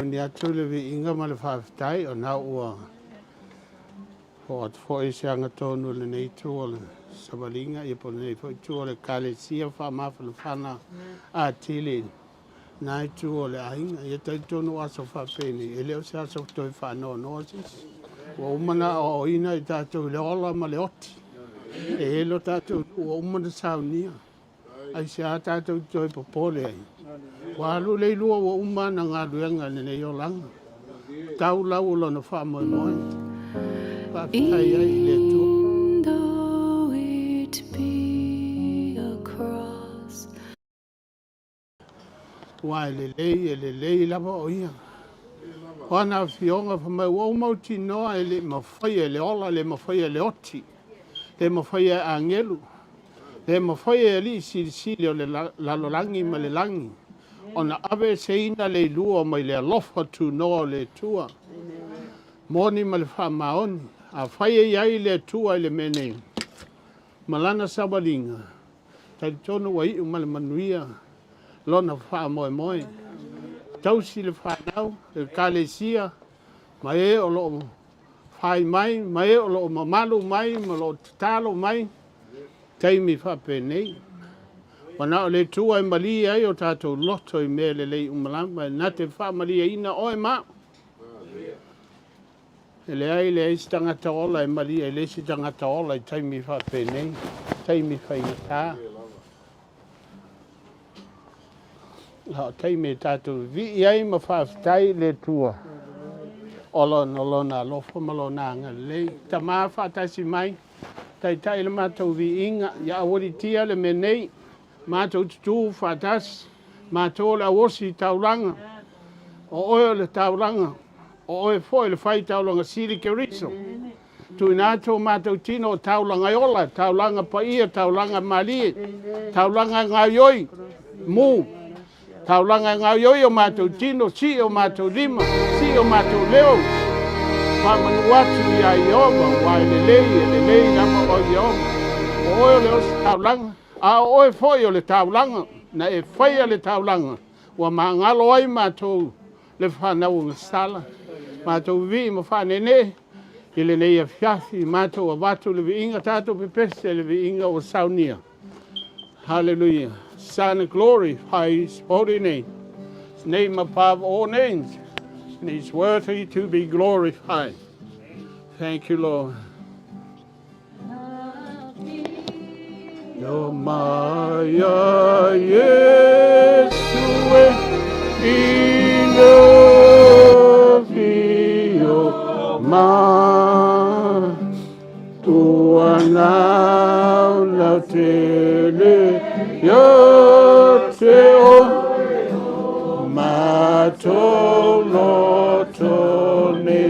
Ni atu le vi inga ma le whawhitai o nā ua ho at fwoi se anga tonu le nei tua le sabalinga i po nei fwoi tua le kale sia wha mafa le whana a tili nā i tua le ainga i tai tonu aso whapeni e leo se aso toi whanoa noasis wa umana o ina i tātou le ola ma le oti e elo tātou wa umana saunia ai se a tātou toi popole ai walu le lua wa umana ngā ruenga ne nei o langa. Tau lau lo na wha moi moi. Whawhitai ai le tua. Though it be a cross. Wa le lei lava o ia. Wana fionga whamai wa umauti noa e le mawhai le ola le mawhai le oti. Le mawhai a ngelu. Le mawhai li sili o le lalolangi ma le langi. Ona ave seina le lua mai le alofa tu noa le tua. Moni ma le whamaoni. A whaia iai le tua le mene. Malana sabalinga. Tai tonu wa iu ma le manuia. Lona whamoe moe. Tausi le whanau. Le kalesia. Ma e o lo whai mai. Ma e o lo mamalu mai. Ma lo tatalo mai. Taimi whapenei. Wana o le tua e malia ai o tātou loto i mea le lei umalamba e nā te wha malia ina o e mā. E le ai le eisi tangata ola e malia e le eisi tangata ola i taimi wha penei, taimi wha ingatā. Taimi tātou vi i ai ma whawhitai le tua. Olo na lofa malo nā ngā lei. Ta mā whatasi mai. Tai le mātou vi inga, ia awori tia le menei, mātou tutu whatas, mātou le awosi tauranga, o oe le tauranga, o oe foi le whai tauranga siri ke riso. Tu nātou mātou tino o tauranga ola, tauranga paia, tauranga malie, tauranga ngaioi, mu, tauranga ngaioi o mātou tino, si o mātou lima, si o mātou leo, whamanu atu i a Iova, wai le lei nama o Iova. O oe le osi taulanga, a oe foi o le taulanga, na e whaia le taulanga, wa maangalo ai mātou le whanau ngastala, mātou vi ma whanene, i le nei a fiafi, mātou a watu le vi inga, tātou pepese le vi inga o saunia. Hallelujah. Son of glory, his holy name. His name above all names. And he's worthy to be glorified. Thank you, Lord. Yo Maya Yesue Inovio Ma Tua Nau Lautele Yo Te O Mato Lotone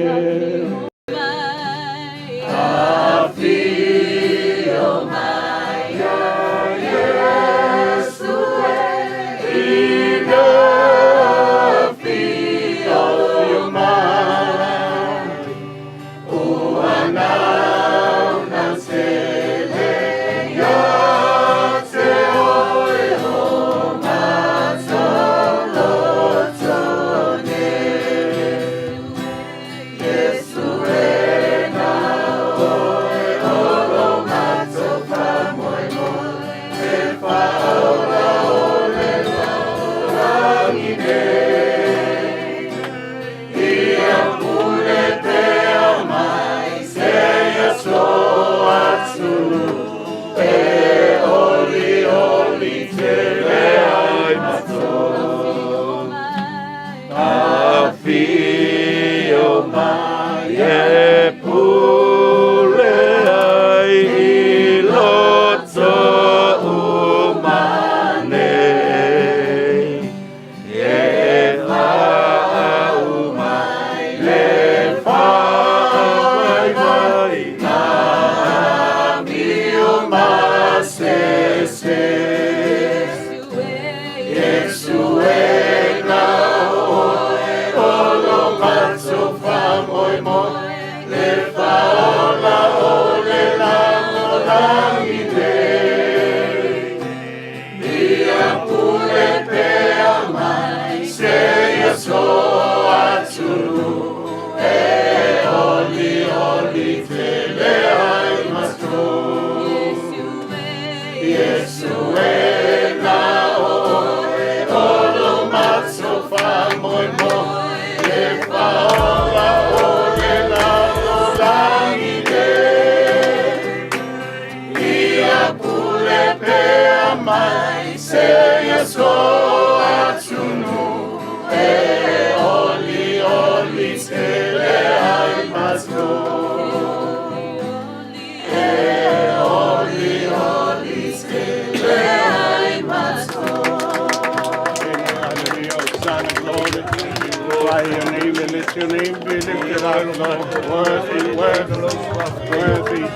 Your name be lifted up, Lord. Worthy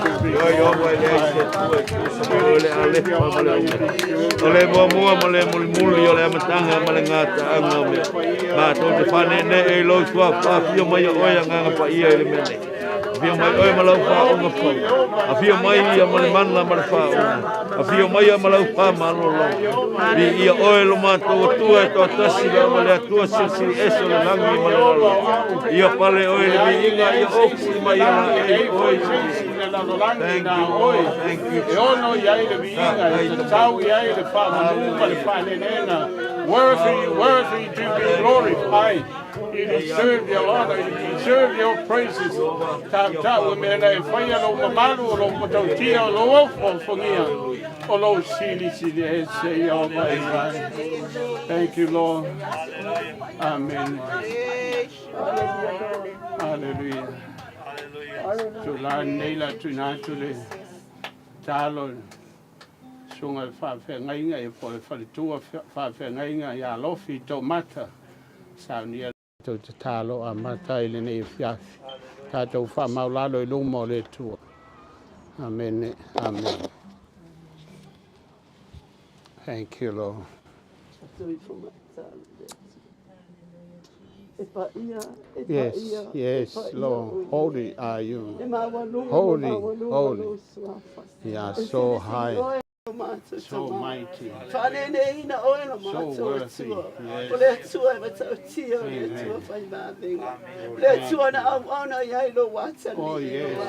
to be Ole mua mole muli ole matanga male ngata anga me. Ma to te fane ne e lo swa pa fio mai oia nganga pa ia ele mene. Fio mai oia malau pa unga pa. A fio mai ia male manla male pa unga. A fio mai ia malau pa malo lo. Bi ia oia lo ma to tua to tasi lo male tua sisi eso le langi male lo. Ia pale oia le bi inga ia oksi mai ia e oia. Thank you, Lord. Thank you. Worthy to be glorified. You deserve your honor, you deserve your praises. Thank you, Lord. Amen. Hallelujah. Tula neila tuna tule talo sunga whawhengainga e po e whalitua whawhengainga i alofi tau mata. Saunia tau te talo a mata i lene i whiafi. Tātou whamaulalo i luma o le tua. Amen. Amen. Thank you, Lord. Yes, yes, Lord. Holy are you. Holy, holy. You are so high. So mighty. So worthy. Yes. Oh, yes.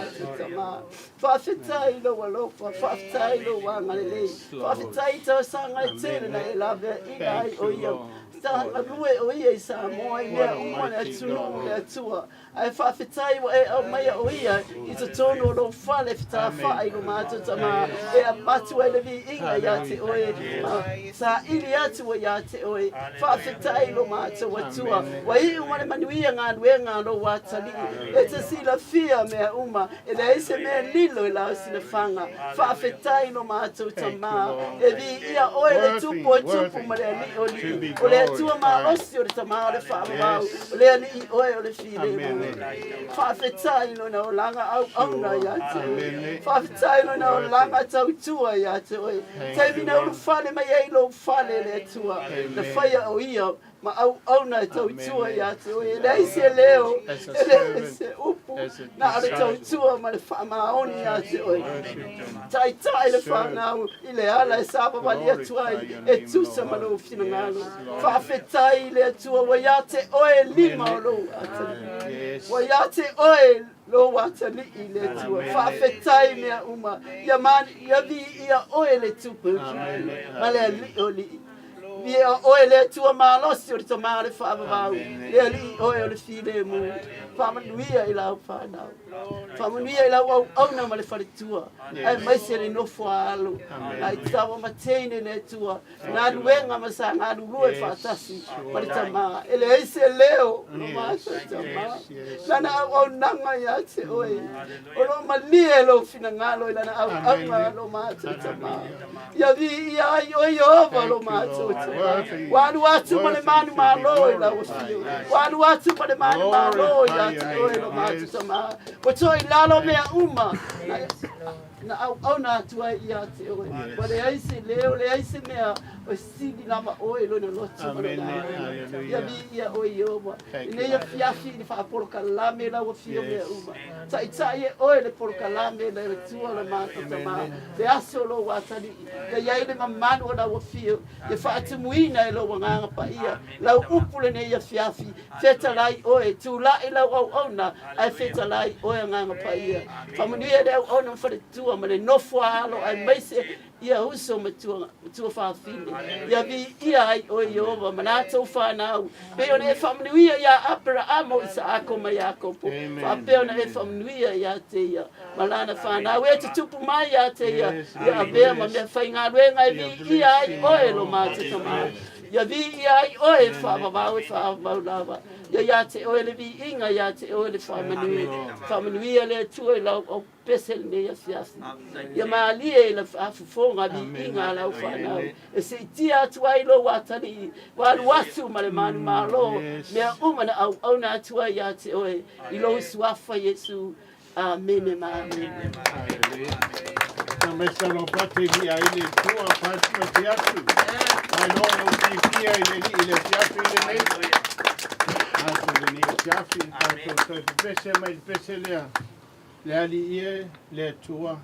Ai whawhitai wa e au mai o ia I te tono lo whale whita whae no mātou tama e a matu e levi inga ia te oe sa ili atu wa ia te oe whawhitai lo mātou atua wa I umane manuia ngā nuenga lo watali e te sila fia mea uma e le eise mea lilo I lao sina whanga whawhitai lo mātou tama e vi ia oe le tupo e tupo ma le li o li o le atua mā osi o le tama o le whaamau o le ani I oe o le while Whawhetai no na o langa au auna ia te oe. Whawhetai no na o langa tau tua ia te oe. Teimi na uru whale mai eilo whale le tua. Na whaia o ia ma au auna tau tua ia te oe. Le eise leo, ele se upu. Na ale tau tua ma le whaamaoni ia te oe. Tai tai le whanau I le ala e sāpa wali atuai e tusa ma lo whina ngalo. Whawhetai le atua wa ia te oe lima o lo atari. Wa ia te oe lo watali I le tua. Whawhetai mea uma. Ia mani, ia vi ia oe le tupu. Ma le li o li. Ia oe le tua malosi o le tamare whaamavau. Ia li oe o le while mu. Whamanuia I lau whanau. Whamanuia I lau au auna ma le wharitua. Ai maise le nofo alo. Ai tawa mateine le tua. Ngā nuenga masa ngā nurue whaatasi. Mari tama. Ele eise leo. No mātua tama. Lana au nanga ia te oe. O lo malie lo fina ngalo. Lana au auna lo mātua tama. Ia vi ia ai oe Yehova lo mātua tama. Wanu atu ma le manu malo I lau fio. Wanu atu ma le manu malo I oe lo mātua tama. Wa toi lalo mea uma. Na au na tua ia te oe. Wa le aise leo, le aise mea o sidi lama oe lo na lotu. Amen. Ia vi ia oe Yehova. Ine ia fiafi ni whaaporo ka lame la wa fio mea uma. Tai tai e oe le poro ka lame le tua le mātua tama. Le aso lo watani. Ia iai le mamanu o na wa fio. Ia whaatumuina e lo wanganga pa ia. Lau upule ne ia fiafi. Feta lai oe. Tu lai lau au ona. Ai feta lai oe nganga pa ia. Whamunia le au ona mwhare tua. Ma le nofo alo ai maise ia uso ma tua whaafine. Ia vi ia ai oe Yehova ma nā tau whanau. Peo na e whamanuia ia apara amo I sa ako mai ako po. Whapeo na e whamanuia ia te ia. Ma lana whanau e te tupu mai ia te ia. Ia avea ma mea whainga ruenga e vi ia ai oe lo māte tamau. Ia vi ia ai oe whaamavau e whaamavau lava. Ia te oe le vi inga ia te oe le whamanuia. Whamanuia le tua I lau au pesel ne ia fiafi. Ia maalie I la afufonga vi inga lau whanau. E se itia atua I lo watani. Walu watu ma le manu malo. Mea umana au auna atua ia te oe. I lo suafa Yesu. Amen e amen. Na mesa no pate vi a ile tua pate ma te atu. Ai no no ti ia ile fiafi ile nei. Ato le ni fiafi ato to pese mai pese lea. Le ali ie le tua.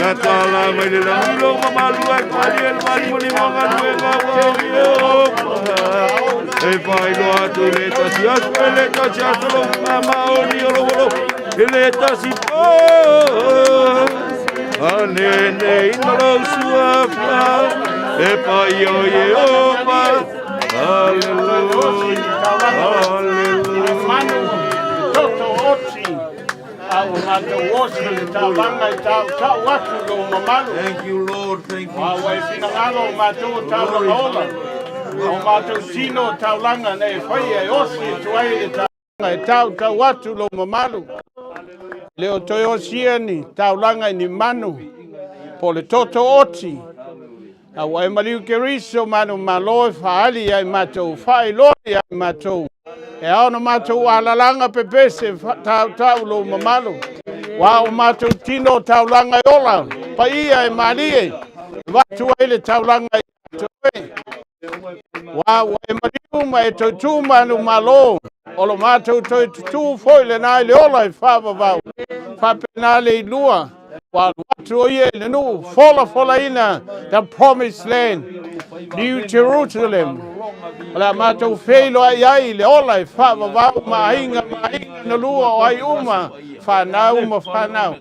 Ya tala mai le lo mamalu ai kwali el mali muli manga duenga wo e pai lo atu le tasi atu le tasi atu lo mama oni lo lo le tasi po ane ne inalo suafia e pai o ye o ma hallelujah Manu, toto oti. Au mata wosu le tau langa I tau watu lo mamalu. thank you Lord thank you Awa e finangalo matu tau lola. O matu sino tau langa ne whai e osi tuai le tau langa tau watu lo mamalu. Leo toi osia ni tau langa ni manu. Po le toto oti. Awa e maliu ke riso manu malo e whaali ai matou. Whai lori ai matou. E aona matou alalanga pepese tau lo mamalu. Wa o matou tino tau langa e ola. Pa ia e malie. Watu ele tau langa e toe. Wa e maliu ma e totu manu malo. Olo matou toi tutu foi le nai le ola e whava vau. Whapena le lua. Wa watu o ie le nu. Fola ina. The promised land. New Jerusalem. Ola matou feilo ai le ola e whava vau mahinga na lua o ai uma. Whanau.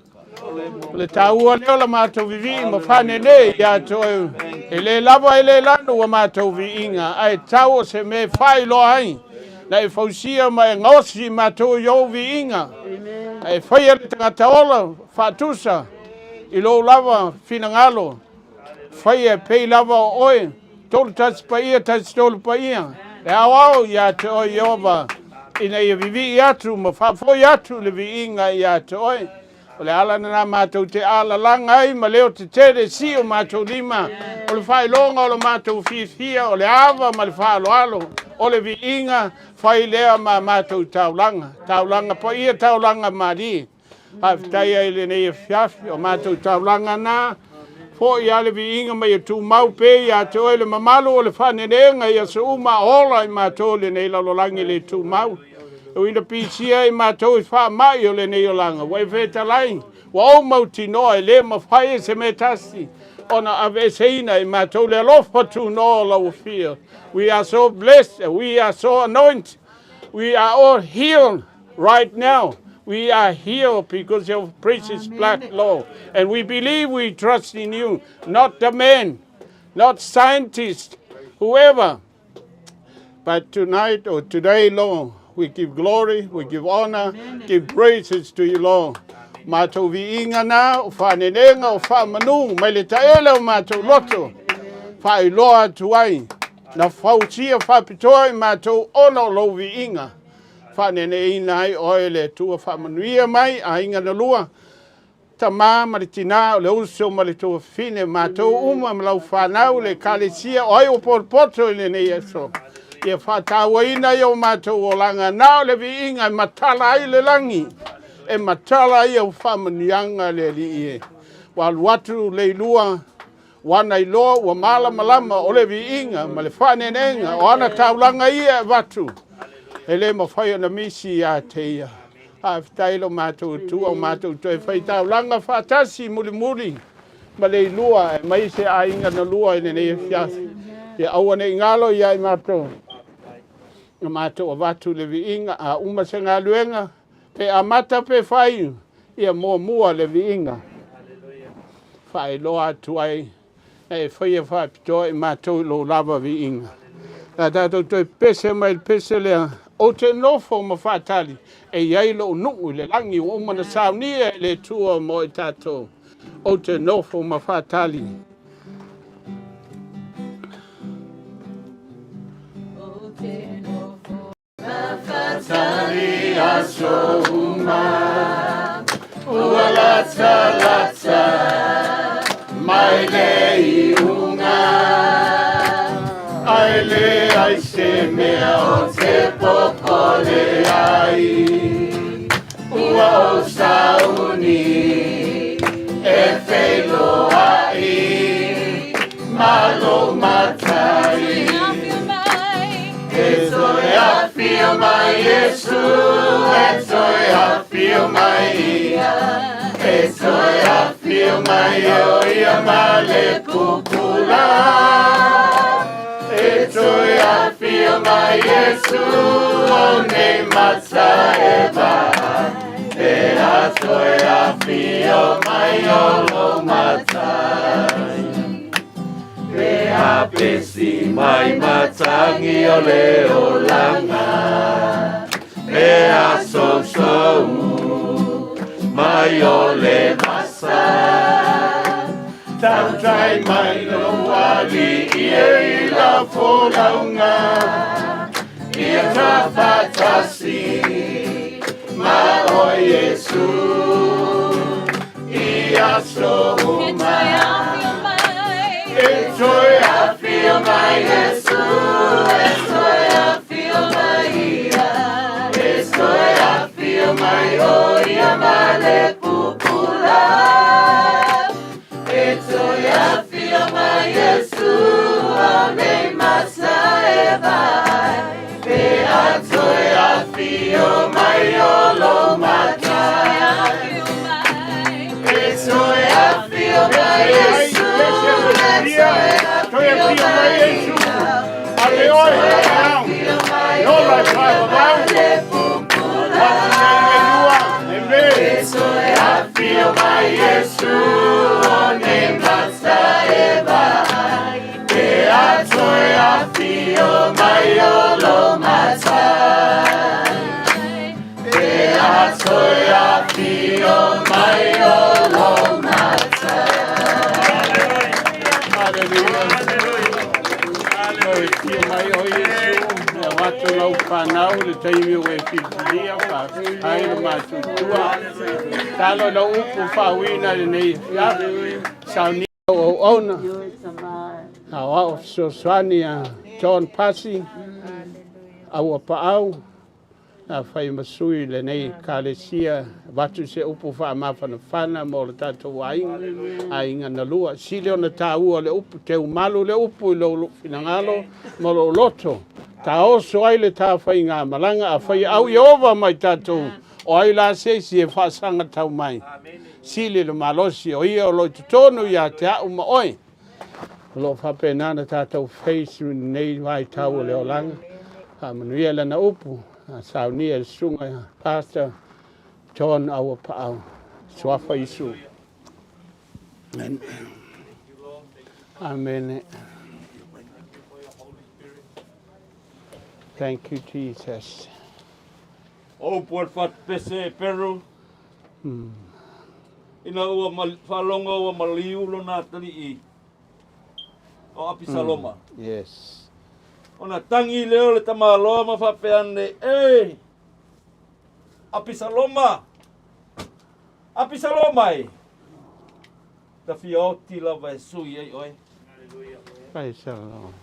Le taua le ola matou vivi ma whanene ia toi. E le lava e le lanu wa matou viinga. Ai tau se me whailo ai. Na e fausia ma e ngosi matou yo viinga. E whaia le tangata ola whatusa. I lo lava finangalo. Whaia pei lava oe. Tolu tasi pa ia, tasi tolu pa ia. E awao ia te oi ova. Ina ia vivi atu, ma whafoi atu le viinga ia te oi. O le ala na mātou te ala langa ai, ma leo te tere si o mātou lima. O le whai longa o le mātou fia, o le awa ma le whaalo alo. O le viinga, whai lea ma mātou taulanga. Taulanga pa ia taulanga mari. Haftai ai le nei fiafi o mātou taulanga nā. Fo ia le viinga mai tu mau pe ia te oe le mamalu o le whanenenga ia se uma ola i mātou le nei lalolangi le tu mau. O ina pisia i mātou i wha mai o le nei o langa. Wai wheta lai. Wa o mauti noa e le mawhai se me tasi. Ona aveseina i mātou le alofa tu noa lau fia. We are so blessed. We are so anointed. We are all healed right now. We are healed because of precious blood, Lord. And we believe, we trust in you, not the man, not scientists, whoever. But tonight or today, Lord, we give glory, we give honor, give praises to you, Lord. Mātou viinga nā, o whanenenga, o whamanu, mai le taele o mātou loto. Whai loa tuai, na whausia whapitoa i mātou ono lo viinga. Whanene ina ai oe le tua whamanuia mai a inga na lua. Ta mā maritina o le uso ma le tua fine mātou uma ma lau whanau le kalesia oe o porpoto i le nei eso. Ia whataua ina i o mātou o langa nao le vi inga matala ai le langi. E matala ai o whamanuianga le li ie. Walu atu le lua wana i loa ua malama o le vi inga ma le whanenenga o ana taulanga ia watu. E le mawhai ana misi a te ia. Haftailo mātou tua o mātou toi whai tau langa whatasi muri. Ma le lua e mai se a inga na lua e nei fiasi. E awane ingalo ia i mātou. Na mātou o watu le vi inga a uma se ngā luenga. Pe a mata pe whai ia mua le vi inga. Whai loa tuai. E whai e whai pitoa i mātou lo lava vi inga. Na tātou toi pese mai pese lea. O te nofo ma whātali, e iai lo nungu le langi o umana saunia le tua mo e tātou. O te nofo ma whātali. O te nofo ma whātali a so uma. Ua lata, mai le i unga. Ai le ai se mea o te popole ai. Ua o sauni e whelo ai. Malo matai. E toi a fio mai Jesu. E toi a fio mai ia. E soia fio mai o ia male pupula. Soia fio mai Yesu o ne masa eva. Soia fio mai o lo matai. Pesi mai matangi o leo langa. So mai o le masa. Tau trai mai no wali ia la folaunga. Ia ta fatasi ma o Yesu. Ia so mai. Enjoy, I feel my Yesu. Enjoy, I feel my ia. Enjoy, I feel my oia male pupula. Enjoy, I feel my Yesu. Ame masa evai. Enjoy, I feel my olo matai. Enjoy, I feel my Yesu. Watu lau whanau le taimi o e whiwhiria wha hai le mātutua. Talo lau upu whawina le nei whiawi. Sauni o ona. A wao Soswani a John Pasi. Au a paau. A whai masui le nei kālesia. Watu se upu wha mawhana whana mo le tātou wainga. A inga na lua. Sile o na tāua le upu. Te umalu le upu i lo finangalo. Mo lo loto. Ta oso ai le tā whai ngā malanga a whai au Iova mai tātou. O ai la seisi e whaasanga tau mai. Sile le malosi o ia o loi tutonu ia te au ma oi. Lo whape nana tātou whaisu nei vai tau o leo langa. Ha manuia lana upu. A saunia e sunga Pastor John au pa au. Swafa isu. Amen. Thank you, Jesus. O por fat pese peru. Ina ua whalonga ua maliu lo nā tali I. O api saloma. Yes. Ona tangi leo le tamaloa ma whapeane. Ei! Api saloma! Api saloma e! Ta fioti lava e sui ei oi. Praise the Lord.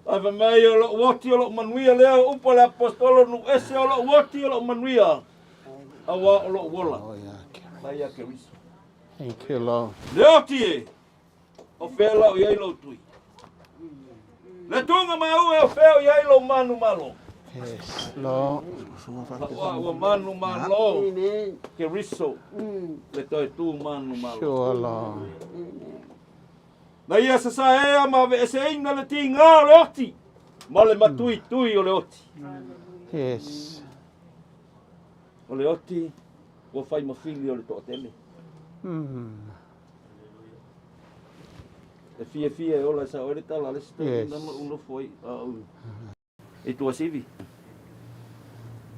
Ava mai o lo woti o lo manuia leo upo le apostolo nu ese o lo woti o lo manuia. Awa o lo wola. Oh, yeah. Mai a keriso. Thank you, Lord. Leo tie! O whela o iei lo tui. Le tunga mau e o wheo iei lo manu malo. Yes, Lord. Wa manu malo. Amen. Keriso. Le toi tu manu malo. Sure, Lord. Na ia sa ea ma ve se ina le ti ngā le oti. Ma le matui tui o le oti. Yes. O le oti, o fai mawhili o le toa tele. E fia e ola sa ore tala le sta Yes. ina uno foi e tua sivi.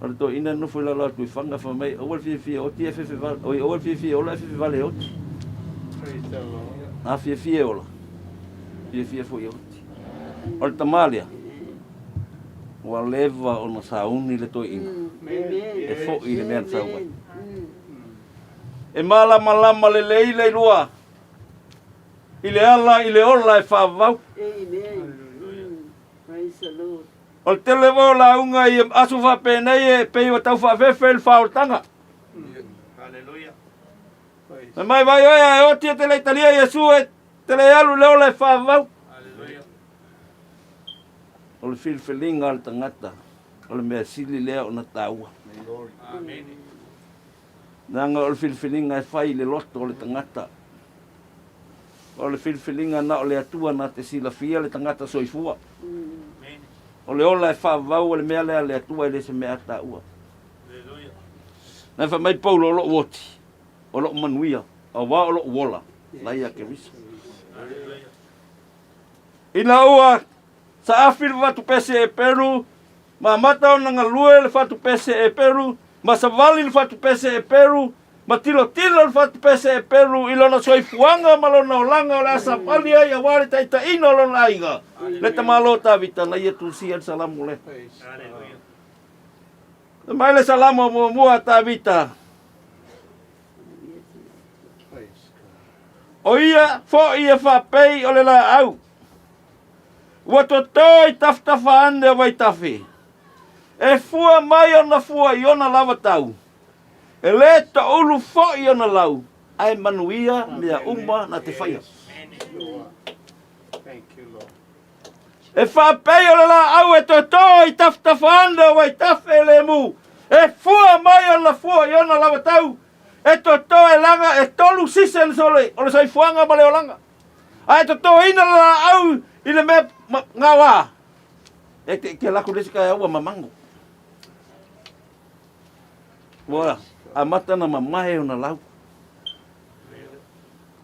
Ora to ina no foi la la tu fanga fa mai o fia o ti e val o fia ola e vale oti. Praise the Lord. A fia ola. Fia foi oti. Ora tamalia. O leva o no sauni le to ina. E fo i le mea tau. E malama le leile lua. I le ala, i le ola e whaavau. Amen. Praise the Lord. O te lewo la unga i asu whapenei e pei wa tau whawewhe le whaotanga. Hallelujah. Me mai vai oia e oti e te leitalia Iesu e te le alu le ola e whaavau. Hallelujah. O le whilwhilinga le tangata. O le mea sili lea o na taua. Amen. Nanga o le filfilinga e whai le loto o le tangata. O le filfilinga na o le atua na te sila fia le tangata soifua. O le ola e whaavau o le mea lea le atua i le se mea ta ua. Nai wha mai paulo o lo woti, o lo manuia, o wā o lo wola, lai a ke risa. Ina ua, sa afil watu pese e Peru, ma mata o nanga lue le watu pese e Peru, ma sa vali le watu pese e Peru, ma tilo le watu pese e Peru, ilona soifuanga ma lona o langa o le asa pali ai a wale taita ino lona aiga. Le ta malo ta vita na ia tusi al salamu le. Mai le salamu mua ta vita. O ia, fo ia whapei o le la au. Ua to toi taftafa ande o vai tafi. E fua mai ona fua i ona lava tau. E le ta ulu fo i ona lau. Ai manuia mea uma na te whaia. E whapei o le la au e to toi taftafa ande o vai tafi le mu. E fua mai ona fua i ona lava tau. E to e langa e tolu sisen sole. O le sai fuanga ma le o langa. Ai to ina la au i le me ngawa. E te ke laku desi kai aua mamango. Wala, a mata na mamae o na lau.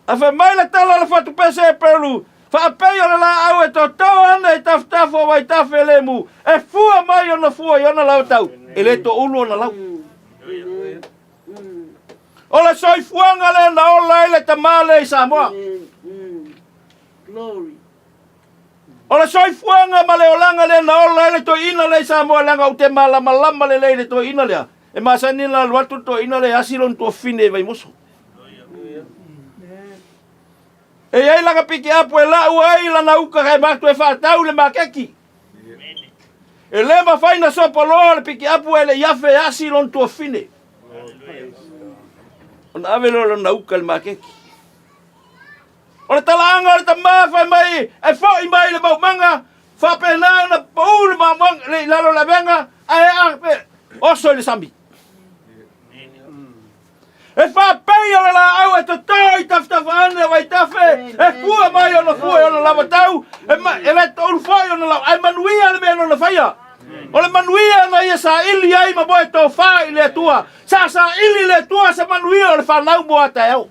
A wha mai le tala le whatu pese e Peru. Wha apei o le la au e to ana e taftafo wai tafe le mu. E fua mai o na fua i ona lau tau. E le to ulu o na lau. O le soifuanga le na ola ile ta male i Samoa. Glory. O le soifuanga ma le olanga le na ola ile to ina le i Samoa langa u te malama le to ina lea. E masani la luatu to ina le asilon to fine vai muso. E ei langa piki apu e lau ai la na uka kai matu e whaatau le makeki. E le ma whaina sopa loa le piki apu e le iafe asilon to fine. Ona avelo lo na uka le makeki. O le talaanga o le tamawhai mai, e whoi mai le maumanga, whapena na paulu maumanga, le lalo la venga, ai ape, oso le sambi. E whapei o le la au e to toi taftafa ane wai tafe, e fua mai o na fua o na lava tau, e le tolu whai o na lava, ai manuia le mea no na whaia. O le manuia na ia sa ili ai ma boe tō whai le tua, sa ili le tua sa manuia o le whanau moa te au.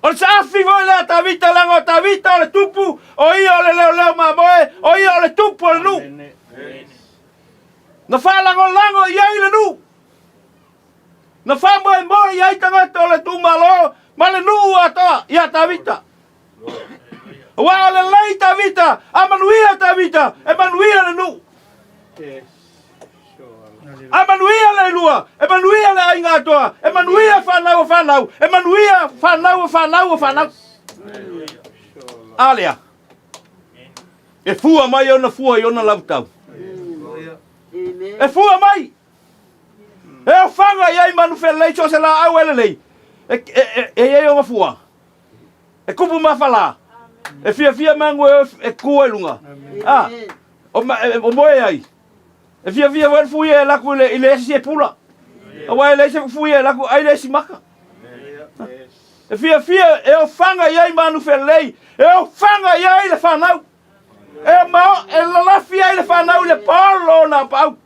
O le saafi voi lea ta vita langa o ta vita o le tupu, o ia o le leo ma moe, o ia o le tupu o le nu. Na whalango lango iai le nu. Na whamoe moe iai tangata o le tumalo, ma le nu atoa, ia ta vita. Wa o le lei ta vita, a manuia ta vita, e manuia le nu. A manuia le lua, e manuia le ainga atoa, e manuia whanau, e manuia whanau. Alea. E fua mai ona fua i ona lautau. E fua mai. E o whanga iai manu whelei so se la au ele lei. E iei o mafua. E kupu mawhala. E fia mangu e kua lunga. Ah, o moe ai. E fia wale fui e laku ile esi e pula. A wai ile esi fui e laku aile esi maka. E fia e o whanga iai manu whelei. E o whanga iai le whanau. E lalafi ai le whanau le polo na pau.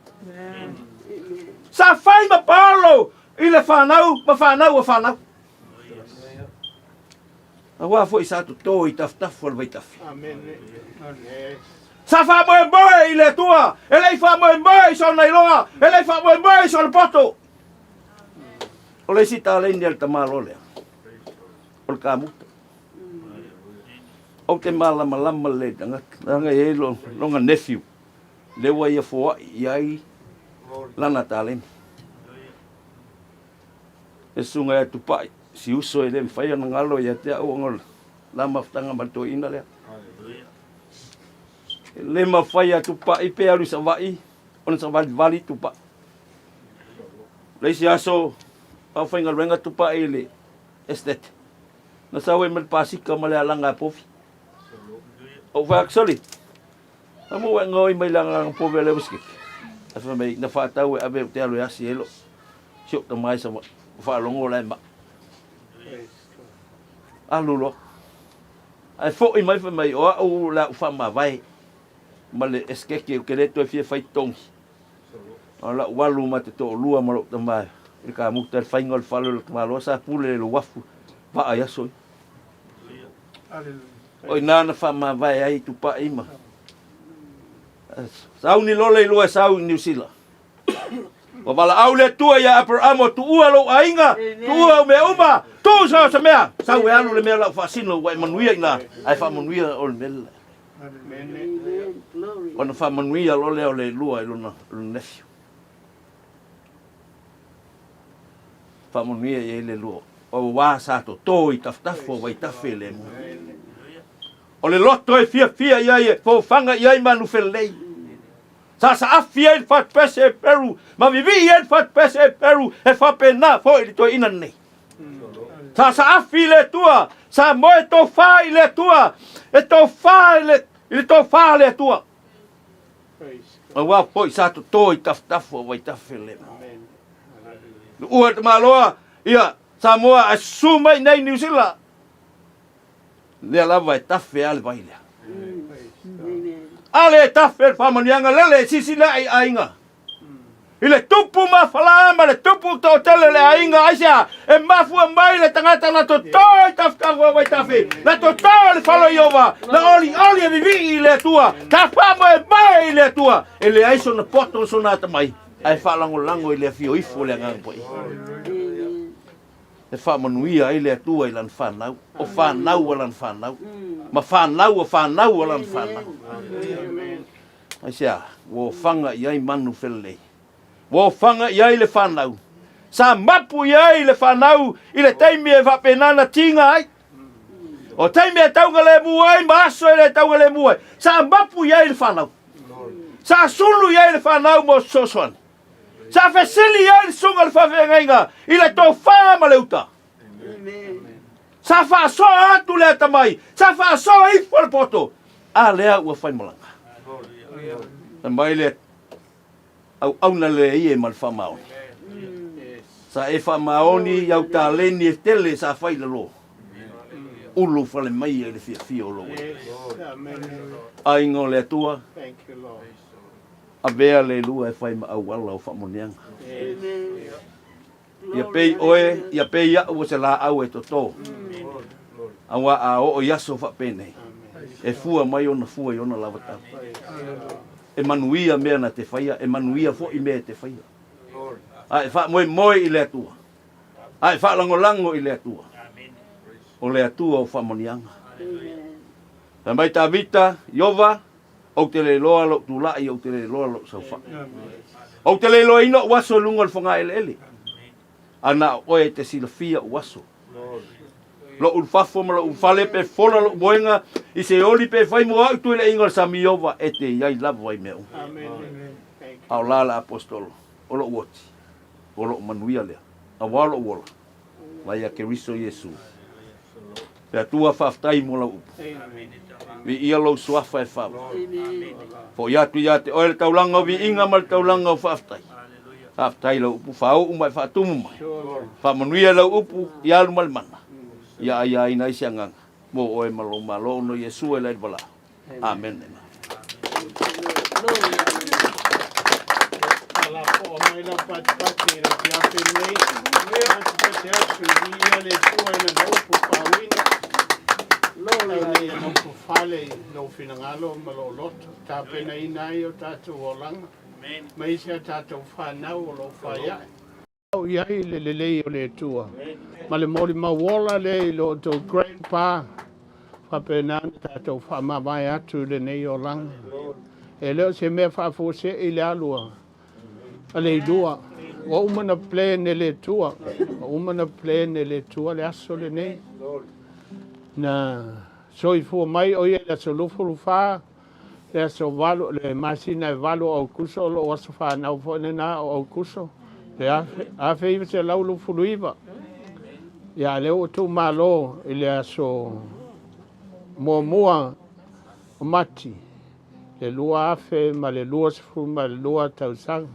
Sa whai ma polo i le whanau, ma whanau o whanau. A wā fo i sātu tō i taftafu al waitafi. Sa whamoe i le tua, e lei whamoe i so nailoa, e lei whamoe i so le poto. O lei si tā leini al tamalo lea. O le kāmuta. O te malama le tanga e longa nephew. Le wa ia fua i ai lana tā leini. E sunga e tupai. Si uso e le whaia na ngalo i a te au ngol la maftanga mato ina lea. Le mawhaia tupa i pe alu sa vai, ona sa vali tupa. Le si aso, au whainga renga tupa i le estate. Na sawe me pasika ma le alanga pofi. O wha aksoli. Amo e ngoi mai langa pofi le wiskik. Afa mei na whaatau e ave te alu e asi elo. Siok ta mai sa whaalongo lai ma. Alulo. Ai fo i mai fa mai o au la fa ma vai. Ma le eskeke o kere to fie fai tongi. Ala walu ma te to lua ma lo ta mai. I ka mu te fai ngol falo le malo sa pule le wafu. Va ai aso. Oi nana fa ma vai ai tu pa ima. Sau ni lole lua sau New Zealand. O wala au le tua ia Abrahamo tu ua lo ainga. Tu ua me uma. Tu sa sa mea. Sau e anu le mea lau fasino wai manuia ina. Ai fa manuia o le mele. Ona fa manuia lo le lua i luna nephew. Fa manuia i le lua. O wa sa to to i taftafo wai tafe le mo. O le loto e fia ia fo fanga ia manu felei. Sa afia il fat pese Peru, ma vivi il fat pese Peru e fa pena fo il to ina nei. Sa afi le tua, sa mo to fa le tua, e to fa le tua. Ma wa poi sa to i taftafo wai tafele. Ua te maloa ia Samoa asuma nei New Zealand. Le lava e tafe ale vaile. Ale tafe famanianga lele sisi le ainga. Ile tupu ma falama le tupu to tele le ainga aisia e mafu mai le tangata na to toi tafka wa tafe. Na to le falo yova. Na oli vivi le tua. Ta famo e mai le tua. Ele aiso na poto sonata mai. Ai falango lango ile fio ifo le ngampo. E whamanuia ai lea tua i lan whanau. O whanau a lan whanau. Ma whanau a lan whanau. Ai sea, wo whanga i ai manu whelei. Wo whanga i ai le whanau. Sa mapu i ai le whanau i le teimi e whapenana tinga ai. O teimi e taunga le muai, ma aso e le taunga le muai. Sa mapu i ai le whanau. Sa sulu i ai le whanau mo sosoan. Sa fesili ai sunga le whawhengainga i le tō whama leuta. Sa whaso atu lea tamai. Sa whaso ifo le poto. A lea ua whaimolanga. Na mai le au na le ie mal whamaoni. Sa e whamaoni iau tā leni e tele sa whai le lo. Ulu whale mai e le fia o lo. Aingo lea tua. A vea le lua e whai ma au wala o whamonianga. Ia pei oe, ia pei ia ua se la au e toto. Awa a o yaso whapene. E fua mai ona fua i ona lawata. E manuia mea na te whaia, e manuia fo i mea te whaia. Ai wha moe i lea tua. Ai wha lango i lea tua. O lea tua o whamonianga. Ta mai ta vita, Iova, o te le loa lo tu lai o te le loa lo sau fa. O te le loa ino waso lunga le whanga ele. Ana oe te silafia waso. Lo ulfafo ma lo ufale pe fola lo boenga i se oli pe fai mo au tu le inga sa miova e te iai lava vai meu. Au lala apostolo. O lo uoti. O lo manuia lea. A walo wola. Vai a keriso Yesu. Pea tua whaftai mo la upu. Vi ia lo suafa e whau. Fo iatu iate oe le taulanga vi inga ma le taulanga o whaftai. Whaftai la upu whau umai whatumu mai. Whamanuia la upu i alu malimana. Ia ia ina isi anganga. Mo oe malo no Yesu e lai wala. Amen. Ala po mai la pati ra kia penei. Te atu ia le tua ina na upu pawina. Lola nei no ko fale no finangalo malo loto. Ta pena ina o tatu olanga. Mai se tatu whanau o lo whaia. Au iai le o le tua. Ma le mori mawola le lo to grandpa. Whapenana tatu whamawai atu le nei o langa. E leo se mea whafose i le alua. A le dua. Wa umana plan le tua. Wa umana plan le tua le aso le nei. Na soi fu mai o ia so lufu fa le so valo le masina valo o kuso lo o so fa na fo na o kuso le a fe se la lu fuluiva ya le o tu malo ile so moa mati le lua fe ma le lua fu ma le lua tau sang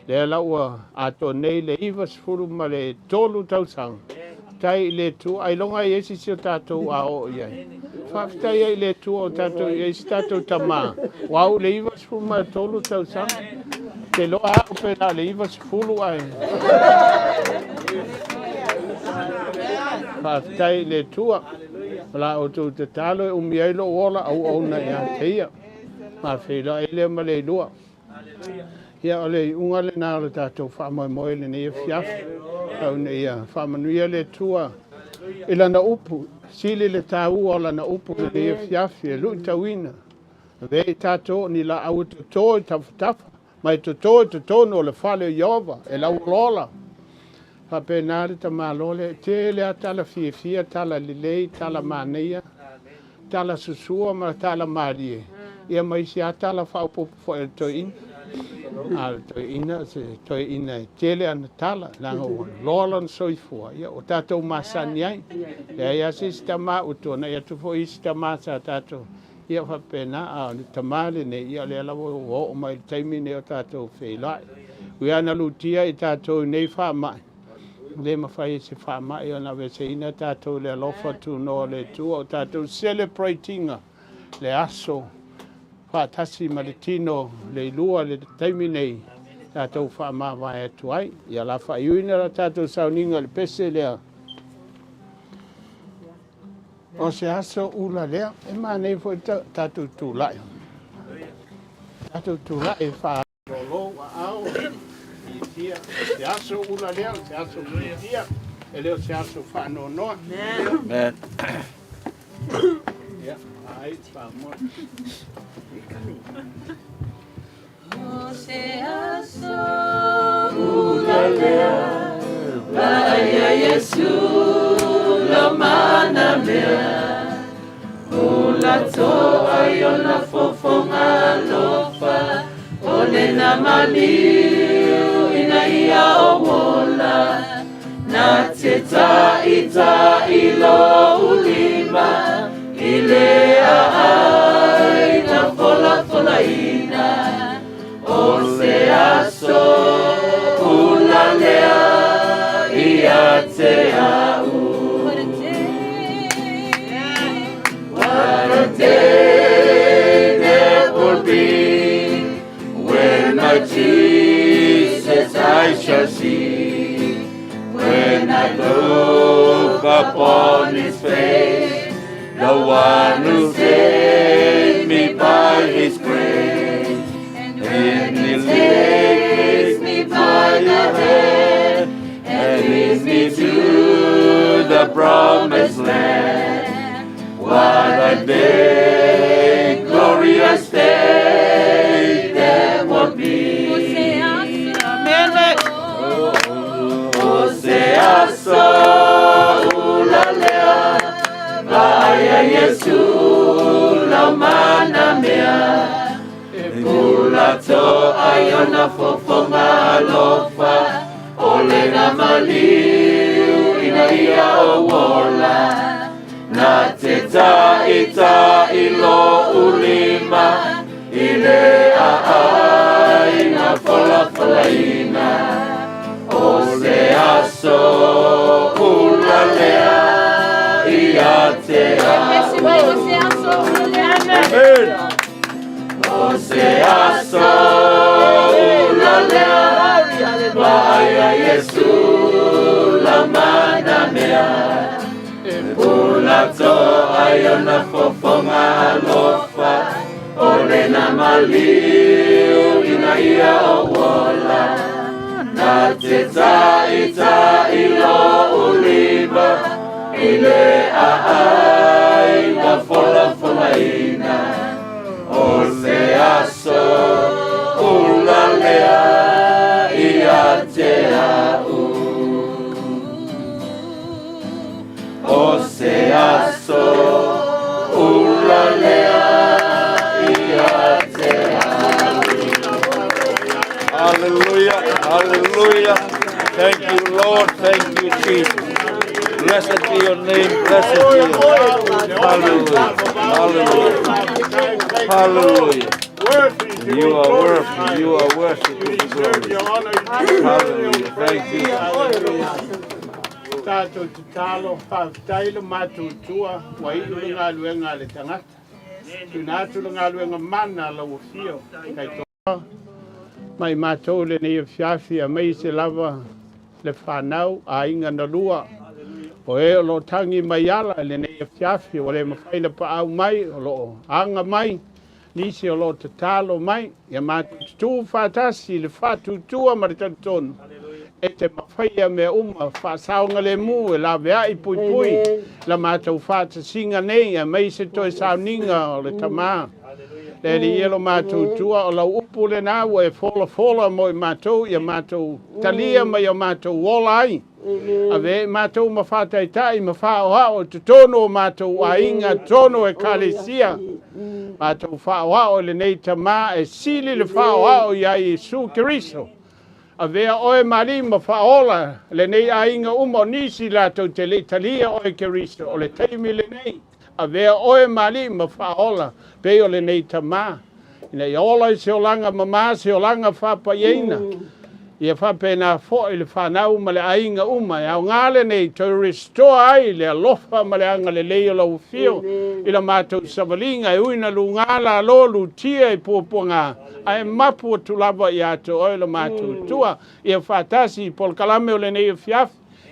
Le laua ato nei le iwa sifuru ma le tolu tausanga. Tai le tu ai longa i esi si o tātou a o iai. Whaftai ai le tu o tātou i esi tātou tamā. Wau le iwa sifuru ma le tolu tausanga. Te loa au pēnā le iwa sifuru ai. Whaftai le tua. La o tu te talo e umi ai lo ola au au na ia teia. Ma whila e le ma le lua. Ia ole unga le nā le tātou whaamai moe le ne ia fiafi. Au ne ia whaamanuia le tua. I lana upu. Sili le tāu o lana upu le ne ia fiafi. E lui tauina. Vei tātou ni la au to i tawhatafa. Mai to no le whale o Iova. E lau lola. Whapenare ta mālole. Te le atala fia tala lilei, tala māneia. Tala susua ma tala mārie. Ia mai si atala whaupopu fo e toin. Al toina se toina tele ana tala langa o lolan soifua ia o tatou masani ai ia sistema utona ia tu fo sistema sa tatou ia fa pena a ni tamale ne ia le la o mai taimi ne o tatou feilai ui ana lutia i tatou nei fa mai le mafai se fa mai ona ve se ina tatou le lofa tu no le tu o tatou celebrating le aso Whaatasi maritino le lua le taimi nei tātou whaamawai atu ai. Ia la whaiuina ra tātou sauninga le pese lea. O se aso ula lea, e mānei fo tātou tūlai. Tātou tūlai whaarolo wa au. I tia, se aso ula lea, se aso i tia. E leo se aso whaanonoa. Amen. Ia, ai, whaamoi. O se aso ulalea Vaya Yesu lo mana mea Ulato ayona fofonga lofa Ole na maliu ina ia o mola Na teta ita ilo ulima Ile ai na fola ina O se aso ulalea ia te au What a day there will be When my Jesus I shall see When I look upon his face The one who saved me by his grace And he takes me by the hand And leads me to the promised land What a day, glorious day there will be Oseaso ulalea Vaya Yesu la mana mea Ulato ayona fofonga lofa Ole na maliu ina ia o wola Na teta ita ilo ulima Ile ai na fola ina Ole aso ulalea ia te au Amen. Oseaso ulalea Vaya Yesu la mana mea Ulato ayona fofonga lofa Ole na maliu ina ia o wola Na teta ita ilo ulima Ile ai na fola ina Oseaso ulalea ia te au Oseaso ulalea ia te au Hallelujah, hallelujah. Thank you, Lord. Thank you, Jesus. Blessed be your name. Blessed be your name. Hallelujah. Hallelujah. Hallelujah. worthy to be You are glorified. worthy. You are worthy to be You deserve your glorified. honor. You deserve Hallelujah. your Thank praise. you. Hallelujah. Tātou te talo, whawhitailo mātou tua, wa i urunga luenga le tangata. Tuna atu runga luenga mana la ufio. Kei toa, mai mātou le nei whiawhi a mei se lava le whanau a inga na lua. O e o lo tangi mai ala le nei whiawhi o le mawhaina pa au mai, o lo anga mai. Nisi o lo te talo mai, ia mātou tu whātasi le whātutua maritantonu. E te mawhaia me whāsaunga le mu e la vea i pui pui. La mātou whātasinga nei, a mei se toi sauninga o le tamā. Le li elo mātou tua o lau upu le nā wa e whola mo i mātou, ia mātou talia mai o mātou wola ai. A ve mātou ma whātaitai, ma whāoha o te tono o mātou a inga tono e kālesia. Mātou whāoha o le nei tamā e sili le whāoha o ia Iesu Keriso. A vea oe marima whaola le nei a inga nisi lātou te le talia oe Keriso o le teimi le nei. A vea oe marima whaola pe o le nei tamā. Ina i ola i se o langa mamā, se o langa whapa ieina. Ia whape nā fo i le whanau ma le ainga e au ngāle nei to restore ai le alofa ma le anga le leo lau fio. I la mātou savalinga e uina lu ngāla lolu tia i pōpunga. Ai mapu o tulawa i ato oi la mātou tua. Ia whatasi i polkalame o le nei fiaf.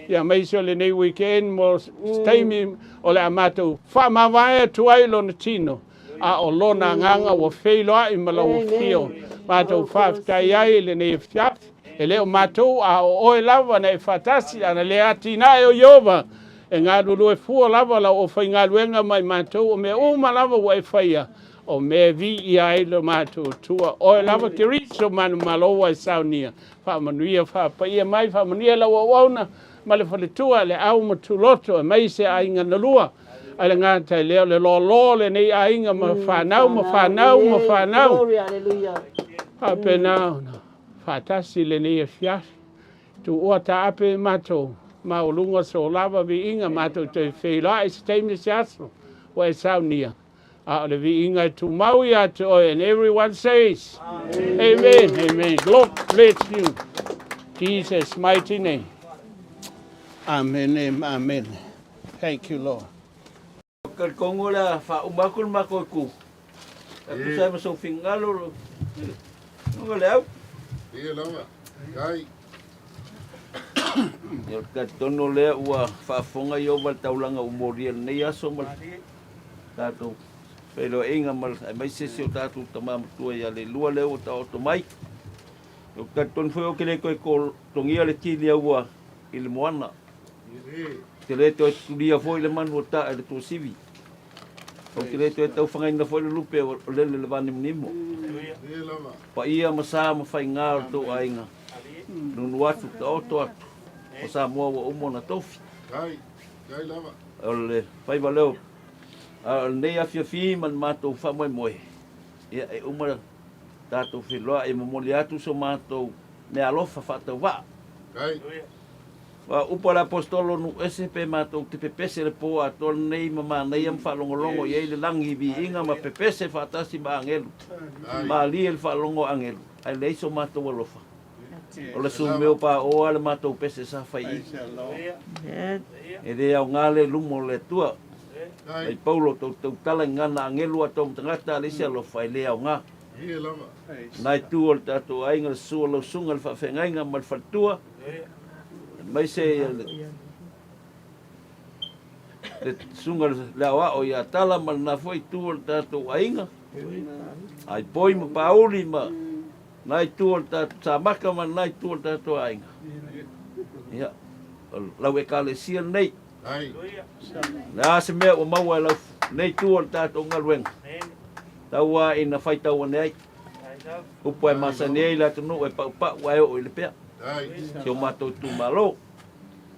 Ia meise o le nei weekend mo steimi o le a mātou. Whamawai tu ai lo na tino. A o lona nganga wa wheiloa i malau fio. Mātou whaftai ai le nei fiaf. E leo mātou a o oe lava na e whatasi ana le ati nā e o Iova. E ngā ruru e fua lava la o whai ngā ruenga mai mātou o me uma lava wa e whaia. O me vi i ai lo mātou tua. Oe lava ke riso manu maloa e saunia. Whamanuia whapaia mai, whamanuia la wauna. Ma le whale tua le au matuloto e mai se a inga na lua. Ai le ngātai leo le lo le nei a inga ma whanau, ma whanau, ma whanau. Hape nao na. Whatasi le nei e fiasi. Tu ua ta ape mato. Ma o lunga so lava vi inga mato te wheila e se teimne se aso. Wa e saunia. A le vi inga tu maui atu oi. And everyone says, Amen. Amen. Lord bless you. Jesus' mighty name. Amen. Amen. Thank you, Lord. Kongo la umakul makoku. Aku saya masuk fingalo. Kongo le au. Ia lava. Kai. Ia katono le ua whaafonga i o wal taulanga umoria nei aso mal tātou whaelo inga mal mai sesi o tātou tamamatua ia le lua leo o tau to mai. Ia katono whai o kele koe ko tongia le tili ua i le moana. Te le to e tulia fo i le manu o ta e le tō sivi. O te le to e tau whangaina fo i le lupe o lele le vani mnimo. Ia lava. Pa ia masa ma whai ngā o tō ainga. Nunu atu ta oto atu. O sa mua wa umo na tofi. Kai. Kai lava. O le whai waleo. A nei a whiawhi man mātou whamoe moe. Ia e umara tātou whiloa e mamoli atu so mātou me alofa whatau wā. Kai. Wa upa la apostolo nu SPP mātou te pepese le po a tol nei mama nei am whalongolongo i eile langi vi inga ma pepese whatasi ma angelu. Ma li el whalongo angelu. Ai leiso mātou alofa. O le sumeo pa o ale mātou pese sa whai i. E re au ngale lumo le tua. Ai Paulo tau tala ngana angelu a tom tangata alisi alofa i le au ngā. Ia lava. Nai tu o le tātou ainga le sua lau sunga le whawhengainga ma le whatua. Mai se le sunga le awa o ia tala ma na foi tu o le tātou ainga. Ai poi ma pauli ma nai tu o le tātou samaka ma nai tu o le tātou ainga. Ia, lau e kālesia nei. Kai. Nā se mea o maua lau nei tu o le tātou ngaluenga. Taua ina whai taua nei. Upo e masani ei la tunu e pau wai o i le pea. Kai. Ke o mātou tu malo.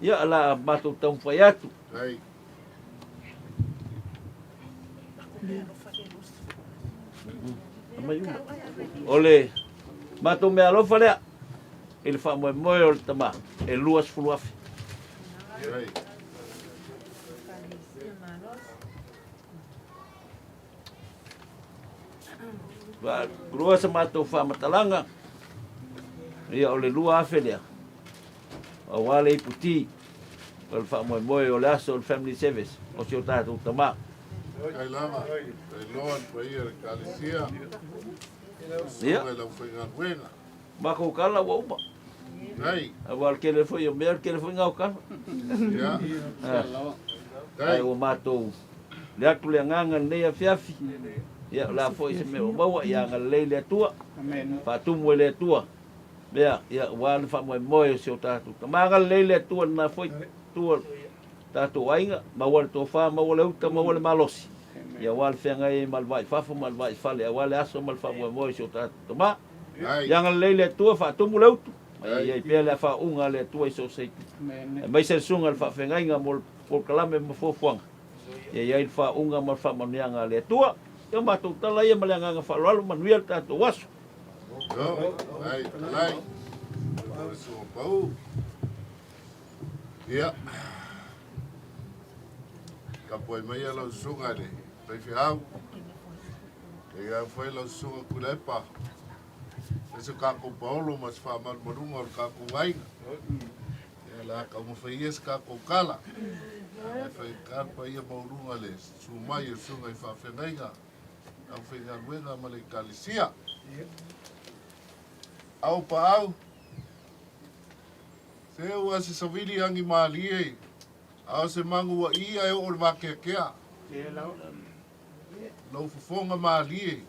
Ia ala mātou tau whai atu. Kai. Ole mātou mea alofa lea. E le wha moe o le tama. E luas fuluafi. Kai. Wa grua sa matou whamatalanga. Ia o le lua afe lea. O wale i puti. O le whamoe o le aso o le family service. O si o tātou tamā. Kai lava. Kai loan pa ia le kalesia. Ia. Kai lau whainga wenga. Mako kala wa uma. Kai. A wal kele foi o mea kele foi ngau kala. Ia. Ai Kai. o matou. Le aku le nganga nei a fiafi. Ia la foi se me o maua ia ngalei le atua. Amen. Fatumu le atua. Bea, ia wale whamoe o se o tātou. Ka maanga lei le atua na foi tua tātou ainga. Ma wale tō wha, ma wale uta, ma wale malosi. Ia wale whenga e malwai whafu, malwai whale. Ia wale aso mal whamoe se o tātou. Ma, Kai. ia ngalei le atua whatumu le utu. Ia i pia le wha unga le atua i so seitu. Amen. Mai se sunga le wha whenga inga mo kalame ma fōwhanga. Ia i wha unga ma whamanianga le atua. Ia mātou tala ia maleanga whaloalo manuia tātou wasu. Go. Kai. Lai. So pau. Ia. Ka poe mai alo sunga le. Pai hau. Ia foi lo sunga kulepa. Ese kako Paulo mas fa mal morunga o kako vai. Ia la ka mo faies kako kala. Fai karpa ia morunga le. Sumai sunga fa fenaiga. Au fenga wenga male kalisia. Au pa au. Se ua se savili angi malie. Au se mangu wa ia e o le wakekea. Lau fufonga malie.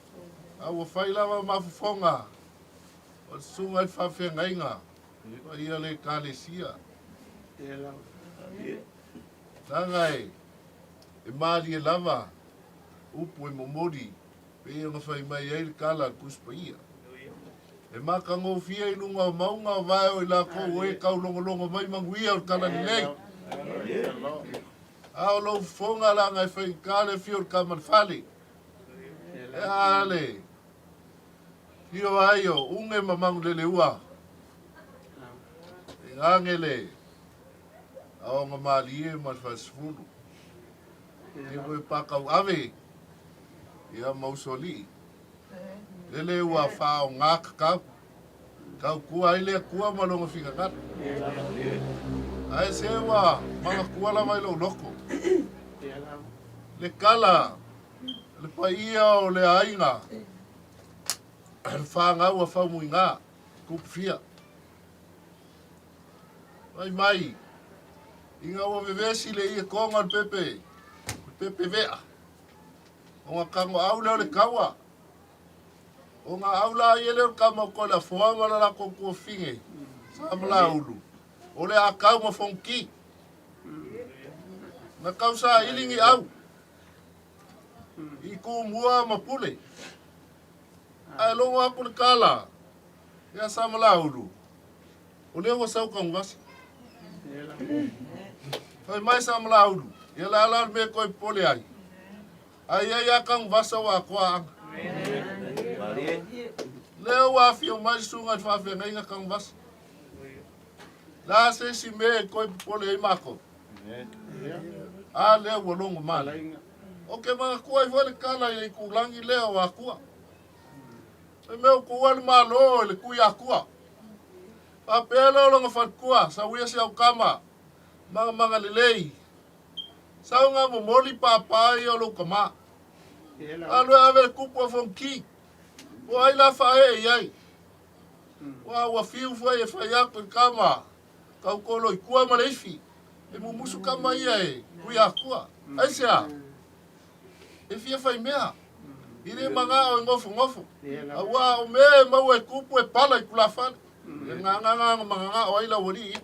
Au wa fai lava ma fufonga. O sunga i whawhengainga. Wa ia le kalesia. Tangai. E malie lava. Upu e momori. Pe ia nga whai mai eil kala kuspa ia. E maka ngō fia i lunga o maunga o vai o i la kou e kau longo mai manguia o kala ni nei. Ao lo fonga langa e whai kale fio o kaman fali. E ale. Fio ai o unge mamangu lele ua. E ngangele. Ao nga mali e mas fasfunu. E koe pakau ave. Ia mausoli. Lele ua whao ngāka kau. Kau kua ile kua malonga whika kata. Ai se ua manga kua la mai lo loko. Le kala. Le paia o le ainga. Le whanga ua whau mui ngā. Kupfia. Mai. Inga ua vevesi le ia konga pepe. Pepe vea. O ngā kango au leo le kaua. O ngā aula i eleo kama ko la foanga la la koko finge. Sa mla ulu. O le akau ma fonki. Na kausa ilingi au. I ku mua ma pule. Ai longo aku le kala. Ia sa mla ulu. O leo wasau ka ngwasi. Fai mai sa mla ulu. Ia la ala me koi pole ai. Ai akang vasa wa kwa. Leo wa fio mai sunga fa fe ngai kang vas. La se si me ko pole mako. A leo wo longo mala. O ke ma ko ai vole kala i ku langi leo wa ku. E me ko wal malo le ku ya ku. Pa pelo longo fa ku sa wi se au kama. Manga lelei. Sa nga mo moli papa yo lo kama. Alo ave kupo fonki. Wa ila fa e yai. Wa fiu foi e fai aku kama. Kau kolo i kua maleifi. E musu kama ia e. Kuia kua. Aisia. E fia fai mea. Ire manga o ngofu. Awa o me mau e kupu e pala i kula fale. E nganga manga o ila wori.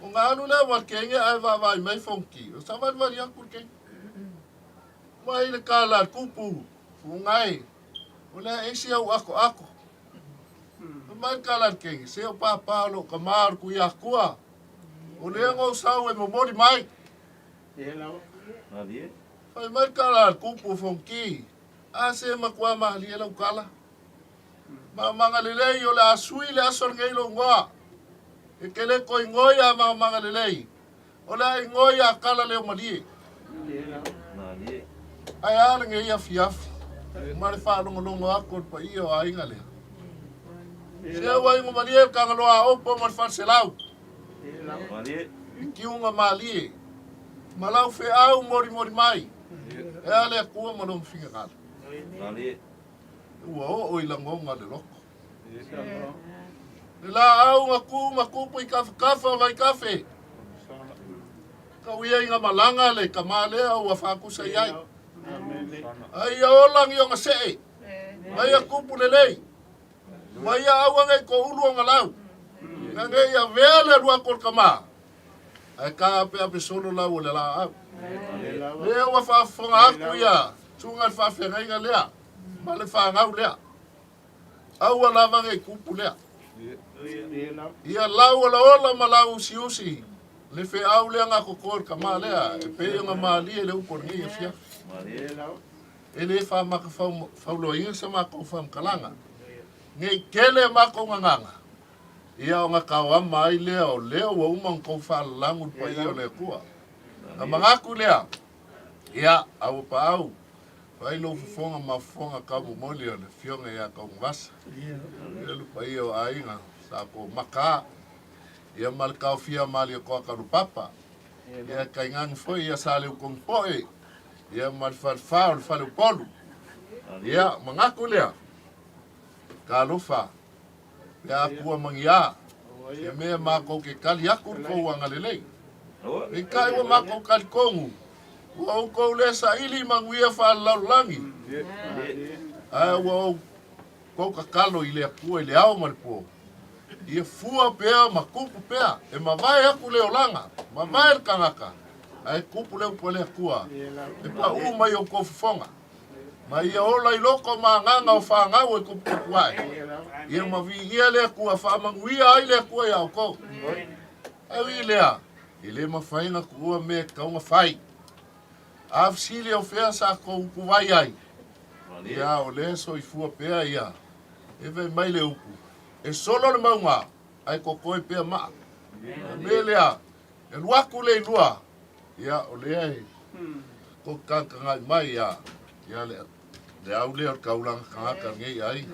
O ngā anu le wa kenge ai vai mai fonki. O sa vai aku kenge. Mai le kala kupu. Fungai. Ola esi au ako. Mai kala kenge. Se o papa lo kamar ku ya kua. O le ngo sau e momori mai. Ai mai kala kupu fonki. A se makua mahali e lau kala. Ma manga lelei o le asui le asor ngei lo ngoa. E kele koi ngoia ma manga lelei. O le ngoia kala leo malie. Ai ala ngei a fiafi. Ma le whaalongo ako pa iyo a inga lea. Sea wai mo malie kangaloa opo ma le whanselau. Kiunga malie. Malau fe au mori mai. E ale kua mo long finga kala. Ua o ilangonga le loko. Le la au ngaku po i kafa vai kafe. Ka uia inga malanga le kamalea ua whakusa iai. Ai olang i o ngasee. Ai a kupu lelei. Mai a au angai ko ulu o ngalau. Ngangai a vea le rua kol kama. Ai ka ape solo lau le la au. Lea ua whafonga aku ia. Tunga le whawhenga lea. Ma le whangau lea. Au a lava ngai kupu lea. Ia lau ala ola ma lau usi. Le fe au lea ngā kokor ka mā lea. E pe ngā mā lia le upor ngi e fia. E le wha maka whaulo inga sa maka o whamkalanga. Ngei kele maka o nganga. Ia o ngā kawama ai lea o leo wa umang kou whalangu pa ia o lea kua. Ka mangaku lea. Ia au pa au. Wai lo fufonga ma fufonga kamu moli o le fionga ia kau ngwasa. Ia lupa ia o ainga. Sa ko maka. Ia malkau fia mali o koa karupapa. Ia kaingang foi ia sale u kong poe. Ia malfarfau le fale polu. Ia mangaku lea. Ka lufa. Ia akua mangia. Ia mea mako ke kali aku kou angalelei. E kai wa mako kali kongu. Wa kou le sa ili manguia fa laulangi. Ai wa kou kakalo ile akua ile au malpo. Ia fua pea ma kupu pea. E ma vai aku leo langa. Ma vai kangaka. Ai kupu leo po lea kua. E pa uma i o kofufonga. Ma ia ola i loko ma nganga o whangau e kupu kuai. Ia ma vi ia lea kua whamanguia ai lea kua iau kou. Au i lea. I le ma whainga kua me kaunga whai. Afsili o whea sa kou kuwai ai. Ia o le so i fua pea ia. E vei mai le upu. E solo le maunga, ai kokoi pia maa. Me lea, e luaku le lua. Ia o lea e, ko kankangai mai ia. Ia lea, le au lea o kaulanga kangaka ngei ai.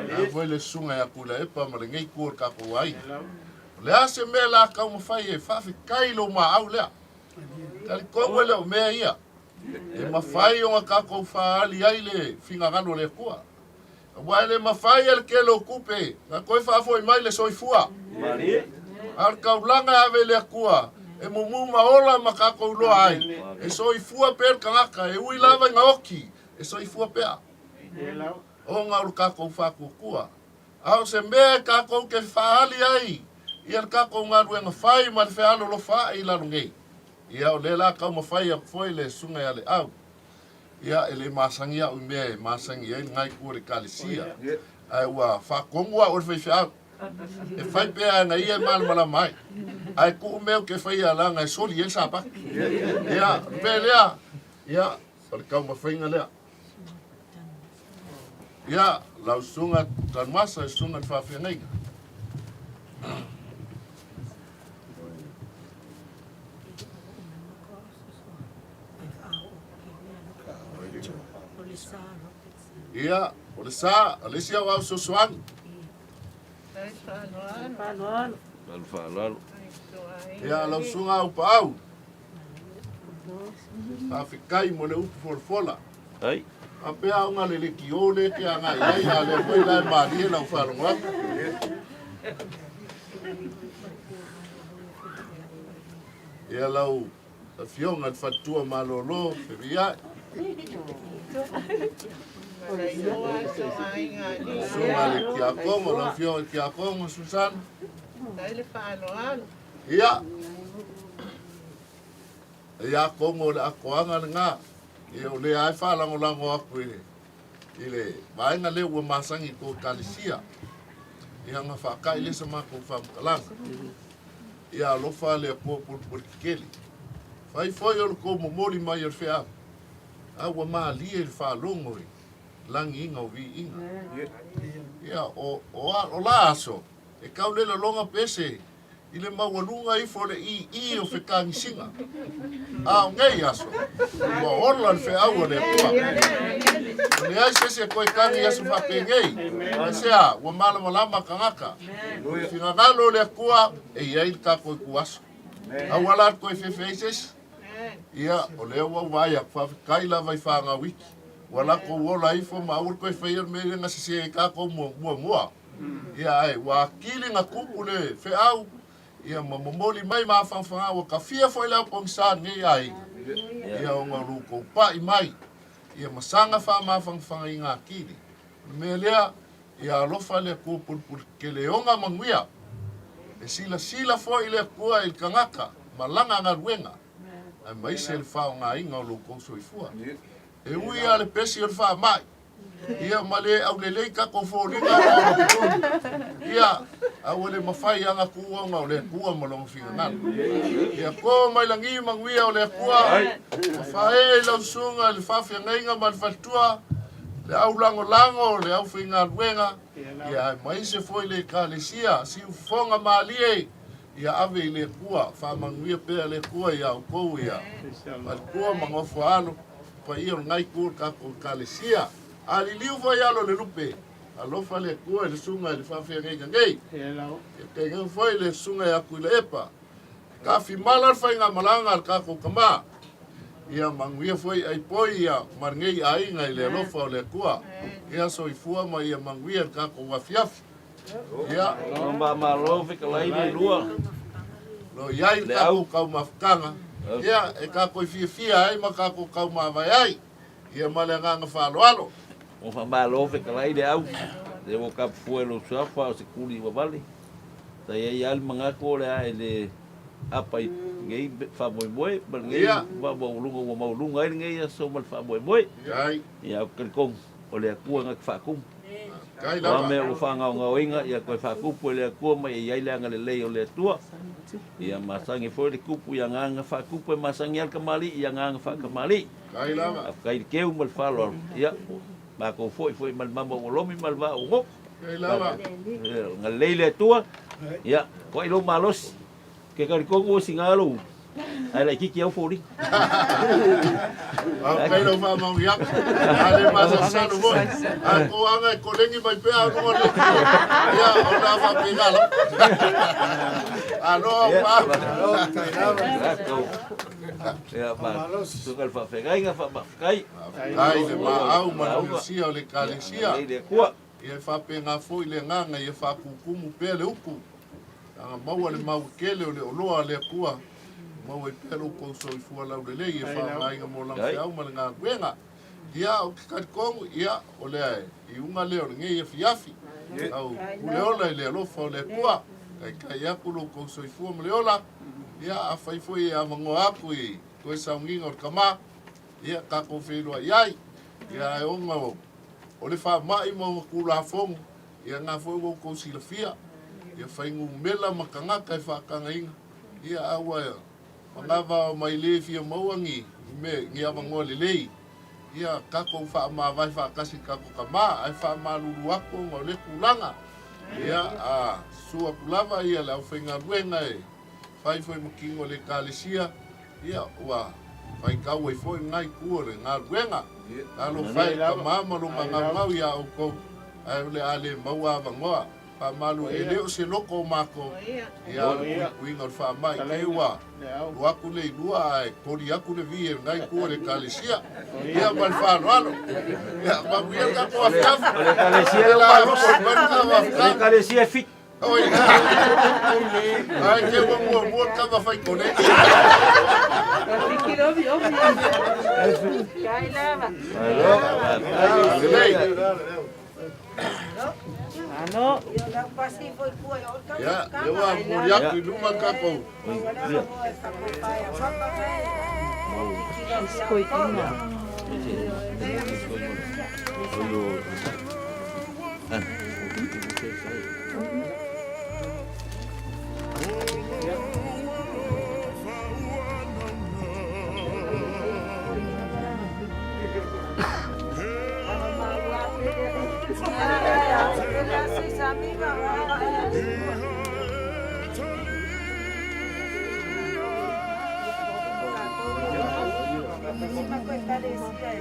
Ia voi le sunga ia kula epa, ma le ngei kuor kako ai. Lea se mea la kau mawhai e whawhi kailo ma au lea. Kali kongo lea o mea ia. E mawhai o nga kako whaali ai le whingangano le kua. Wai le mawhai al kelo kupe, nga koe whaafo i mai le soifua. Ar kaulanga ave le akua, e mumu maola makako uloa ai. E soifua per kangaka, e ui lava nga oki, e soifua pea. O nga uru kako whaku kua. Au se mea kako ke whaali ai, i ar kako ngā ruenga whai ma le whaalo lo wha i larungei. Ia o le la kau mawhai a foi le sunga ia le au. Ia ele masangi au mea masangi ai ngai kore kalisia. Ai ua whakongua o le whai e whai pea na ia mala mai. Ai ku meo ke whai ala ngai soli e sapa. Ia pe lea. Ia o le kau mawhainga lea. Ia lau sunga tan masa e sunga whawhenga. Ia, o le sa, o le sia wau sosoani. Ia, lau sunga au pa au. Whawhikai mo le upu fola. A pea au ngā le ki o le ke a ngā iai, a le koe lai marie lau wharonga. Ia lau, a fionga whatua malolo, whiwia. Sunga le kia kongo, la fio le kia kongo, Susan. Ia. Ia kongo le akoanga le ngā. Ia o le ai whalango lango aku e. I le vaenga le ua masangi ko kalisia. Ia ngā whakai le sa mako whamkalanga. Ia alofa le ko purkikeli. Whai foi o le ko momoli mai o le whea. Aua maa lia le whalongo e. Langi inga o vi inga. Ia, o la aso, e kau lela longa pese, i le maualunga i fo le i o whekangi singa. A o ngei aso, ua orla le wheaua le pua. Ni ai se koe kangi asu whapengei. Sea, ua malama kangaka. Whingangalo le kua e iai ka koe kuaso. Awala koe whewheises. Ia, o leo wa waia, whawhikai la vai whanga wiki. Wala ko wola ifo maur koe whaia me nga se ka ko mua. Ia ai, wa kili nga kupu le wheau. Ia mamomoli mai mawhangwhanga wa ka fia foi lau pongsan ngi ai. Ia o ngā ruko pai mai. Ia masanga wha mawhangwhanga i ngā kili. Me lea, ia alofa le kupulpul ke leonga manguia. E sila foi le kua il kangaka. Malanga ngā ruenga. Ai mai se le whao ngā inga o ruko soifua. E ui ale pesi o le wha mai. Ia male au le lei kako fōringa. Ia au le mawhai anga kua o le kua malong whiga ngana. Ia ko mai langi manguia o le kua. Mawhae lau sunga le whawhia ngainga ma le whatua. Le au lango le au whiga ruenga. Ia mai se foi le kalesia. Si ufonga maalie. Ia ave le kua. Whamanguia pēr le kua ia au kou ia. Mal kua mangofo alo. Pa ia o ngai kua kako kalesia. Ali liu foi alo le lupe. Alofa le kua le sunga le whawhia ngei. Ke ngai foi le sunga ya kui le epa. Ka whimala whai ngā malanga al kako kama. Ia manguia foi ai poi ia marngei ainga i le alofa o le kua. Ia soifua ma ia manguia al kako wafiafi. Ia. Lomba malo whika lai ni lua. Lo iai kako kau mawhkanga. Ia e kako i fia ai ma kako kau mawai ai. Ia male nganga whaloalo. O malo whika lai le au. Le wo kap fuelo safa o se kuli wa vale. Ta ia al manga ko le ai le apa i ngai fa moe ba ngai ba maulunga wa maulunga ai ngai so mal fa moe. Ai. Ia kong o le kua ngak fa kum. Kai Wa la. me o fa ngau inga ia ko fa kupu le kua mai ia le anga le lei o le tua. Ia masangi foi le kupu ia nganga fa kupu masangi al kamali ia nganga fa kamali. Kai la. Kai keu mal fa lo ia ma ko foi mal mambo o lomi mal va o ngok. Kai la. Nga lei le tua. Ia ko ilo malos. Ke kari kongo singalo. Ai la kiki au fori. Kai lo fa mau yak. Ale masa sanu mo. Ai ko anga ko lengi mai pe au mo le. Ia ona fa pegala. Ano pa. Ya pa. Sukal fa fegai nga fa kai. Ai le ma au ma sia le kalisia. Le kua. Ia fa pe nga foi le nganga ia fa kukumu pe le upu. Anga mau le mau kele o le oloa le kua. Mau e pelo ko so i fua lau le le ia fa mai nga mo lang fiau ma nga wenga. Ia o ka kongu ia o le ai. I unga le o nge ia fiafi. Au ule ola le lo fa le kua. Kai ia kulo ko so i fua ma le ola. Ia a fai foi a mango aku i ko sa nginga o kama. Ia ka ko felo ai. Ia e onga o le fa mai mo kula fong. Ia nga foi ko silafia. Ia fai ngu mela makangaka e whakanga inga. Ia awa Mangava mai le fia mauangi me ngia mangoa le lei. Ia kako wha ma vai wha kasi kako kama ai wha ma lulu ako ngau le kulanga. Ia a sua kulava ia le au whainga ruenga e. Whai foi mukingo le kalesia. Ia ua whai kau e foi ngai kua le ngā ruenga. Alo whai ka mamalo ma ngā mau ia au kou. Ai le ale maua vangoa. Pa malu e leo se loko mako ia kuinga fa mai ke wa waku le lua ai kori aku le vi ngai ko le kalesia ia mal fa no ia ma ia ka ko afta Le kalesia la le kalesia fit. oi ai ke mo ka va fai kone Ano? ya eu a moria ku luma ka ko Escoitinha. Encima con esta decía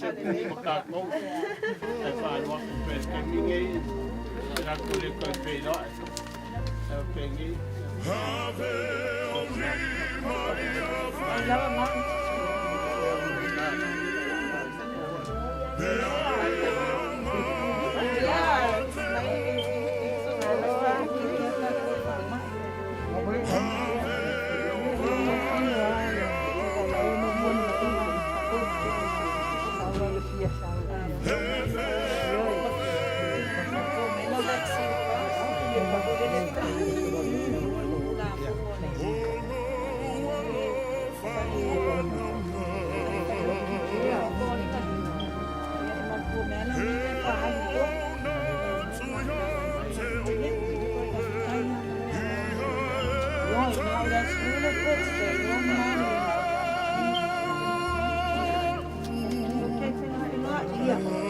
Makakau. Ai whaanua ku peske mingi. Tera kule koe pēra. Tera pengi. Ave Maria,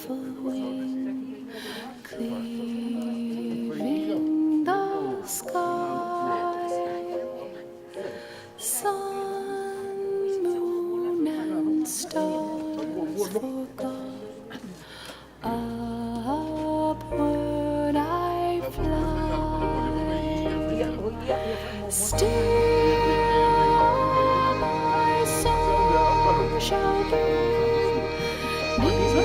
wing, cleaving the sky. Sun, moon, and stars forgot. Upward I fly. Still my soul shall be near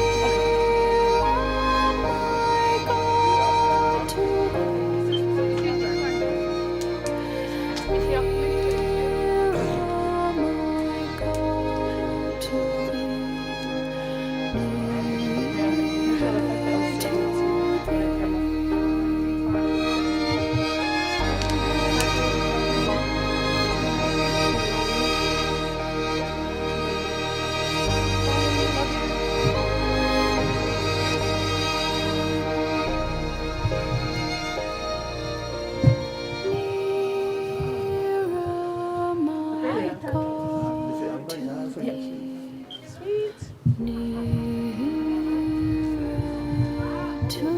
my God to thee. Nearer my God to thee. Nearer to thee. Nearer my God to thee. Nearer to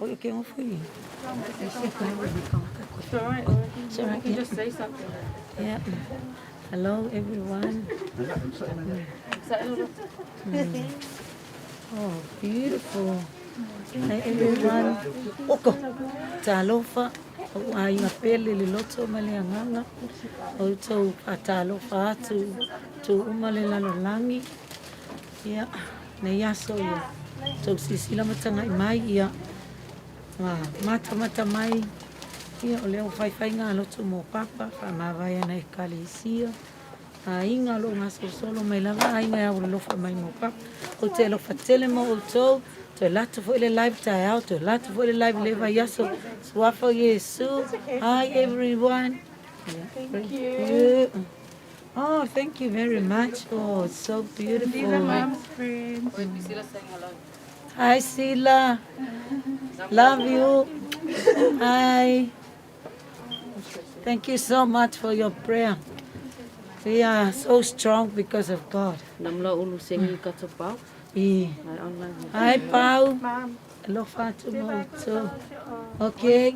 Okay, for you. It's all right. It's all right. You just say something. Yeah. Hello, everyone. Oh, beautiful. Hi, everyone. Oko. Talofa. Ai na pele le loto male anganga. O to atalofa tu umale lalolangi. Ya. Na yaso ya. So sisila matanga mai ya. Mata mai. Ia o leo whai ngā loto mō papa, wha mawai ana e kalesia. Inga lo ngā solo mai lava, inga au lofa mai mō papa. O te lofa tele mo o tau, te lata fo ile live tai au, te lata fo ile live leva yaso. Swafa Yesu. Hi everyone. Thank you. Oh, thank you very much. Oh, it's so beautiful. These are mom's friends. Hi Sila. Love you. Hi. Thank you so much for your prayer. We are so strong because of God. Namla ulu sengi katopau. Hi Pau. Hello Fatima. Okay,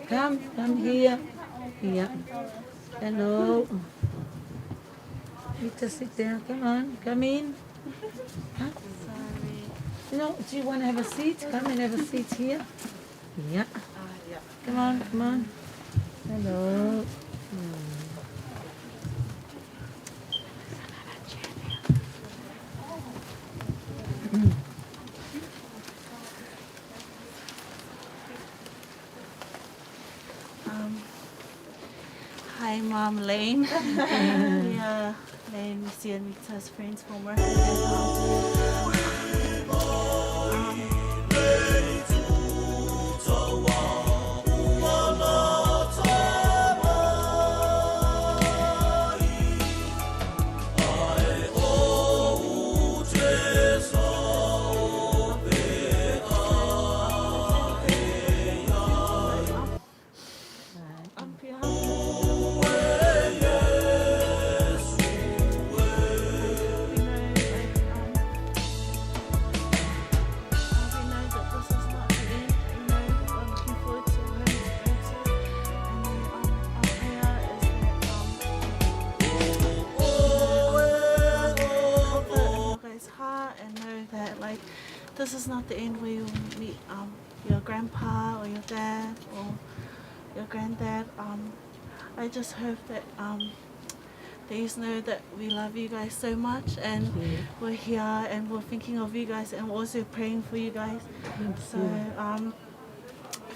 come here. Yeah. Hello. You just sit there. Come on, come in. Huh? No, do you want to have a seat? Come and have a seat here. Yeah. Come on. Hello. Hi, Mom Lane. We are Lane, Missy and Rita's friends from work. This is not the end where you meet your grandpa or your dad or your granddad. I just hope that please know that we love you guys so much, and we're here and we're thinking of you guys and we're also praying for you guys. So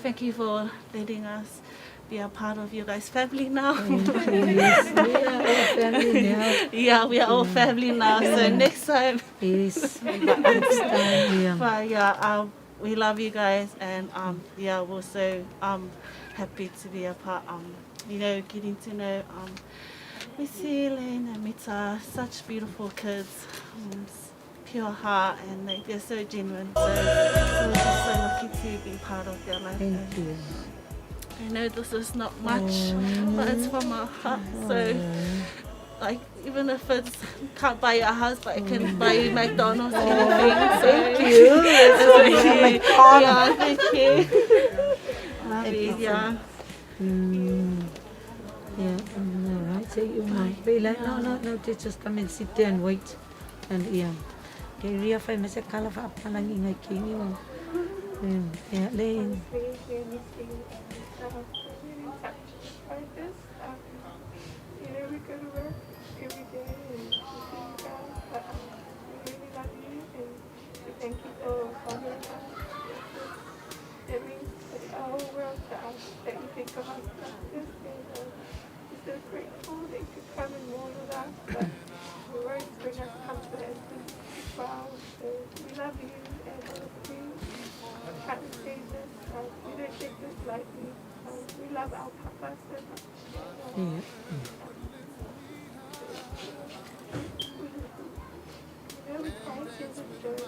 thank you for letting us be a part of you guys' family now. Yes, we are all family now. Yeah, we are all family now. So next time. Yes, next time, yeah. But yeah, we love you guys, and yeah, we're so happy to be a part. You know, getting to know Missy, Elaine, and Mita, such beautiful kids, pure heart, and they're so genuine. So we're just so lucky to be part of their life. Thank you. I know this is not much, but it's from our heart. So, like, even if it's can't buy you a house, but I can buy you McDonald's or anything. So, Thank you. thank you. Yeah, thank you. Love you. Yeah. Yeah, all right. So you might be like, no, just come and sit there and wait. And yeah. Okay, Ria, if I miss a color for a lang ingay king, yeah, Lane. You know, we go to work every day and we see you guys, but we really love you and we thank you for following us. It means the whole world to us that you think of us like this, and we're so grateful that you could come and mourn with us, but your words bring us comfort as we wow. So we love you and we can't say this, we don't take this lightly. We love our Papa so much. Yeah. You know, we fight in the church.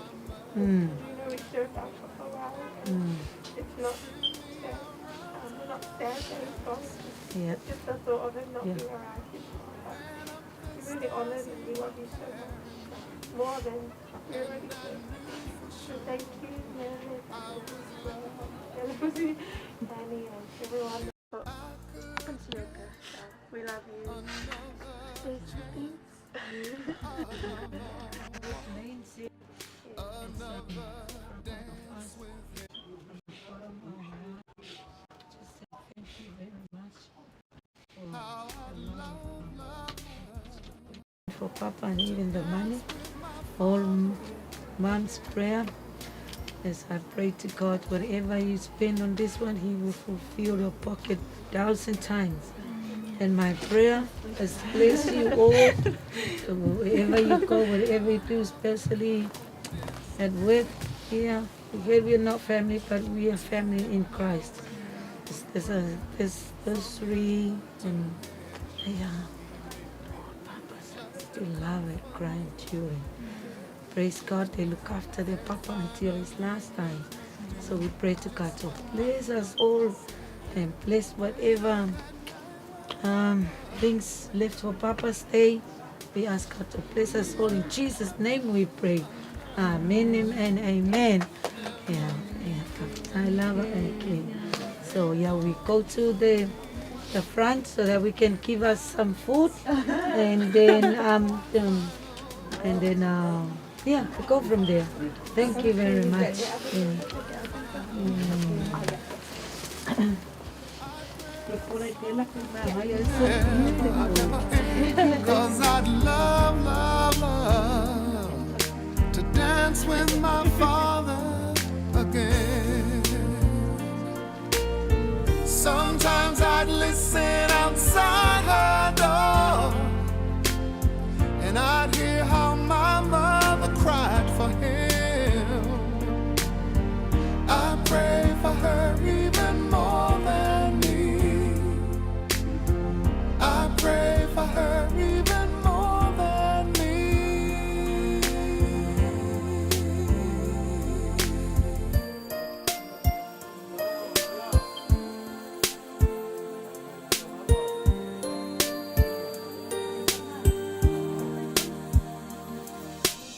You know, we serve our Papa well. It's not sad. We're not sad that he's gone. Yeah. It's just the thought of him not being around. We really honor him. We love you so much. More than we already said. So thank you, Mary, and Danny, and everyone. We love you. For Papa and even the money, all Mom's prayer. As I pray to God, whatever you spend on this one, He will fulfill your pocket 1,000 times. And my prayer is bless you all, so wherever you go, whatever you do, especially at work here. We're not family, but we are family in Christ. There's those three, and yeah, Papa's still love it, grandchildren. Praise God, they look after their Papa until his last time. So we pray to God to bless us all and bless whatever things left for Papa's day. We ask God to bless us all. In Jesus' name we pray. Amen and amen. Yeah. I love it. Okay. So yeah, we go to the front so that we can give us some food, and then yeah, we go from there. Thank you very much. Cause I'd love to dance with my father again. Sometimes I'd listen outside her door, and I'd hear how my mother cried for him. I pray for her even more than me. I pray for her even more than me.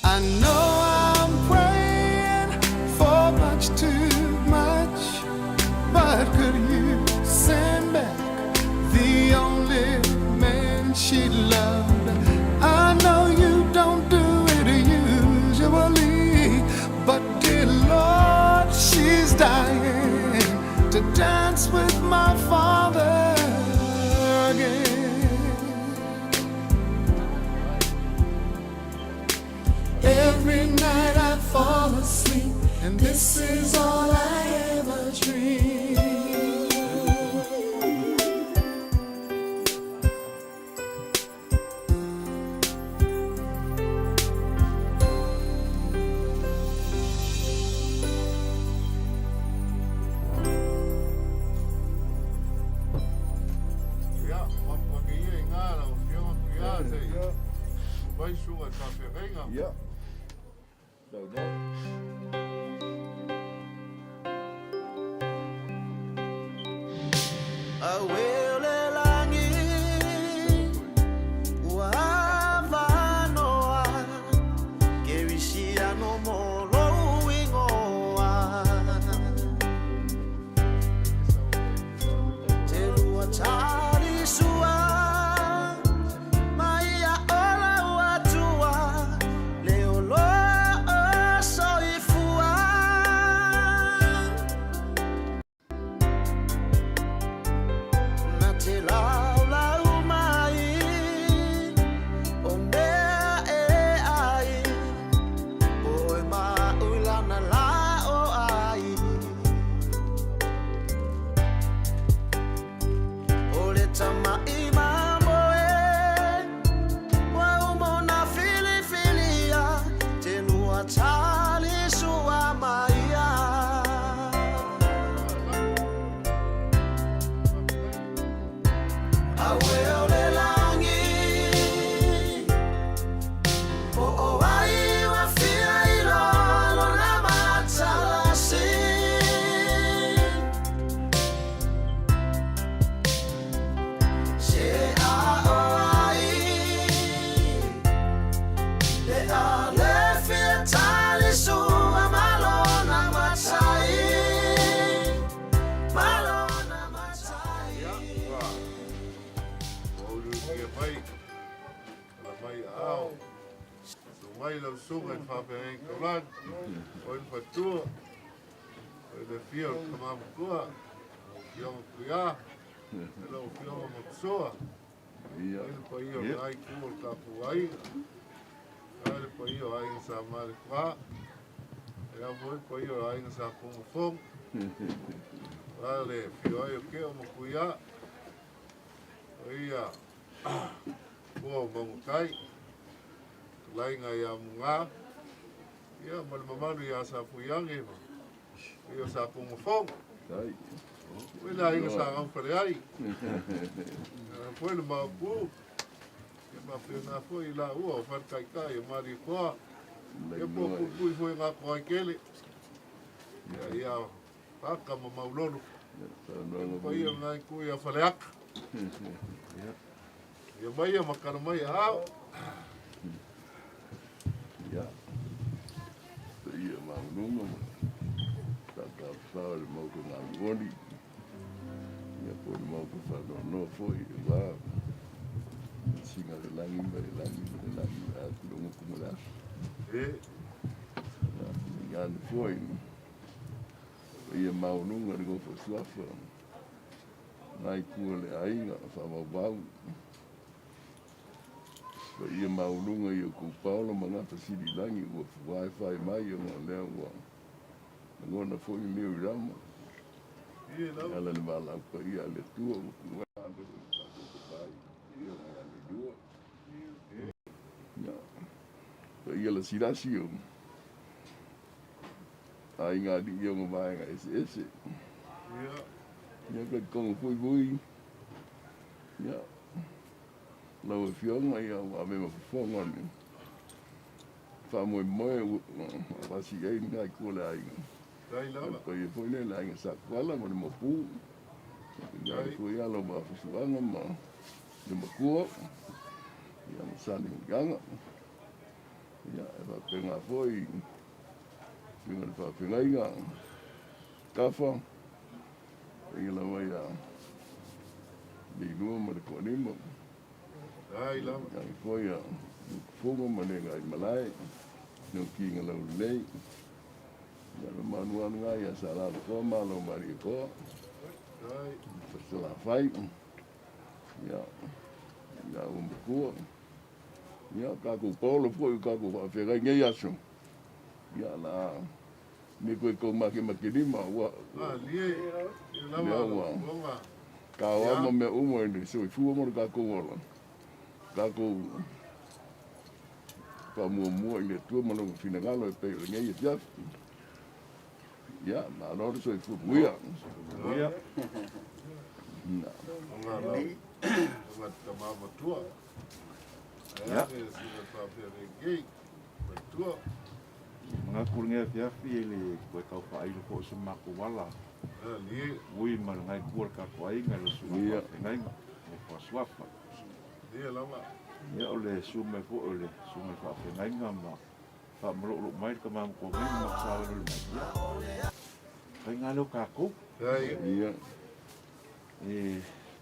I know I'm praying for much too much, but could you send back the only man she loved? I know you don't do it usually, but dear Lord, she's dying to dance with my father again. Every night I fall asleep, and this is all I ever dream. Yeah. No, no. Sunga whawheng kaulan, o in patua, o in whio kamamukua, o whionga kuia, e lau whionga maksoa, o in pa io ngai kua kapuai, e pa io ainga sa mare kwa, e a moi pa io ainga sa kumufong, vale, whio ai o keo makuia, o ia, kua mangukai, lainga ia munga ia mal mamanu ia sa puyangi ia sa kumufong ai wila ia sa ngam pare ai foi le mapu ia ma pena foi la ua far kai kai mari ko ia po pui foi nga ko kele ia paka ma maulolo ia ngai ku ia faleak ia mai makana mai au Ya, iya mau nunggu, tak apa mau ke Nangoni, ya pun mau ke Fadono, foi lah, singa langi, aku nunggu kumulas. Yang foi, iya mau nunggu dengan pesuafa, naik kule ainga, sama bau. Ia maulunga ia ku Paulo mangata sirilangi ua wifi mai o ngā lea ua ngona foi leo i rama ala le malau pa ia le tua ua kunga ando ia ngā le dua pa ia la sirasi o ai ngā di ia ngā mai ngā ese ia ka konga fui ia lau e whionga ia a me mawhonga ni. Wha moe wasi ei ngai kua le ainga. Pa ia poine le ainga sa kuala ma le mapu. Ngai kua ia lau ma whasuanga ma le makua. Ia ma sani nganga. Ia e wha penga foi. Penga le wha penga inga. Kafa. Ia lau ia. Le inua ma le kuanima. Ai lama. Ai foi a fogo manenga ai malai. No kinga lau lei. Ya lo manuan ngai a sala ko malo mari ko. Ai, sala fai. Ya. Ya ko. Ya kako polo foi kako fa fera ngai aso. Ya la me ko make makilima wa. Lie. Ya wa. Ka wa me umo ni so fu mo kako wala. Kako pa mo ile tu mo no fina galo e pe ngai ya. Ya ma no so fu muia. Muia. Na. Wa ma tua. Ya. Mga kulnga fiafi ele koe kau whaai lo po sumaku wala. Ui malangai kuar ka koai ngai lo sumaku ngai o paswafa. Ya ole sume po ole sume whape ngai ngama. Wha mro mai ka mamu ko ngai maksawa lo ngai. Kai ngā leo kako. Ia.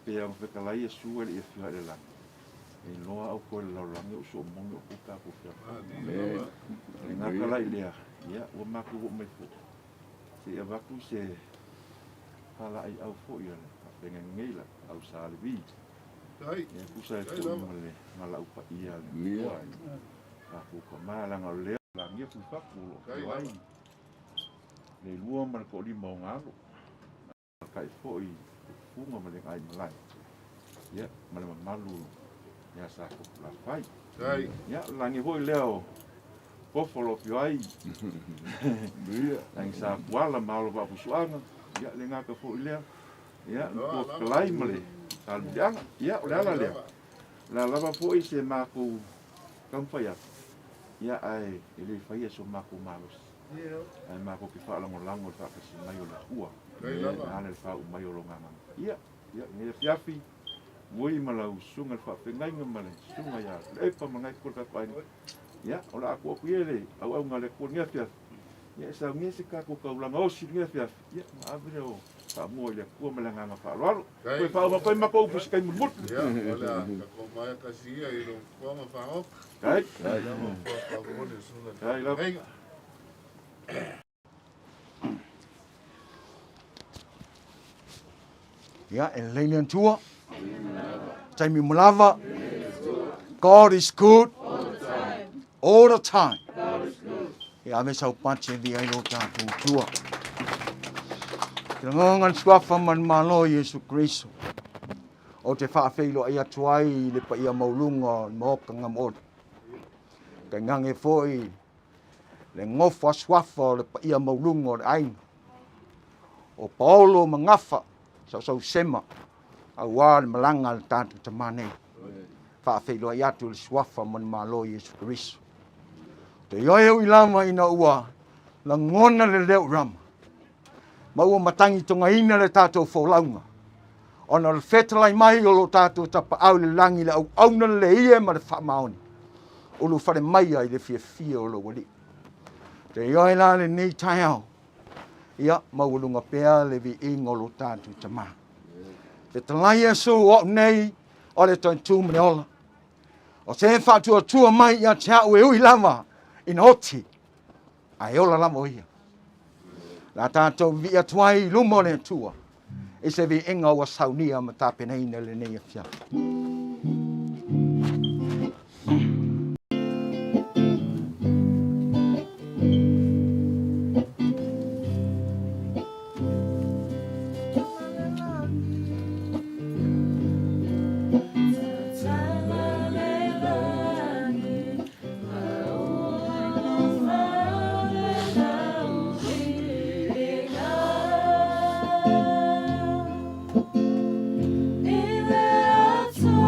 Pea mwhekalai e sua le e whiha le langa. E loa au koe laulangi o so mongi o kuka ko whia. E ngā kalai lea, ia, ua maku o mai fo. Se ia waku se hala ai au fo ia le, a penga ngeila, au sa le vi. E kusa e fo ima le, ngala upa ia le. Mia. A kuka maalanga o lea, langia kufaku o kawai. Le lua mana ko lima o ngalo. Kai fo i funga ma le ngai malai. Ia, ma le mamalu. Ya sa ko la fai. Ya langi hoi leo. Pofolo fiai. Ia, langi sa wala malo va pusuanga. Ya le ngaka fo leo. Ya, ko klai male. Sal bianga. Ya, la leo. La lava fo i se mako kampaya. Ya ai ele fai so mako malos. Ai mako ki fa lango lango fa ka si mai o la ua. Ana fa o mai o lo ngama. Ya, ya, ne fiafi. Moi malau sunga fa pengai ngamale sunga ya e pa mangai ko ka pai ya ola ko ku ele au ngale ko ngia fia ya sa ngia se ka ko ka ulanga o si ngia fia ya abre o pa mo ile ko malanga nga fa lo ko fa o pa ma ko pus kai mut ya ola ko mai ka si ya ilo ko ma fa o kai kai la ya en leinen tua Jamie Mulava, God is good all the time. Ya me sau panche di ai lo ta tu tua. Ngongan swafa man malo Yesu Kristo. O te fa feilo ai atuai le pa ia maulunga mo ka ngamot. Ka ngange foi le ngofa swafa le pa ia maulunga ai. O Paulo mangafa sau sema. Awal melangal tanto temane. Fa feilo ia tu swafa man malo Yesu Kristo. Te yoyo ilama ina ua la ngona le leo ram. Mau matangi tonga ina le tato fo launga. Ona le fetalai mai o lo tato tapa au le langi le au auna le ie ma le wha maoni. O lo whare mai ai le fia o lo wali. Te yoyo la le nei tai au. Ia mau lunga pea le vi ingo lo tato tama. Te talai asu o nei o le tantu mene ola. O se whatua tua mai ia te au e ui lama in hoti. Ai ola lama o ia. La tātou vi atuai lumo le tua. E se vi inga wa saunia ma tāpenei na le nei a fia. So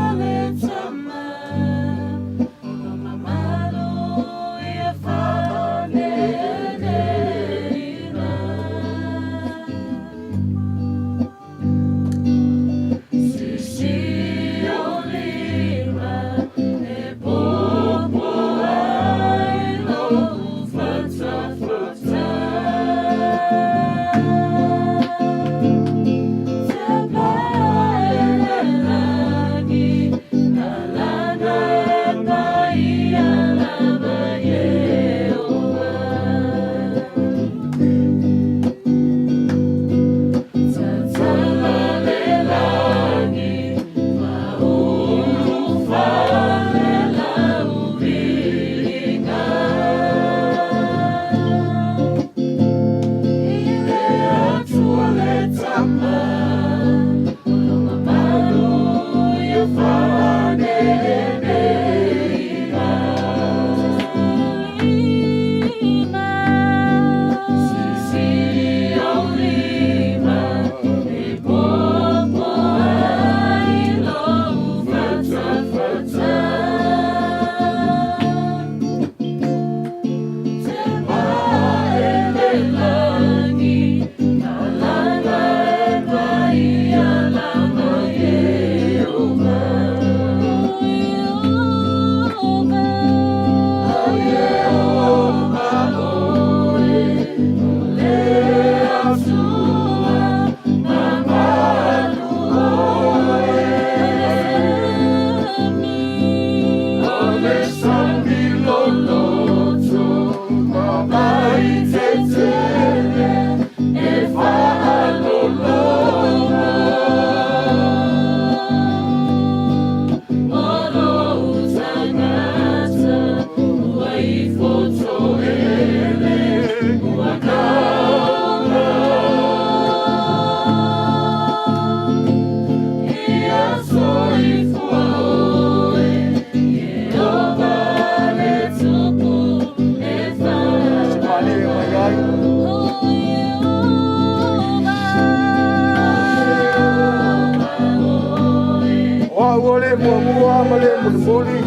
fuli.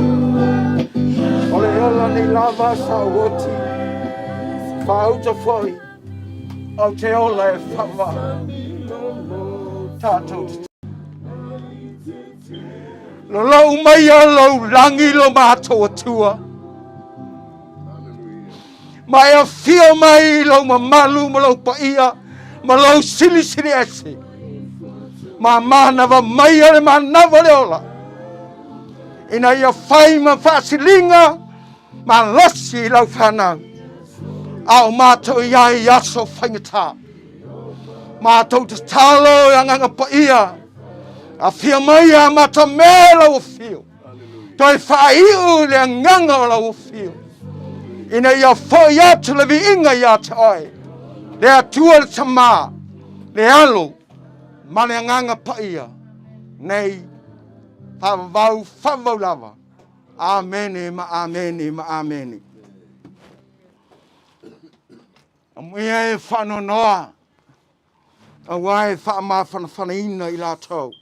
Ole ola ni lava sa woti. Fauta foi. O te ola e whawa. Tātou. Lo lau mai a lau rangi lo mātou atua. Mai a whio mai lau ma malu ma lau paia. Ma lau sili sili ese. Ma mahanawa mai ale mahanawa le ola. Ina ia whai ma whaasilinga. Ma losi lau whanau. Ao mātou iai aso whaingata. Mātou te talo i anganga paia. A whia mai a mata me lau whio. Toi whaiu le nganga lau whio. Ina ia whoi atu le vi inga ia te oi. Le atua le tamā. Le alo. Ma le nganga paia. Nei. Whavau lava. Amene ma amene ma amene. Amuia e whano noa. Awai wha whanaina i la tau.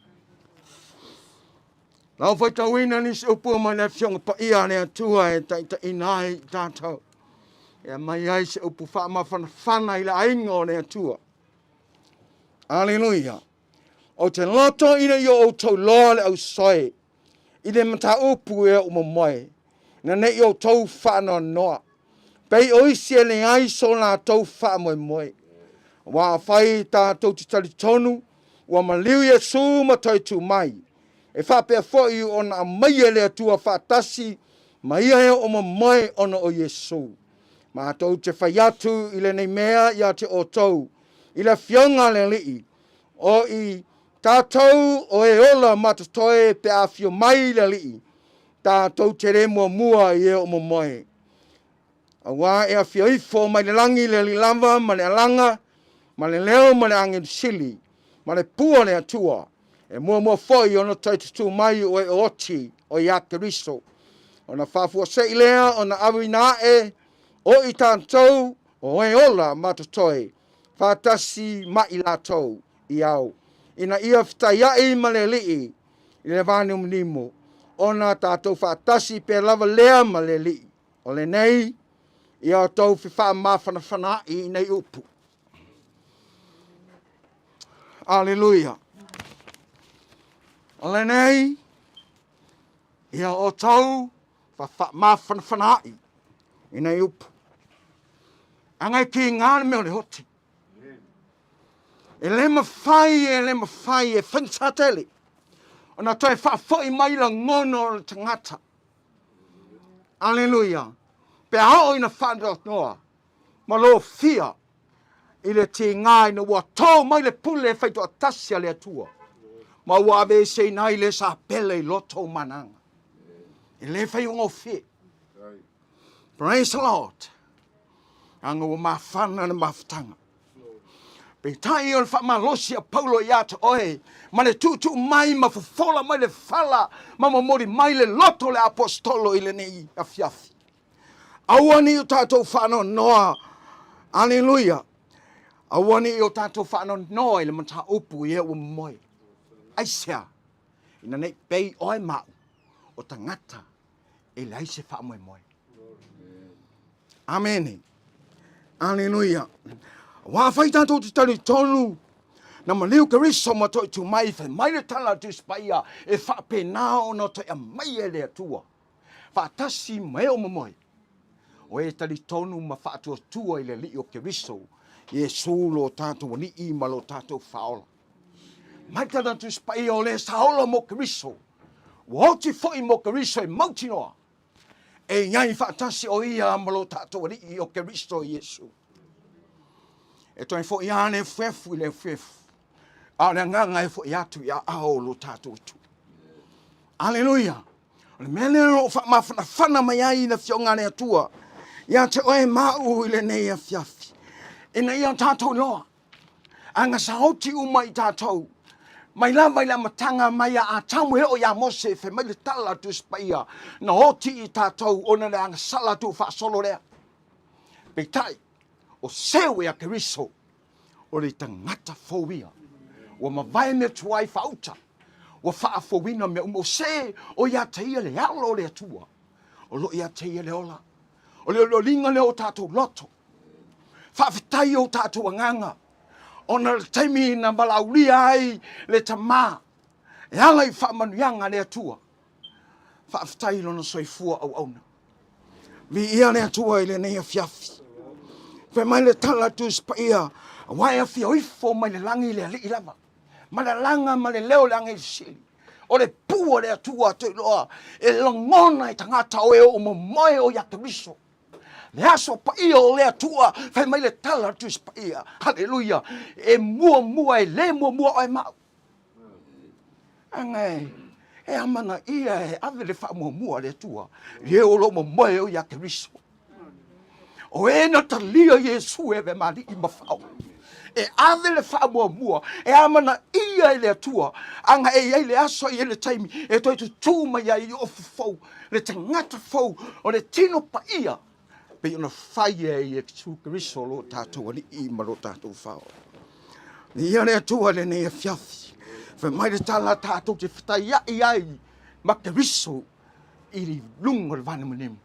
Lau whai tauina ni se upua mai le fionga pa ia ne atua e taita inai tātou. E mai ai se upu wha whana i la aingo ne atua. Alleluia. O te loto ina i o tau loa le au soe. I le mata upu e o momoe. Na ne i o tau whana noa. Pei oisi e le ai so la tau wha moe moe. Wa whai tātou te tali tonu. Wa maliu Yesu ma toi tu mai. E whapea fōi ona a mai e lea tua whātasi. Mai e o moe ona o Yesu. Ma tau te whai atu i le nei mea ia te o tau. I le fionga le lii. O i tātou o e ola matatoe pe a fio mai le lii. Tātou te re mua i e o moe. Awa e a fio ifo mai le langi le li lava, ma le alanga, ma le leo, ma le angin sili, ma le pua le atua. E mua foi ona taitutu mai o e oti o ia Keriso. Ona whafua se ilea, ona awina e, o i tātou, o e ola matatoe, whātasi mai la tau i au. Ina ia whitaiai ma le lii, i le vāne uminimo, ona tātou whātasi pe lava lea ma le lii. O le nei, ia tau whiwha mawhana i nei upu. Alleluia. O le nei, ia o tau mawhana i nei upu. Angai ki ngāne meo le hoti. E le mawhai e whansatele. O na toi whafoi mai la ngono o le tangata. Alleluia. Pe hao ina whanau noa. Ma lo fia. I le te ngai na ua tau mai le pule e whaitu atasia le atua. Ma ua ave se nai le sa pele i loto mananga. I le whai ungo fia. Praise the Lord. Anga ua mawhana na mawhtanga. Pe tai o le whamalosi a paulo i ata oe. Ma le tutu mai ma fufola mai le fala. Ma mamori mai le loto le apostolo i le nei a fiafi. Awani o tātou whānau noa. Alleluia. Awani o tātou whānau noa i le mata upu i e o moe. Aisea. Ina nei pei oe mau. O tangata. E le aise wha moe moe. Amen. Alleluia. Wā whai tātou te tari tonu. Na maliu Keriso ma toi tu mai whai. Mai le tala tu spaia. E wha pe nā o no toi a mai e le atua. Wha tasi mai o moe. O e tali tonu ma whaatua tua i le li o Keriso. Yesu lo tātou ni i ma lo tātou whaola. Mai tana tu spai o le saola mo Keriso. Wauti foi mo Keriso e mauti noa. E ngai whaatasi o ia ma lo tātou ni i o Keriso Yesu. E toi fo iane fuefu i le fuefu. A le nganga e fo iatu ia ao lo tātou tu. Alleluia. Le mele o whana mai ai na fionga ne atua. Ia te oe mau i le nei a fiafi. Ina ia tātou loa. Anga sa oti uma i tātou. Mai lava i la matanga mai a tamu heo ia mose fe mai le tala tu spaia. Na oti i tātou ona le anga sala tu wha solo rea. Peitai, o sewe a Keriso. O le tangata fōwia. O mawai me tuai whauta. wa whaafowina me umo se o ia te ia le alo le atua. O lo ia te ia le ola. O le linga le o tātou loto. Whaafitai o tātou anganga. O na taimi na malauria ai le tamā. E ala I whaamanuianga le atua. Whaafitai lo na soifua au auna. Mi ia le atua I le nei a fiafi. Whe mai le tala tu spaia. Wai a fia oifo mai le langi le ali ilava. Ma le langa ma le leo le angai sili. O le pua le atua te loa. E longona I tangata o e o momoe o yatariso. Le aso pa ia o le atua. Whai mai le tala tu spaia. Hallelujah. E mua e le mua o e mau. Angai. E amana ia e ave le wha mua le atua. Le o lo momoe o yatariso. O e na talia Yesu e ve mali I mawhau. E ave le wha mua. E amana ia e le atua. Anga e le aso I le taimi. E toi tu tūma ia I ofu fau. Le tangata fau. O le tino pa ia. Pe ona whai e Yesu Kristo lo tātou ali I maro tātou whao. Ni ia le atua le nei a fiafi. Fe mai le tala tātou te whitai ai. Ma Kristo I li lunga le vana manemu.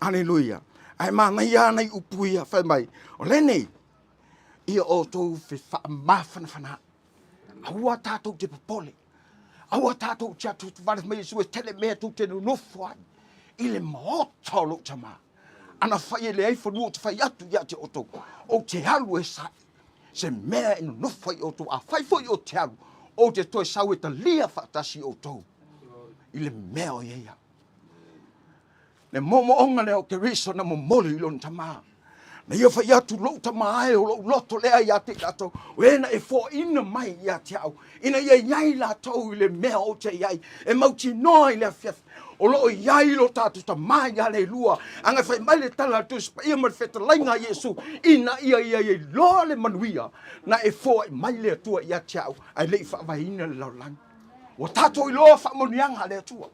Aleluia. Ai mana ia nei upuia whai mai. O le nei. Ia o tau whi whaamawhanawhana. Aua tātou te papole. Aua tātou te atu tu wale mai Yesu e tele mea tu te nunofu ai. I le maoto lo tama. Ana whai le ai whanua te whai atu ia te oto. O te halu e sai. Se mea inu nunofu ai oto. A whaifoi o te halu. O te toi sau e ta lia whaatasi o tau. I le mea o ia. Ne momo onga leo ke riso na momoli lon tama. Na ia whai atu lo tama e o lo loto lea ia te kato. O ena e fo ina mai ia te au. Ina ia iai la tau I le mea o te iai. E mauti noa I le afiaf. O lo iai lo tatu tama ia le lua. Anga whai mai le tala tu spa ia mar feta lainga Yesu. Ina ia i loa le manuia. Na e fo mai le atua ia te au. Ai le I whaavaina le laulang. O tato I loa whaamonianga le atua.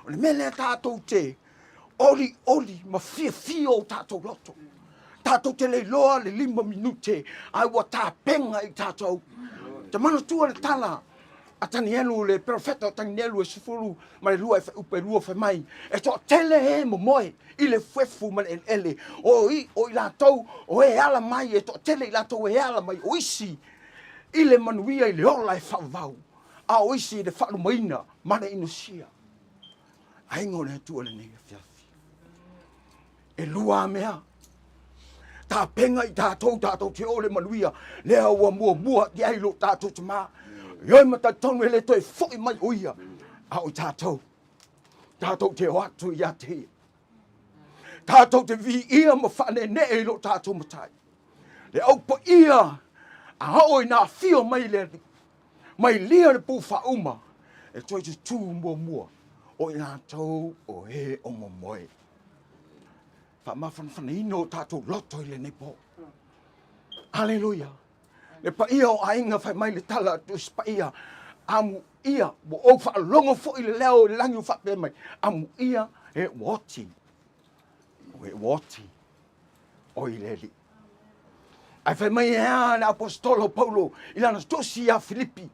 O le mele tato te. Oli, ma fia o tātou loto. Tātou te le loa le 5 minute. Ai wa tā penga I tātou. Te mana tua le tala. A tani elu le profeta o tani elu e sufuru. Ma le lua e upe lua fe mai. E to tele e momoe. I le fuefu ma le ele. O I la tau. O e ala mai. E to tele I la tau e ala mai. O isi. I le manuia I le ola e whavau. A o isi le whalu maina. Mana inusia. Aingo le tua le nega fiafi. E lua mea. Tā penga I tātou te ole manuia. Lea ua mua ki ailo tātou te maa. Ioi mata tonu e le toi fwoi mai uia. Au tātou. Tātou te oatu ia te. Tātou te vi ia ma whane ne e lo tātou matai. Le au pa ia. A hao I nā fio mai le. Mai lia le pū whauma. E toi te tū mua. O I nā tau o he o momoe. Whamawhanawhana ino tātou loto I le nepo. Aleluia. Le pa ia o ainga whai mai le tala tu spa ia. Amu ia. Mo o whaalongo fo I le leo le langi o whape mai. Amu ia e woti. O e woti. O I le li. Ai whai mai ea le apostolo Paulo. I lana tosi a Filipi.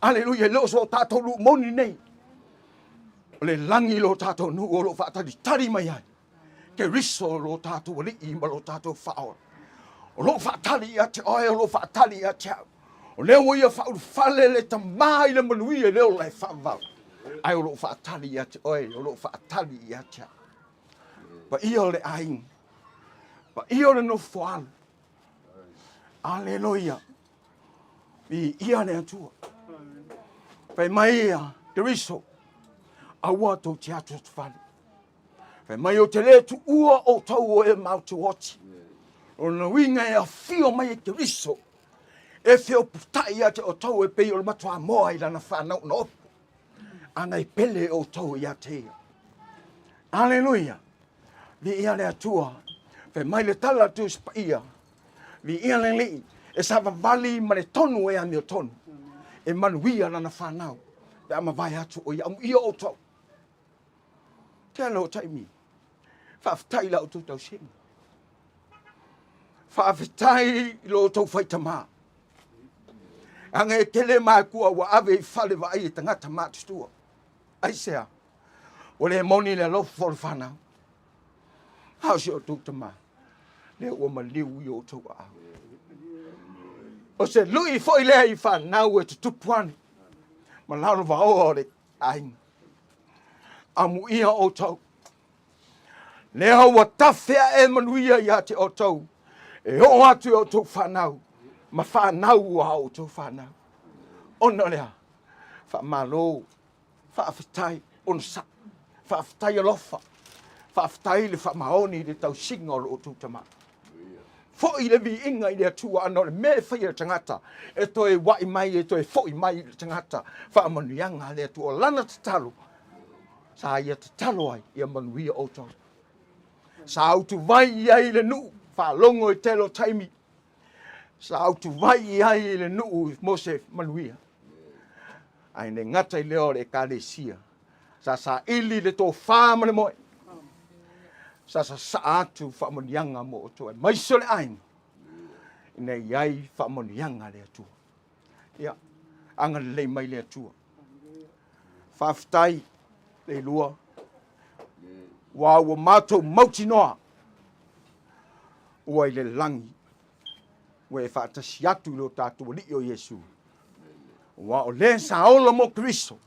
Aleluia. Leo so tātou lu moni nei. O le langi lo tātou nu o lo whaatari tari mai ai. Ke riso lo tātou li I ma lo tātou whaoa. O lo whaatari a te oe, o lo whaatari a te au. O leo ia whauru whale le tamai le manuia leo lai whaavau. Ai o lo whaatari a te oe, o lo whaatari a te au. Pa ia o le aing. Pa ia o le no whaal. Aleluia. I ia ne atua. Pai mai ia, te riso. Aua tau te atu te whale. Pai mai o te le tu ua o tau o e mautu oti. O na winga e a fio mai e te riso. E feo putai a te o tau e pei o le matua moa I lana whanau na opu. Ana I pele o tau I a te ia. Aleluia. Vi ia le atua. Pai mai le tala tu spa ia. Vi ia le li. E sava vali ma le tonu e ani o tonu. E manuia lana whanau. Pe ama vai atu o ia. Amu ia o tau. Te alo o taimi. Whaafitai la o tu tau singa. Whaafitai lo tau whaitama. Anga e tele mai kua wa ave I whale wa ai tangata mātustua. Ai sea. O le moni le lofu for whanau. Hau si o tūta mā. Le ua ma liu I o tau au. O se lui foi lea I whanau e tutupuani. Ma lauro wa o le ainga. Amu ia o tau. Le hau wa tawhea e manuia ia te o tau. E o atu o tau whanau. Ma whanau ua o tau whanau. Ono lea. Whamalo. Whawhitai. Ono sa. Whawhitai alofa. Whawhitai le whamaoni le tau singa o tau tama. Fo I le vi inga I le atua ano le me whaia tangata. E toi wai mai e toi fo I mai le tangata. Whaamanuianga le atua o lana tatalo. Sa ia tatalo ai ia manuia o tau. Sa autu vai ai le nuu. Whalongo I telo taimi. Sa autu vai ai le nuu Mose manuia. Ai ne ngata I leo le kalesia. Sa ili le tō whāmane moe. Sa atu whamonianga mo o tua. Maiso le aina. Ina iai whamonianga le atua. Ia, anga le mai le atua. Whawhitai le lua. Wa ua mātou mauti noa. Ua I le langi. Ua e whaatasi atu lo tātou li o Yesu. Wa o le saola mo Kristo.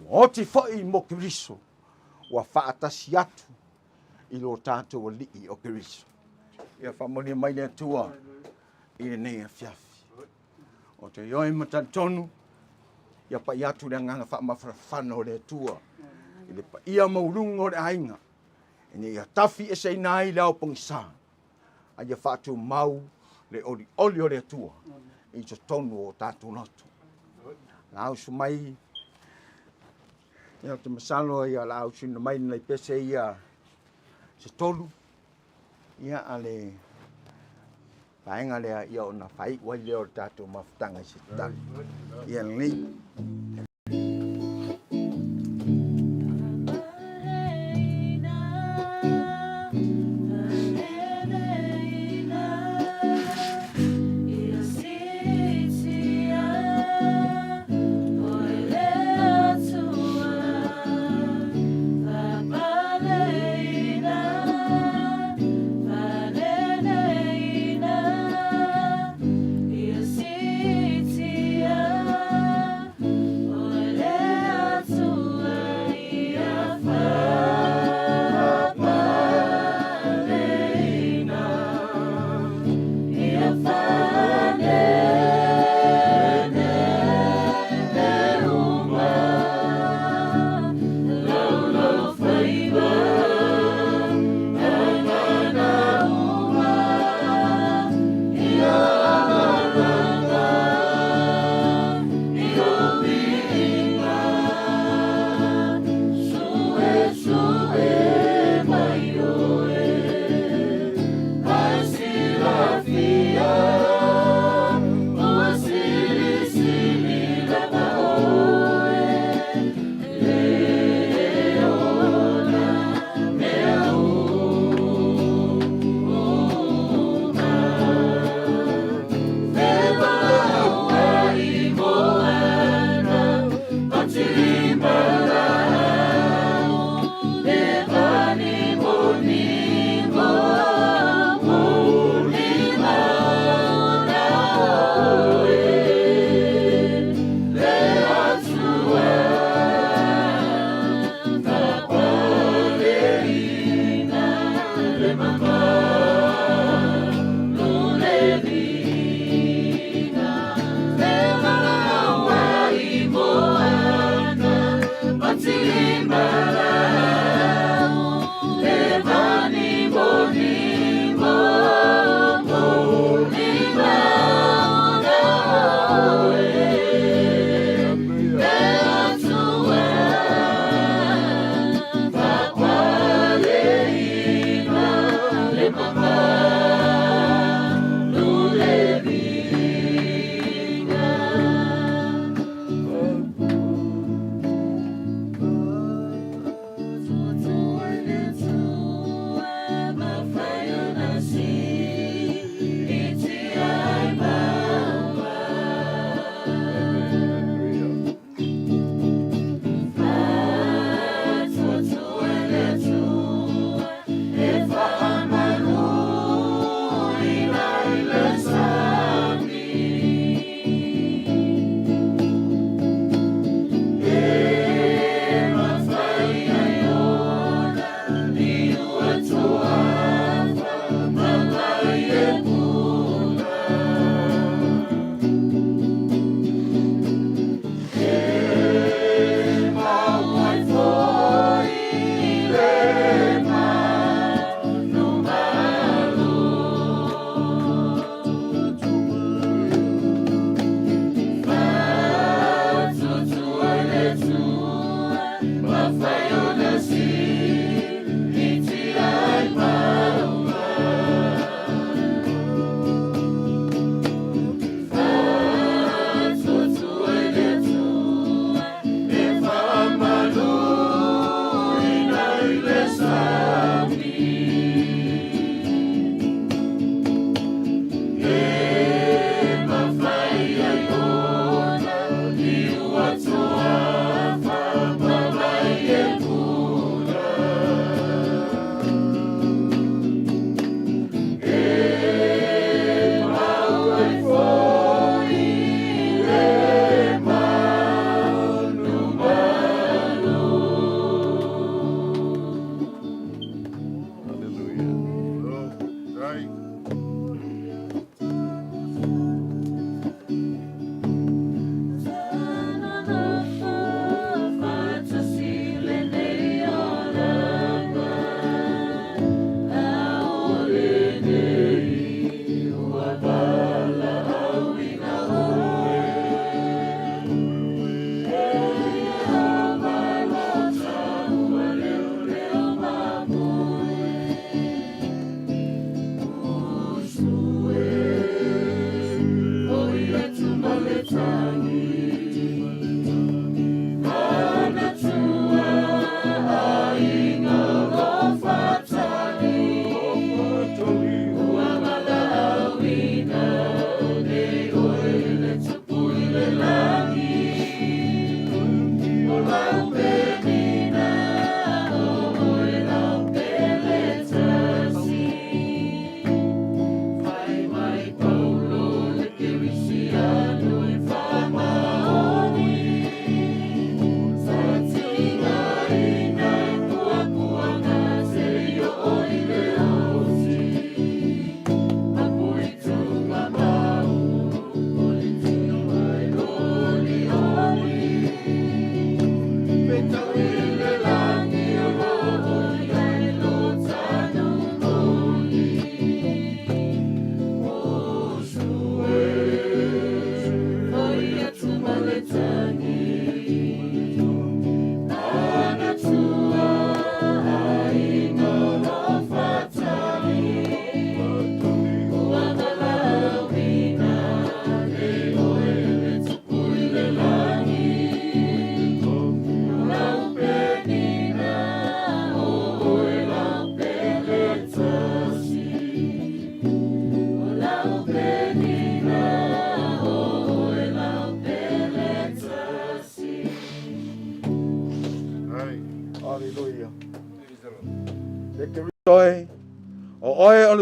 Wa oti foi mo Kristo. Wa whaatasi atu. I lo tātou li o Kristo. Ia whamoni mai le atua. I le nei a fiafi. O te ioi matantonu. Ia pa I atu le nganga whamawhana o le atua. I le pa ia maurunga o le ainga. I ne ia tafi e sei nai leo pangsa. A ia whātou mau le oli o le atua. I to tonu o tātou lotu. Lau su mai. Ia te masalo ia lau sinu mai nei pese ia. Se tolu. Ia ale. Paenga lea ia o na whai. Wai leo tātou mawhtanga se tali. Ia ngi.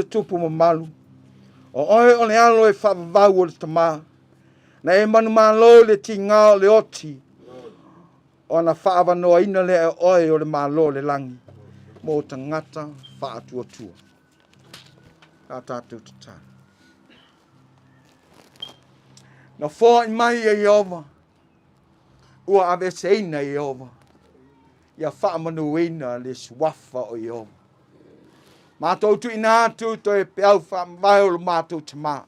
tupu mamalu. O oe o le alo e whaavau o le tamā. Na e manu malo le tinga o le oti. O na whaavanoa ina le e oe o le malo le langi. Mo tangata whaatua tua. Ka tātou tata. Na fōa i mai e Iova. Ua ave seina i Iova. Ia whaamanuina le suafa o Iova. Mātou tu ina atu to e peau whaamai o le mātou tamā.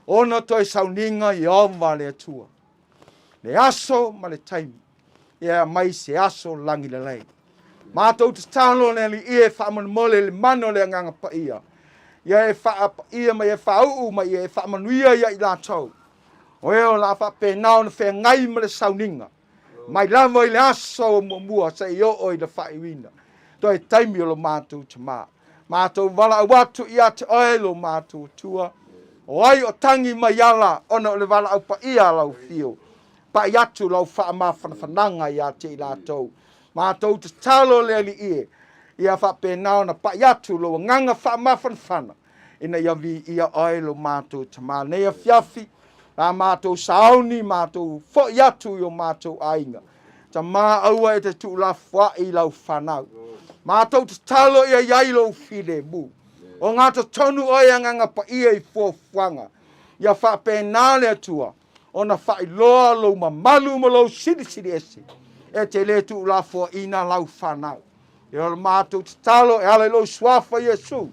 Ona to e sauninga Iova le atua. Le aso ma le taimi. Ia mai se aso langi le lei. Mātou te talo le li ie whaamanumole le mano le nganga pa ia. Ia e whaapa ia ma ia whaau ma ia e whaamanuia ia i lātou. O eo la whaapenao na whea ngai ma le sauninga. Mai lava i le aso o mua sa i o i le whaiwina. To e taimi o lo mātou tamā. Mātou wala watu ia te oelo mātou tua. O ai o tangi mai ala ona o le wala au pa ia lau fio. Pa iatu lau whaama whanawhananga ia te i lātou. Mātou te talo le ali ie. Ia whapenao na pa iatu lau nganga whaama whanawhana. Ina ia vi ia oelo mātou tamā. Nea fiafi. La mātou sauni, mātou fo iatu i o mātou ainga. Ta mā aua e te tu la fwa i lau whanau. Mātou te talo ia iai lau fide mu. O ngāta tonu o ia nganga pa ia i fōwhanga. Ia whapena le atua. O na whai loa lau mamalu ma lau siri esi. E te le tu la fwa ina lau whanau. Ia o mātou te talo e ale lau swafa Iesu.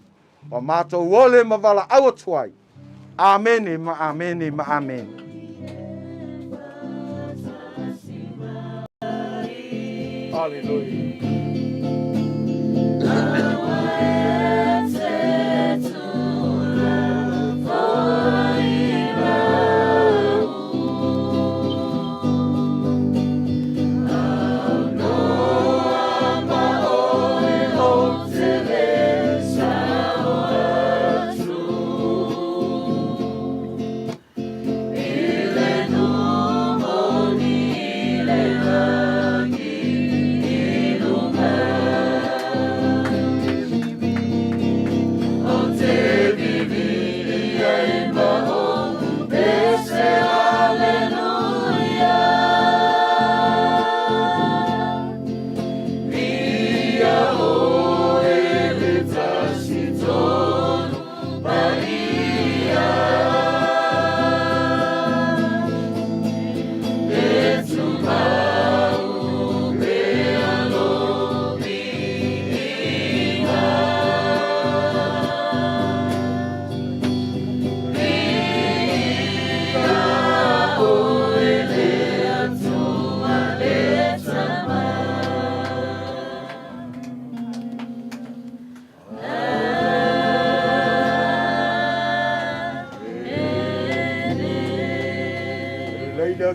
O mātou ole ma wala awa tuai. Amen, ma amen, ma amen. Hallelujah.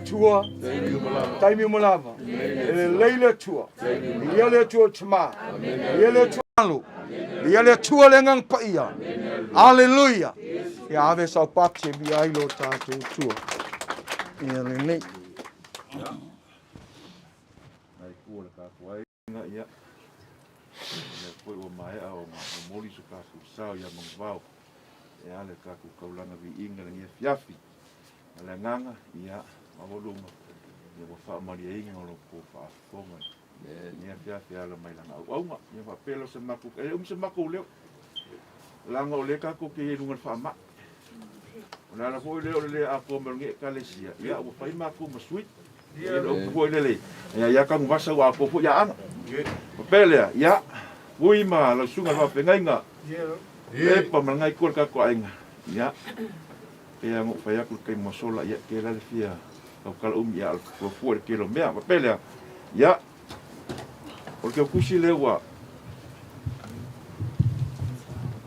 Tua, taimi malava, leile tua, iele tua tama, iele tua alu, iele tua lengang paia, hallelujah, ya ave sa pache bi ailo tatu tua, iele ne. Ai kua ka kuai nga ia, ne koi o mai au moli su ka su sao ya mangvau, e ale ka ku kaulanga vi inga ngia fiafi, ale nganga ia. Avolunga ia wa fa maria inga o ko fa fonga ia fia la mai langa au ia fa pelo se maku se maku leo langa o le ka ko ke lunga fa ma ona la foi leo le a ko nge kalesia ia o fa maku ma sweet ia o ko le ia ka ngwasa wa ko ya ana pele ia ui ma la sunga fa pengainga ia pa mangai ko ka ko ainga ia ia mo fa ya ko ke mosola ia ke la fia o kala ya al fuer kilo mea papelea ya porque o kusi lewa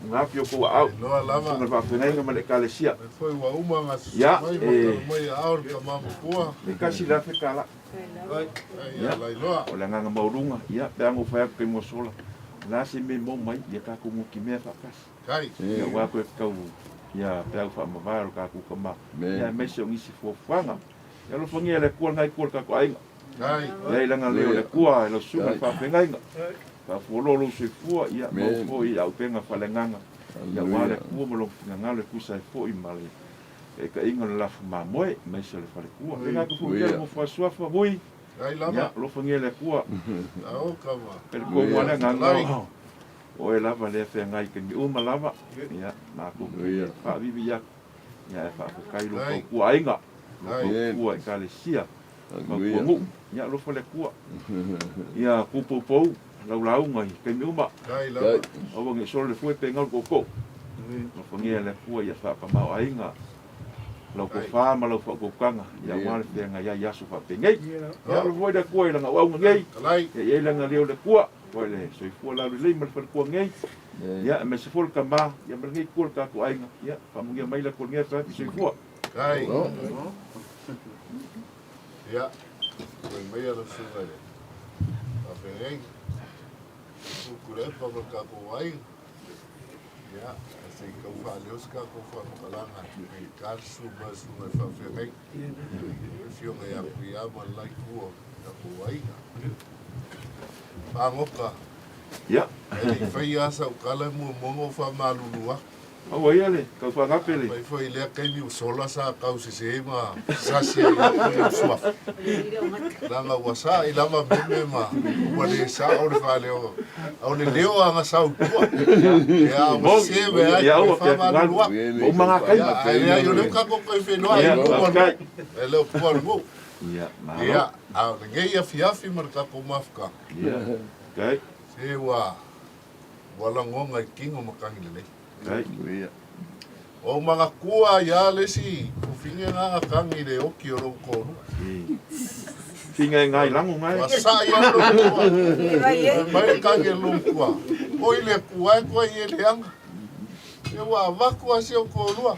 ngafio ko au no lava na va fenenga male kalesia foi wa uma ngas ya mai aur ka mama kua e kasi la fe kala ya la loa o la nganga maurunga ya peango fa ke mo sola la se me mo mai ya ka ko mo ki me fa kas kai ya wa ko ka ya peango fa ma va ka ku kama ya me se ngisi fo fanga ya lo fangia le kua ngai kua ka ko ainga kai ya ilanga leo le kua lo sunga fa pengainga fa fololo se fua ia mo fo ia o penga fa le nganga ia wale kua mo lo ngale kusa fo i male e ka inga la fa moe mai se le fale kua e nga ku ia mo fa sua fa moi ia lo fa ngele kua au kama per ko mo le nga o e lava le fe ngai ke o malava ia na ku fa vivi ia ia fa kai lo ku ainga ku ai ka le sia ku ngu ia lo fa le ku ia ku po lau ngai ke mi uma o ngi so le fu pe ngal ko lo fa ngia le ku ia fa pa mau ainga lo ko fa ma lo fa ko kanga ia wa le fe ngai ia su fa pe ngai ia lo voi da ku ia nga au ngai ia la nga le ku Oleh, so fu la le mal per ko ngai. Ya, me se fol kamba, ya me ngai ko ka ko ainga. Ya, pa mo ngai la ko ngai sa se fu. Kai. Ya. Ko me ya lo su vale. A pe su kure pa ka ko ai. Ya, se ko fa le os ka ko fa mo kala na. Ka su ba su me fa fe ngai. Fio me ya ku ya mo lai ku ka ko ai. Pangoka. Ya. E fai asa o kala mo mongo fa malulua. O ia le, ka fa ngapele. Mai foi le kai mi sola sa ka se ma sa se o sua. Langa wasa I lava meme ma. Wale sa o le fale o. O le leo anga sa o tua. Ya o se ve ai fa malulua. O manga kai. Ya yo le ka ko kai fe no ai ko kai. Ele o ko mo. Ya, ma. Ya, a ngai ia fiafi marka ko mafka. Ya. Kai. Se wa wala ngonga kingo makangi le. Kai. Ya. O mga kua ya le si kufinga nga kangi le o ki ro ko. Finga ngai lango ngai. Wasa ya lo kua. Mai kangi lo kua. O ile kua ko ye le ang. E wa va kua se o ko lua.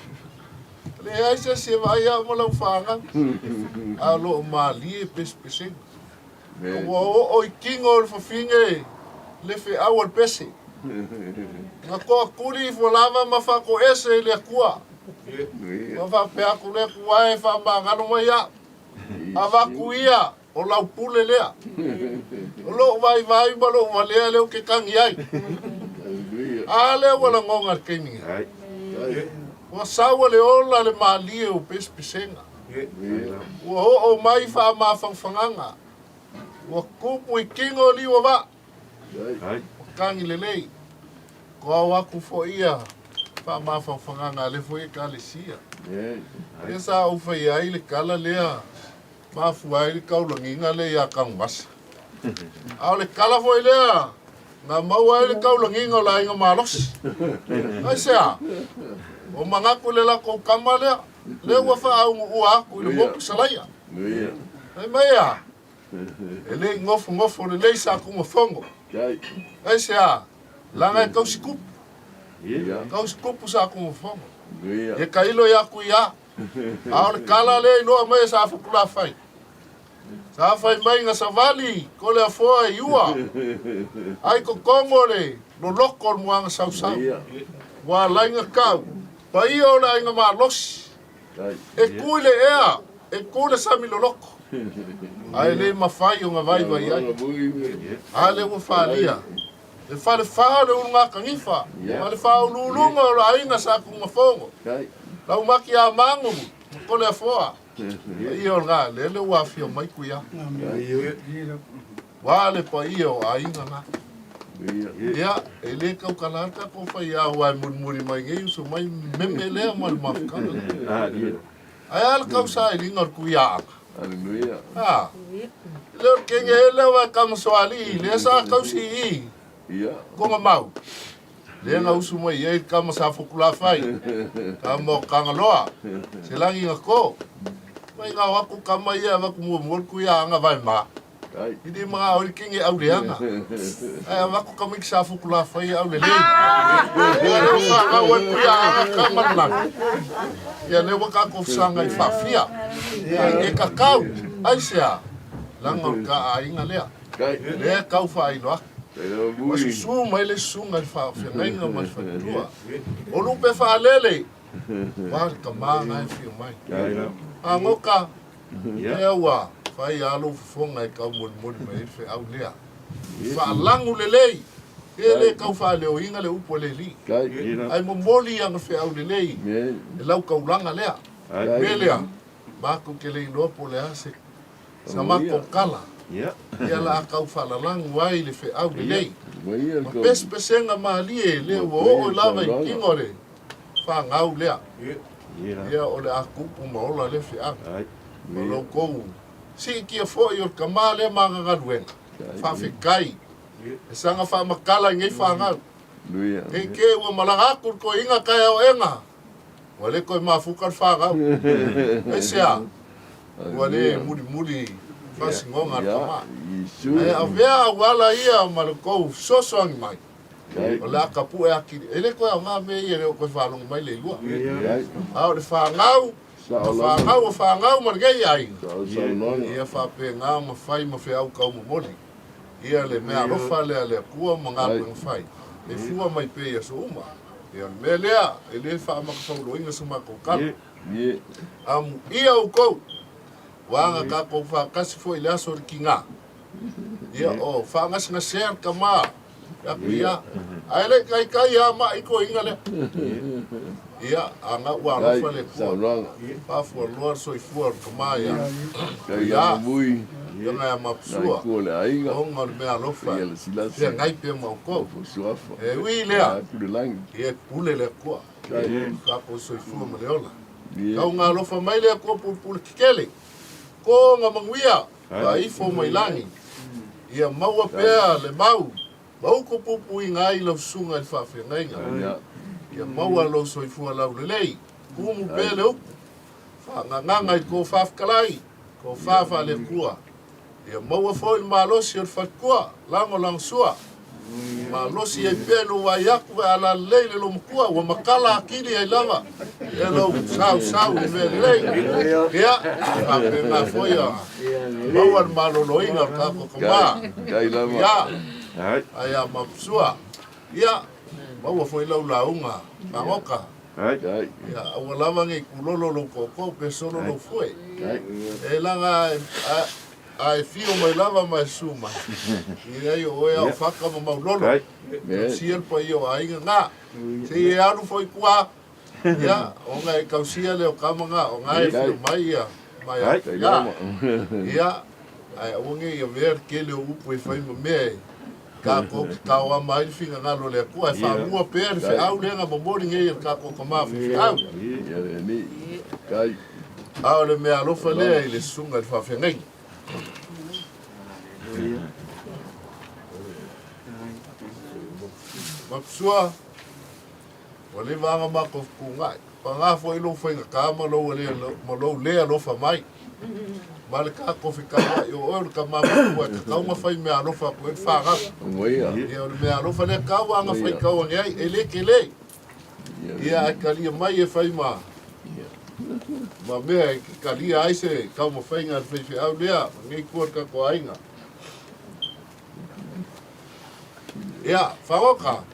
Le aisa se vai a mo lau fanga. A lo mali pes. O kingo fo finge le fe awal pese. Na ko kuri fo lava ma fa ko ese le kua. Ma fa pe aku le kua e fa ma ngano mo ya. Ava kuia o lau pule lea. O lo vai ma lo vale le o ke kangi ai. Ale wala ngonga kemi. Wa sawa le ola le mali o pesenga. Wa o mai fa ma fanganga. Wa kupu I kingo li wa va. Kangi le lei. Ko wa ku fo ia. Fa ma fanganga le fo ka le sia. Esa o fa ia ile kala lea. Ma fu ai ka lo nginga le ya kang mas. A le kala fo ile. Na mau ai ka lo nginga la inga malos. Ai sia. O mga kulela ko kamala le wa fa au a ku le mo salaya ai maya ele ngof le sa ku mo fongo ai sia langa ka sikup ka sikup sa ku mo fongo e kailo ya ku ya a kala le no mai sa fu kula fai mai nga savali ko le fo iua ai ko kongole lo lokol mo ang sau wa lainga kau Pai o la inga malos. E kuile ea. E kule sami loloko. Ai le mawhai o ngā vai ai. Ale ua whalia. E whale whale o ngā kangifa. Ale whao lulunga o la inga sa ku mafongo. Lau maki a mangu. Kole a foa. Pai o ngā lele ua whio mai kuia. Wale pai o a inga ngā. Ya, ele kau kalata ko fa ya wa muri mai ngai so mai meme le mal makana. Ai al kau sa ili ngor ku ya. Haleluya. Ah. Le kenge ele wa kam swali le sa kau si. Ya. Ko mau. Le nga usu mai ye kam sa fukula fai. Kam kangaloa. Selangi ngako. Mai nga wa ku kam mai ya wa ku mo ku ya nga vai ma. Hindi mga ori kingi au leanga. Ay ako kami sa fukula fai au le. Pero fa awan kuya kaman lang. Ya le waka ko sanga fafia. E kakau ai sia. Langon ka ai ngalea. Le kau fa ai no. Mas su mai le sunga fa fa ngai no mas fa tua. O lupe fa lele. Wa ka manga fi mai. Angoka. Ya wa. Fai alo fonga e kau mon mai fe au lea. Fa langu lelei. Ke le kau wha leo inga le upo le li. Ai mo moli anga whi au le lei. E lau kaulanga lea. Me lea. Mako ke le inoa po le ase. Sa mako kala. Ia la akau wha la langu ai le whi au le lei. Ma pes pesenga maalie le ua o lava i kingore. Wha ngau lea. Ia o le akupu maola le whi au. Ma lo kou. Si kia fo i o kama le mga ngaruenga. Wha whikai. E sanga wha makala ngai wha ngau. Kei ke ua malanga ko inga kai au enga. Wale koe mafukar wha ngau. E sea. Wale muri whasingonga kama. E a vea wala ia malakou sosoangi mai. O le akapu e aki. E le koe au ngā me ia reo koe whalonga mai le lua. Au le wha ngau. Wha ngau margei ai. Ia wha pe ngā ma whai ma whi au kau ma mori. Ia le mea rofa lea lea kua ma ngā kuenga whai. E fua mai pe ia so uma. Ia me lea, e le wha maka whaulo inga sa mako kala. Ia u kou. Wanga ka kou wha kasi fo i le aso ki ngā. Ia o wha ngasi nga ser ka maa. Ia pia. Aile kai a ma i ko inga lea. Ia a ngā ua rofa le kua. Pa fua luar so i fua ka maa ia. Ia. Ia ngai a mapsua. Onga le mea rofa. Ia ngai pe maukou. E ui lea. Ia pule lea kua. Ka po so i fua ma leola. Kau ngā rofa mai lea kua pule kikele. Ko ngā manguia. Ka ifo mai langi. Ia maua pea le mau. Mau ko pupu i ngai lau sunga i whawhi ngainga. Ia maua lau so i fua lau le lei. Kumu pea le upu. Nganga i ko whawkalai. Ko whawha le kua. Ia maua foi malosi o whatkua, lango lang sua. Malosi e pelo wa yaku ala leile lo mkua, wa makala akili ai lava. Ia lo sau i me lei. Ia, hape ngā foi a. Maua malolo inga kako kama. Ia, ai a mapsua. Ia, maua foi lau launga, pangoka. Ia, awa lava ngai kulolo lo koko, pesolo lo foi. E langa... Ai fio mai lava mai suma. I ai o e au whaka ma maulolo. Siel pa i o ainga ngā. Se e aru foi kua. Ia, o ngai kausia leo kamanga. O ngai fio mai ia. Mai a. Ia. Ai o ngai ia ver ke leo upu e whai ma mea. Ka koki kaua mai whinga ngalo lea kua. E whamua pēr whi au lenga mamori ngai ka koka maa whi au. Au le mea alofa lea i le sunga i whawhengai. Mapsua, wale vanga mako kungai. Panga fo ilo whainga kama lo lea lofa mai. Male ka kofi kama i o olu kama kua ka kaunga whai mea lofa kua whaga. Ia o mea lofa lea kaua anga whai kaua ngai e leke le. Ia ai kalia mai e whai maa. Ma mea ki kalia aise kau ma whainga whai au lea, ngai kua ka ko ainga. Ia, whaoka.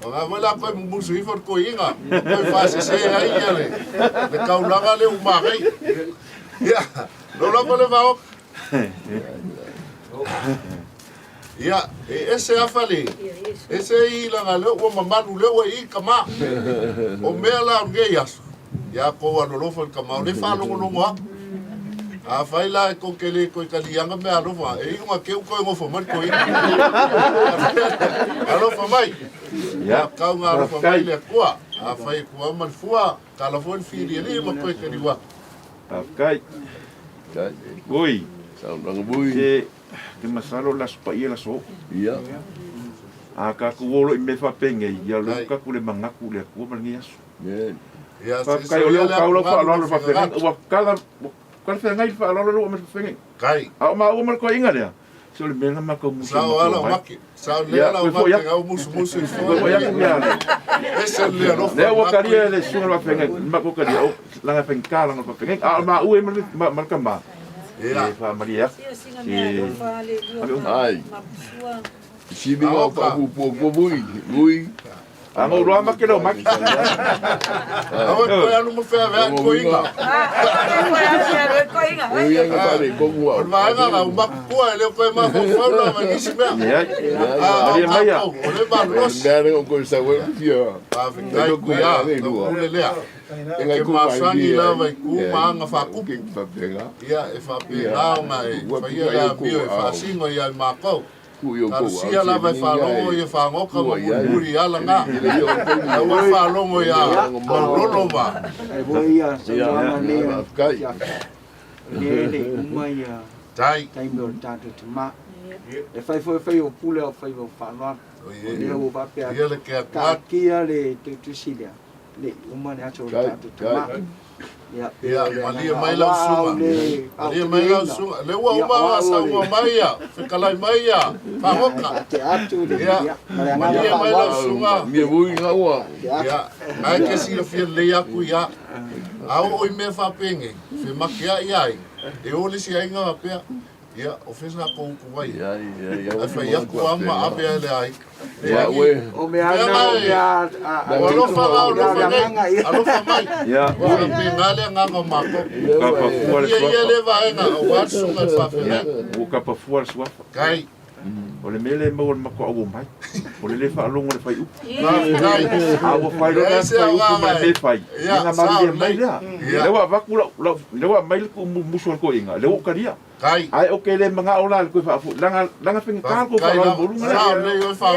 Mga wala koe mumusu ifar ko inga, koe whase se ai ia le, le kaulanga le umakai. Ia, lola ko le whaoka. Ia, ese awhale, ese I langa leo, ua mamanu leo I kama. O mea la ngei aso. Ia ko anolofa kama, o le whanongo nongo aku. A whaila e ko kele koe kalianga mea alofa, e inga keu koe ngofa mani koe inga. Alofa mai. Ia kau ngā alofa mai lea kua. A whai kua mani fua, ka la fuan whiri ali ma koe kariwa. Kai. Oi. Saunanga bui. Ke masalo las pa ia las o. Ia. A ka kuolo I me whapenge, ia lo ka kule mangaku lea kua mani aso. Ia. Kai o leo kaulo whaalolo whapenge, ua kala... Kau fai ngai fa ala lo me fengi. Kai. Au ma o mal ko inga dia. So le menga ma ko musu. Sao ala maki. Sao le ala maki au musu i fo. Ko ya ku ya. Ese le no. Le o karia le sunga la fengi. Ma ko karia o la nga fengi kala no fengi. A ma u e mal ka ma. Ia. Fa Maria. Ai. Si bi o pa bu bui. Anga uroa makelo maki. Awe koe anu mo fea vea koinga. Ia nga pare kongu au. Maanga nga umaku kua ele koe ma fauna ma nisi mea. Maria Maia. Ole ba los. Nea rengo koe sa wea fia. Ngai kuia, kule lea. Ke mawhangi lawa i ku maanga whakupu. Ia e whapena o ngai. Whaia la bio e whasingo ia i mākau. Tarusia lava e whalongo i e whangoka ma muri ala ngā. Ewa e whalongo i a malolo ma. E voi ia sa wama lea. Lele umai a taimi o tātou te mā. E whai o pule o whai o whanua. Lea o wapea ka kia le te tusilea. Le umane ato o tātou te mā. Ia, malia mai lau sunga. Malia mai lau sunga. Le ua uma asa ua mai a. Whikalai mai a. Whangoka. Te atu le. Malia mai lau sunga. Mia vui ngā ua. Ia, ai ke sila fia lei aku ia. Au oi mea whapenge. Whi makia iai. E ole si ainga wapea. Ia, o whesna kou kuwai. Ai whai aku ama apea ele ai. Ia, ue. O mea ana o mea... Alofa ngā, alofa ngai. Alofa mai. Ia. Ua me ngale nganga mako. Kapa fuara Ia suafa. le vaenga. O watsunga i whapea. O kapa fuara suafa. Kai. O le mele maua mako au mai. O le whaalongo le whai upu. Kai. Awa whai roa whai upu mai le whai. Inga maria mai lea. Lewa waku lewa mai le ku musuan ko inga. Lewa karia. Kai. Ai o ke le mga o la ko whaafu. Langa whinga kāko whaalongo borunga. Sao le o whao.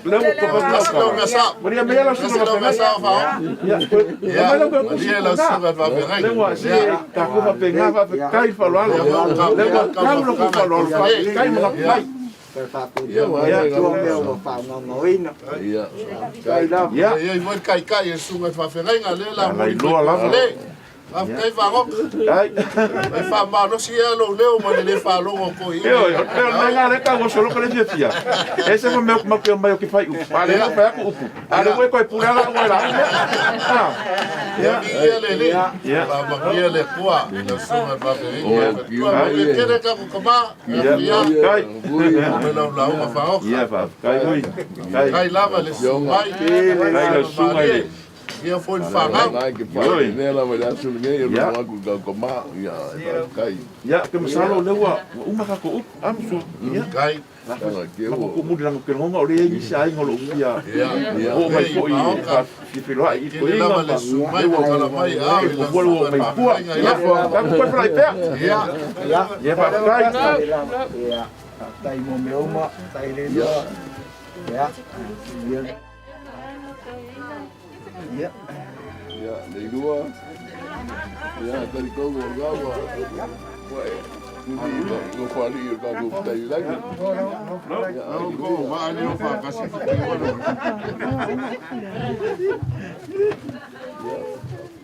Lewa ko whaafu. Maria mea la sunga whapea. Ia. Maria la sunga whapea. Lewa si kako whapea ngā kai whaloalo. Lewa kaulo ko whaloalo. Kai mga mai. Kai whaputia mai tua mea o whanongoina. Ia. Kai lava. Ia. Ia i moi kai e sunga whapea. Nga le la Ngai loa lava. Kai whangok. Ai. Kai whamano si e lo leo ma le whalongo ko i. Eo, ngā reka o solo kare fia fia. E se me o maki o mai o ki whai upu. Ale o whai aku upu. Ale koe koe purela o la. Ia ia le le. Ia. Ia le kua. Le sunga whapea. Tua me kere ka ko kama. Ia. Kai. Me lau lau ma whangok. Ia wha. Kai hui. Kai lava le sungai. Kai la sunga le. Ia foi whangau. Ngai ke whai. Nea la wale asu ngai e lo aku ka koma. Ia. Kai. Ia, ke masalo lewa. Umaka ko upu. Amso. Ia. Kai. Tanga ke Mako o. ko mudi lango ke ngonga o le ingi sa ingo lo ia. Ia. O mai ko i. Ki whiloa i ko inga ma. Mai o kala mai a. Ko wolo o mai pua. Ia. Kako koe whai pea. Ia. Ia wha kai. Ia. Tai mo me oma. Tai le loa. Ia. Ia. Ia, nei lua. Ia, tari kongo o gawa. Wae. Ngo whali i ka ku tai lagi. Au ko maani o whakasi ki wano.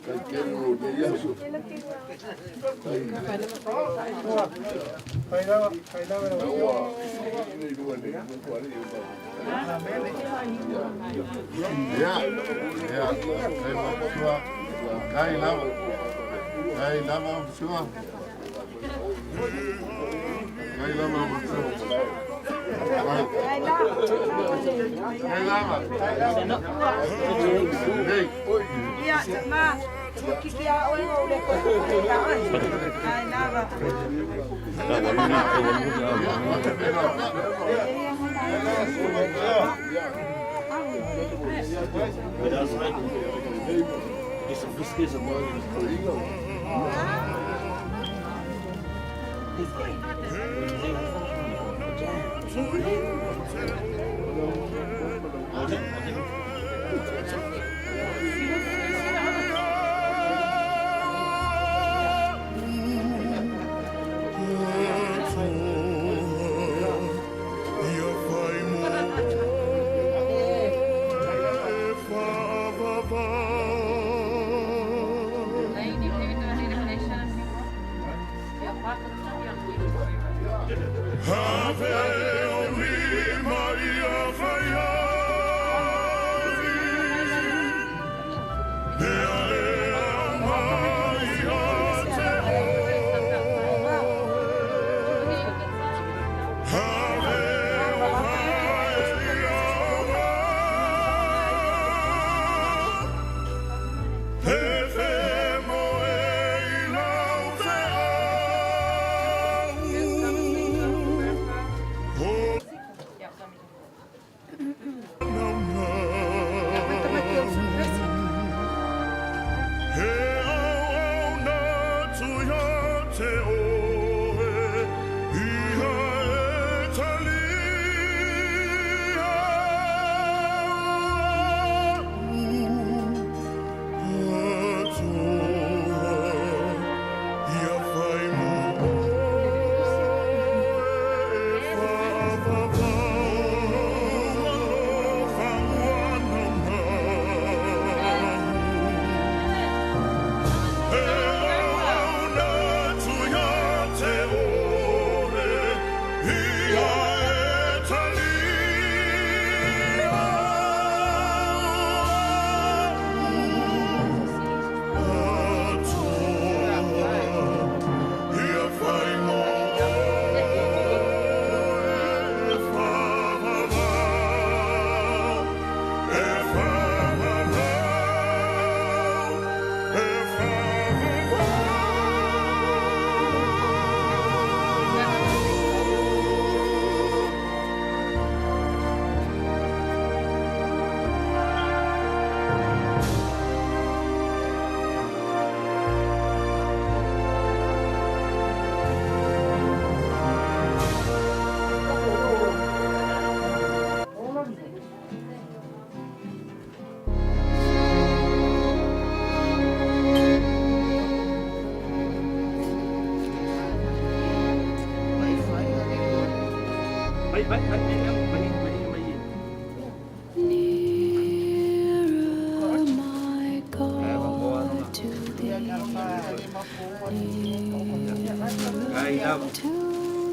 Kai kere o ne yasu. Kai lava. Awa. Nei lua ne. Ngo whali i ka. Ia. Ia. Kai matua. Kai lava. Kai lava sua. Kai lava sua. Kai lava. Hey. Ia, ma. Kiki a oi o le ko. Ai lava.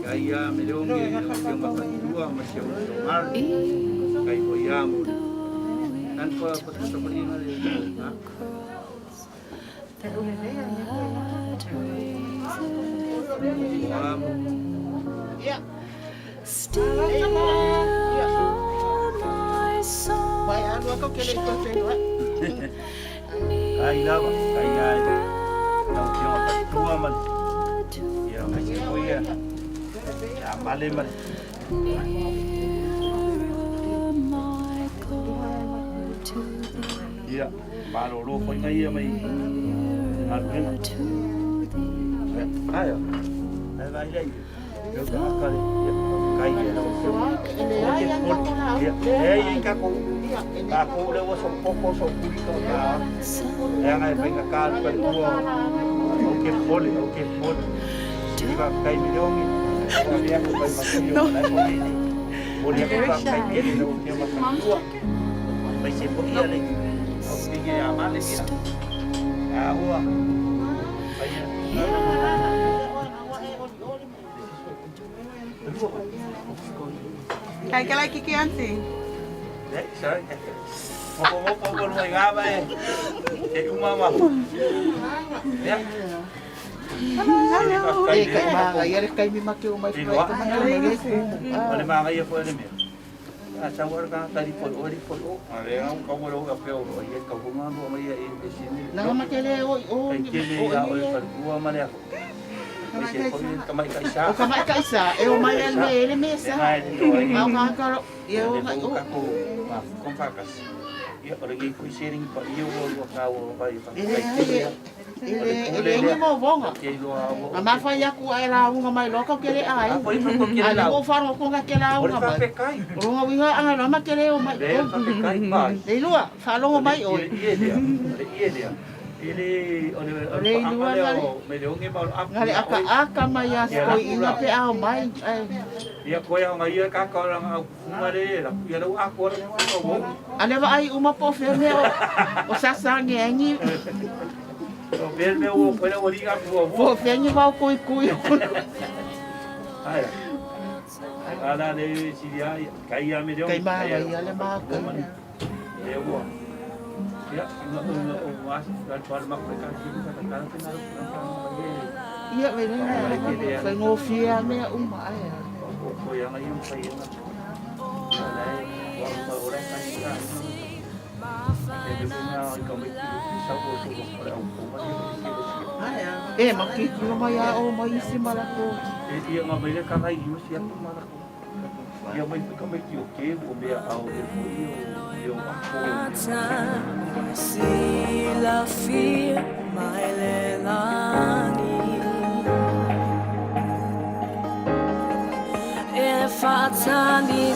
Kaya melonge yung makatua masya umar kay koyam dan ko sa palingan ha kaya yung makatua man ya masya koya ya male man ya malo lo ko ngai mai ayo ai vai dai yo ka kali kai ya ei ka ko le wo so poco so pulito ka ya ngai venga ka pa tuo o ke pole iba kai miliongi dia ko pa masio na ko ni boleh ko pa kai ni no ke masatua mai se po ia le o pinge ya male dia ahua Kay kalay kikiansi. Sorry. Mopo ko luay nga ba eh. Umama. Ya. Hello. Kay mga yari kay mi makyo may Wala mga kayo po alam yan. Sa wala ka tadi po o. Are ang kawalo ka pero ay ka humano may sini. Nang makele o Kay kini ya o pagkuha man ako. May po yung kamay ka isa. O kamay ka isa, e o mayan me ele mesa. Mau ka yo nga o kako. Kung fakas. Ya origi ko sharing pa iyo o kawo pa ipa. Ele mo bonga. Ama fa ya ku ai la nga mai loka kele ai. Ani ko faro ko nga kele au nga mai. O nga winga anga na makele o mai. Dei lua, falo mai o. Iya dia. Ele ngale aka mai as ko ina pe au mai. Ia ko ya ngai ka ka lang umare la ia lu ako ra mo. Ale va ai uma po ferne o sasangi angi. O verme o pele o liga po ferne va ko kui. Ai. Ala le sidia kai ya me dio. Kai ma ia le ma ka. Eu ya, o mas dan para mereka sini kadang-kadang kenal iya benar. Kay ngofia me uma ai. O yang ayun sa iyo. Alay, orang kanila. Eduna ikaw may sa puso ko para ang makikilo maya o maisi malako. Iya nga ba ka kay iyo siya malako. Iya may kami okay o biya au yung Sila feel my lelani. If I tali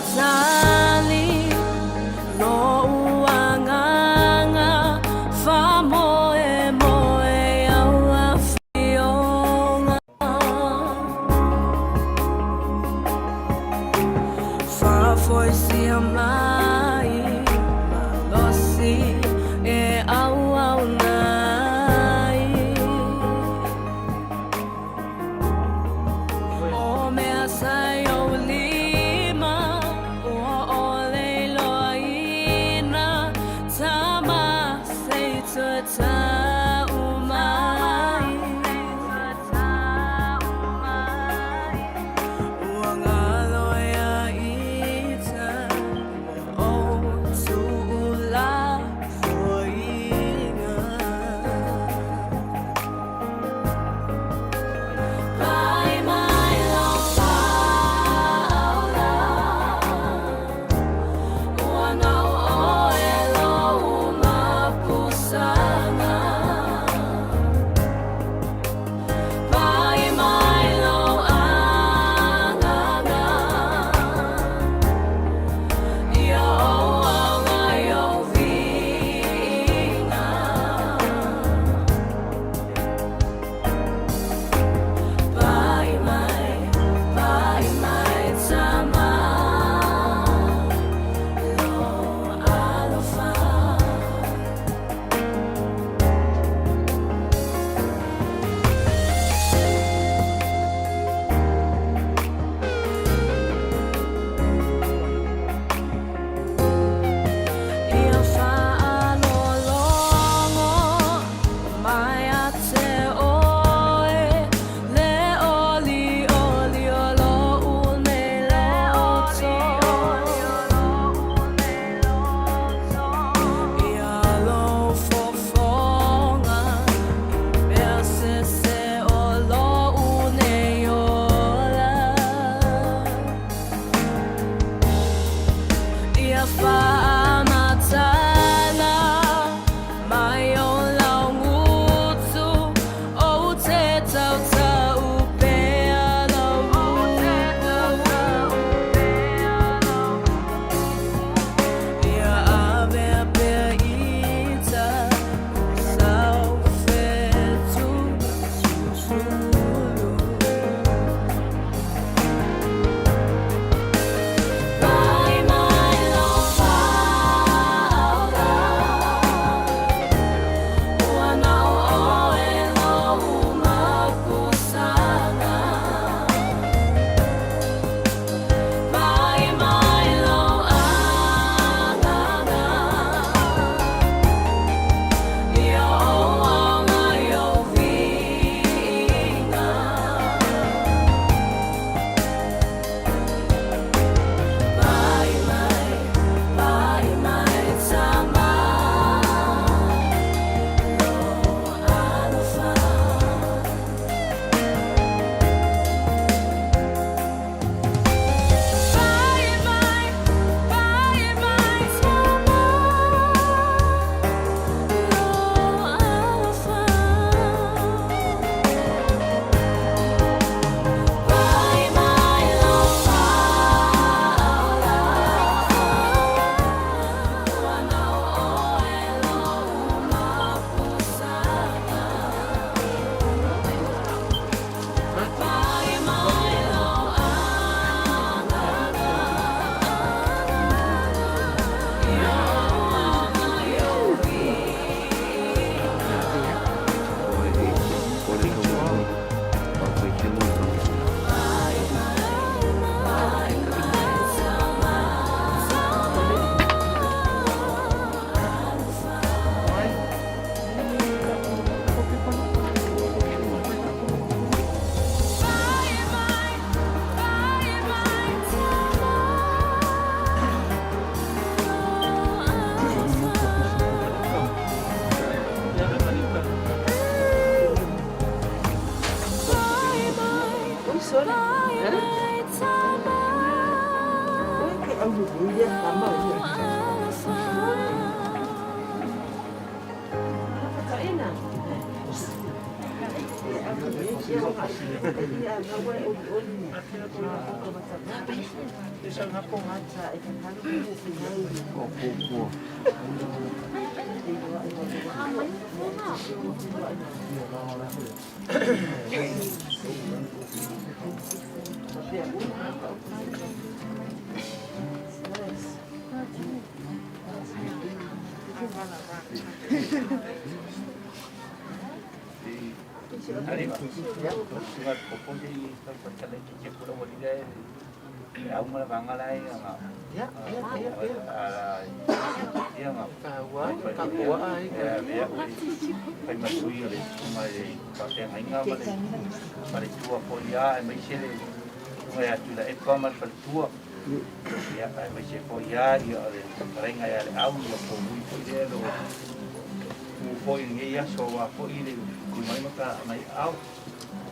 no uanganga fa moe au afionga fa forsi amai malosi e au nai o me asai o lima o ole loina tama sei ta umai uangalo ya ita o sula Sana Arriba. Sungat popon di tempat kalian cek pulau Walida. Aku malah bangalai ngap. Ya. Dia ngap. Kakua ai. Ya. Pai masui le. Mai pakai ngam le. Pai tua polia mai sele. Mai atula ekomal pai tua. Ya, mai se poia dia le. Renga ya le au ya po muy poia lo. Foi ngia so wa foi le. Mai maka mai au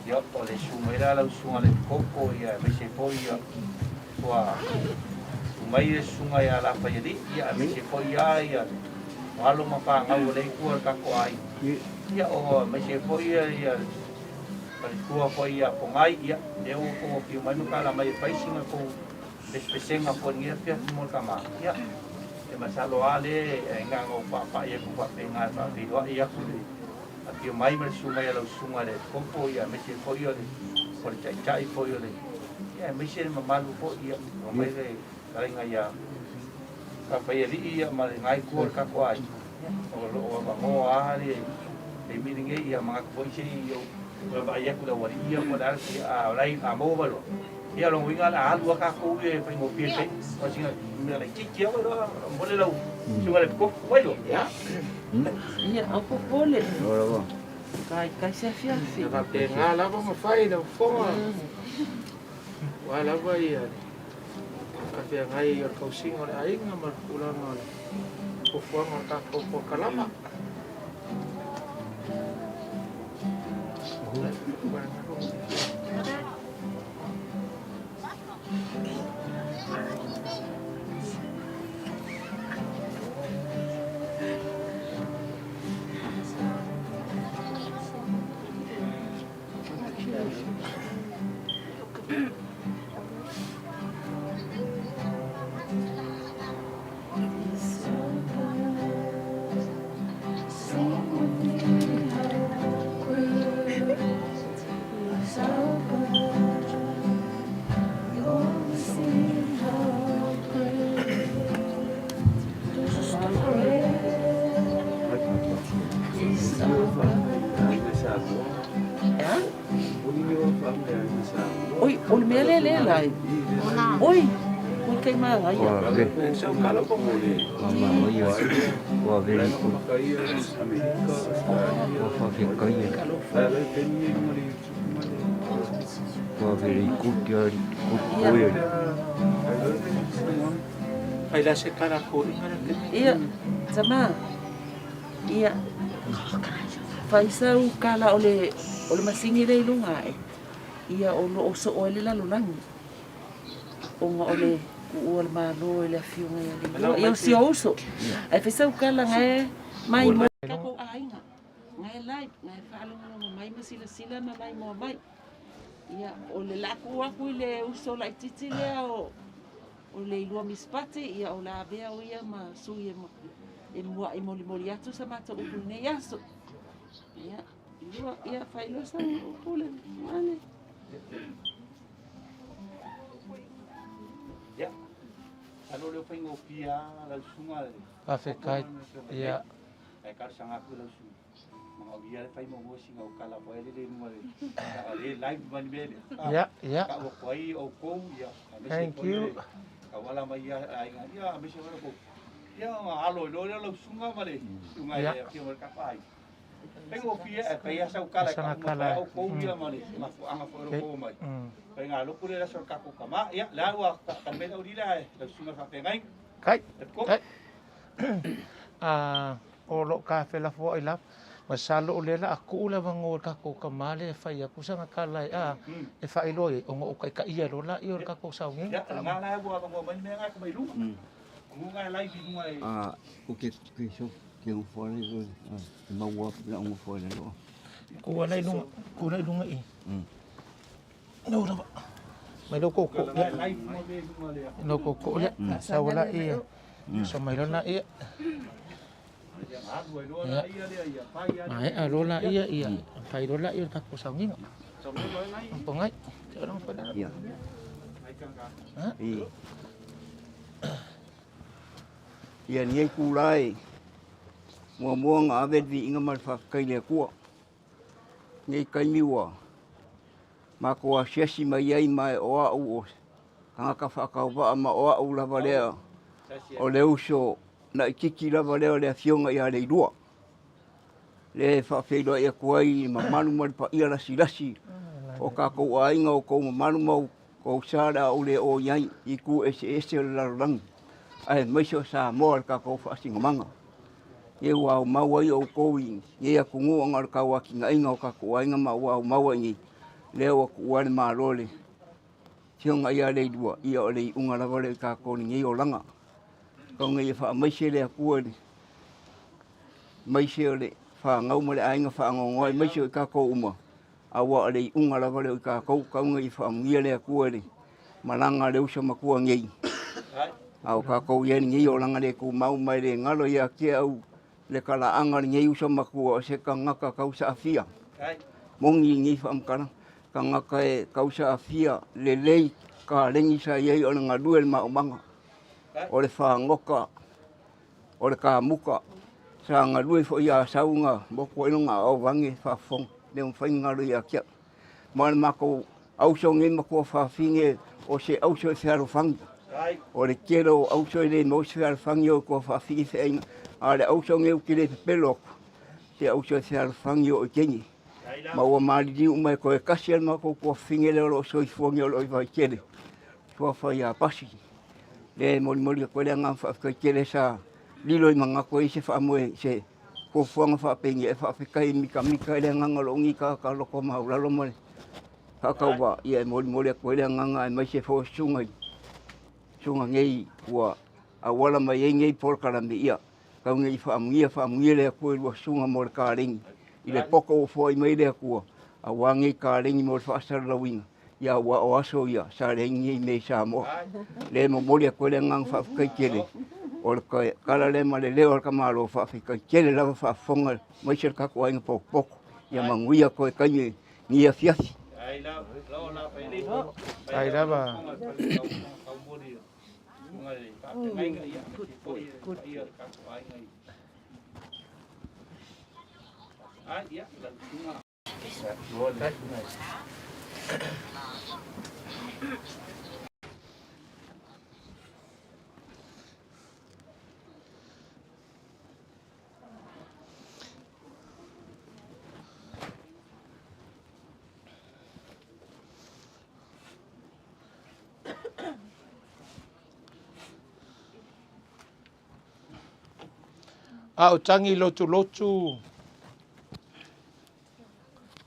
ya ole sumaira la sunga le koko ya me se foi ya wa mai le sunga ya la pa yadi ya me se foi ya walo maka ngau le ku ka ko ai ya o me se foi ya pa ku foi ya po mai ya eu ko ki mai maka la mai pai singa ko despesenga po ngia pia mo kama ya e masalo ale ngao pa ya ku pa penga pa video ya ku Aki mai mai sunga ya lau sunga le kompo ya mese po yo le por chai po yo le ya mese mamalu po ya mai le karenga ya ka pa ya li ya mal ngai ko ka ko ai o lo ba mo a le le miringe ya mga ko se yo ba ya ku da wari ya mo dar si a lai a mo ba lo ya lo winga la alwa ka ko ye pa mo pie pe o singa me la ki ki o lo mo le lo sunga le ko lo ya Ia, apa boleh? Ora. Kai se fiafi. Ka te ngā lava ma whai na whonga. Wā lava ia. Ka te ngai o kausinga le ainga ma kuranga le. Ko whanga ka ko kalama. Oi, oi mele lai. Oi, oi kai ma ai. Sa kala ko mo le. Mama mo yo. Wa very cool. Wa fa ke kai. Wa very good girl. Good boy. Ai la se kala ko ingara ke. Ia, sama. Ia. Faisau kala ole masingi le lunga e. Ia o so ole la lulangi. Onga ole ku ole malo ele fiunga ia. Ia si oso. Ai faisau kala ngai mai mo ka ko ainga. Ngai lai, ngai falo no mai sila na mai mo mai. Ia ole la ku aku le uso la titi le o le lua mispate ia o la bea o ia ma sui e mua e moli atu sa mata upu ne yaso. Ia, ia failo sa upule. Mane. Ya. Ano le pai ngopia la sunga le. Afekai ia. Ai kar sanga ku la su. Mga bia le pai mo singa o kala po ele le mo le. Ale live man be. Ya. Ka o koi o ko ya. Thank you. Ka wala mai ya ai nga ya me se ko. Ya alo lo la sunga male. Sunga ya ki mo ka pai. Pengo pia e pe asa o kala ka o ko ia male. Ma fu anga fo ko mai. Penga lo pure la so ka ko kama ya la wa ka me o dila la sunga fa pe ngai. Kai. O lo ka fe la fo i la. Masalo o lela aku ula wango ka ko kamale fai aku sanga kala e fai loi o ngo kai ka ia lo la i ka ko sau ngi. Ya nga la bo ba mai me nga ka mai lu. Ngunga lai bi ngai. O ke so ke un fo le ma wo la un fo le lo. Kua nei lunga i. No ra. Mai lo ko ya. No ko ya. Sa wala i. So mai lo na i. Mai a lo la i. Pai lo la i ka ko sa ngi. Apa ngai? Orang pada. Iya. Ia ni ku lai. Mua ngā vi inga mai whakakai lea kua. Ngai kai miwa. Ma kua siasi mai ai mai o au o. Kanga ka whakau waa ma o au lava lea. O leo so na ikiki lava lea lea fionga ia lei rua. Le whawheiloa ia kuai ma manu mai pa ia lasi. O ka kou ainga o kou ma manu mau. Kou sāra o le o iai i ku ese o le larolangi. Ai maiso sa moa ka kou whaasinga manga. Ye wau maua i o kowi, ye a kungu o ngar ka waki nga inga o ka kuainga ma wau maua i leo a kuwane maa role. Tionga ia lei dua, ia o lei unga rawale ka koni ngi o langa. Kau ngai wha maise le a kuane. Maise o le wha ngau male ainga wha ngongoi, maise o ka kou uma. Awa o lei unga rawale o ka kou, kau ngai wha ngia le a kuane. Malanga leo sa makua ngai. Au ka kou ieni ngi o langa le ku mau mai le ngalo ia kia au. Le kala anga ni ngei usa makua o se ka ngaka kausa afia. Mongi ngei whaamkana. Ka ngaka e kausa afia le lei ka rengi sa iei o le ngadue le maumanga. O le whaangoka, o le ka muka. Sa ngadue fo ia saunga moko ino ngā au vange whaafong. Le mwhaingaro ia kia. Ma le mako auso ngei makua whaafinge o se auso e whiaro whangi. O le kero auso e le mo se whiaro whangi o kua whaafinge whainga. Ale auso ngeu kile pelo te auso se alfangi o kenyi ma o mali di uma ko e kasi ma ko fingele o so i fongi o vai kele ko fa ya pasi le moli ko le nga fa ko kele sa lilo manga ko ise fa mo se ko fonga fa pengi e fa kai mika le nga ngi ka loko ma la lo mo ka ba ye moli ko le nga mai se fo sunga ngei wa awala mai ngei por kala mi ia kau ngai whaamngia lea kua i sunga mo le kārengi. I le poko o fwoi mai lea kua. A wangi kārengi mo le whaasara lawinga. Ia wa o aso ia, sa le ngi mei sa mo. Le mo mori a koe le ngang whaafikai kele. O le kala le ma le leo al kamalo whaafikai kele lava whaafonga. Maisha le kako ainga poko. Ia manguia koe kainge ngia fiafi. Ai lava. Au tangi lotu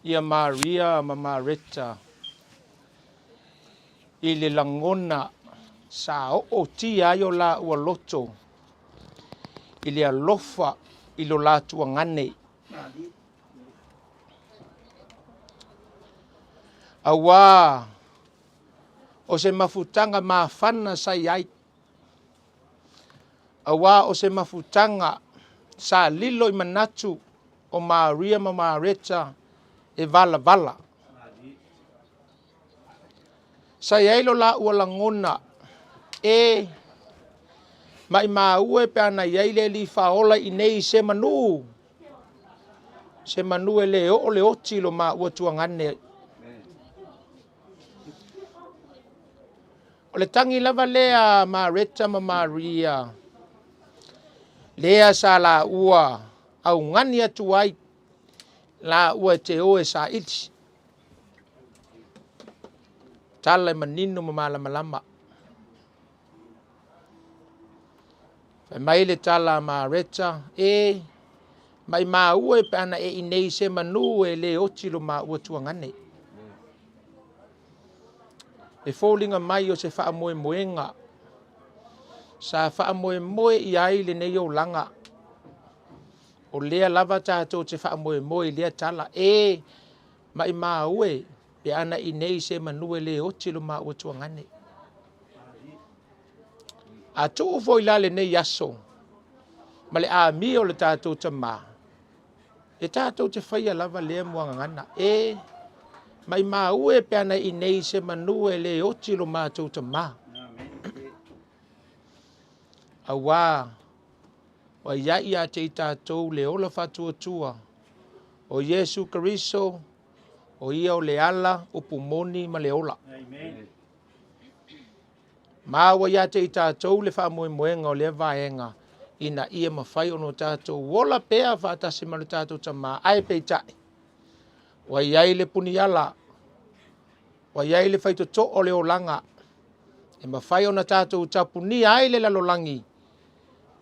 ia Maria ma Marita i le langona sa o tia yo la ua loto i le alofa i lo latu ngane awa o se mafutanga mafana sai ai awa o se mafutanga sa lilo i manatu o Maria ma Marita e vala. Sa iailo la ua langona e mai maue pe ana iaile li faola i nei se manu. Se manu e le o le oti lo ma ua tuangane. O le tangi lava lea Marita ma Maria. Lea sa la ua au ngani atu ai la ua te oe sa iti. Tala manino ma malama. Mai le tala Marita e mai maue pe ana e inei se manu e le oti lo ma ua tuangane. E fōlinga mai o se wha moe moenga. Sa wha moe moe i ai le nei o langa. O lea lava tātou te whaamoe lea tala e mai māue pe ana i nei se manue le oti lo mā ua tuangane. A tō foi la le nei aso, ma le a mi o le tātou ta mā. E tātou te whaia lava lea muangangana e mai māue pe ana i nei se manue le oti lo mātou ta mā. A wā, wa iai a te i tātou le ola whatuatua o Yesu Kariso, o ia o le ala, o pumoni ma le ola. Mā wa ia te i tātou le whaamoemoenga o le vaenga ina ia mawhai ono tātou. Wola pēa whaatasi ma le tātou ta mā ai peitai. Wa iai le puni ala, wa iai le whaitoto o le olanga. E mawhai ona tātou tapuni ai le lalolangi.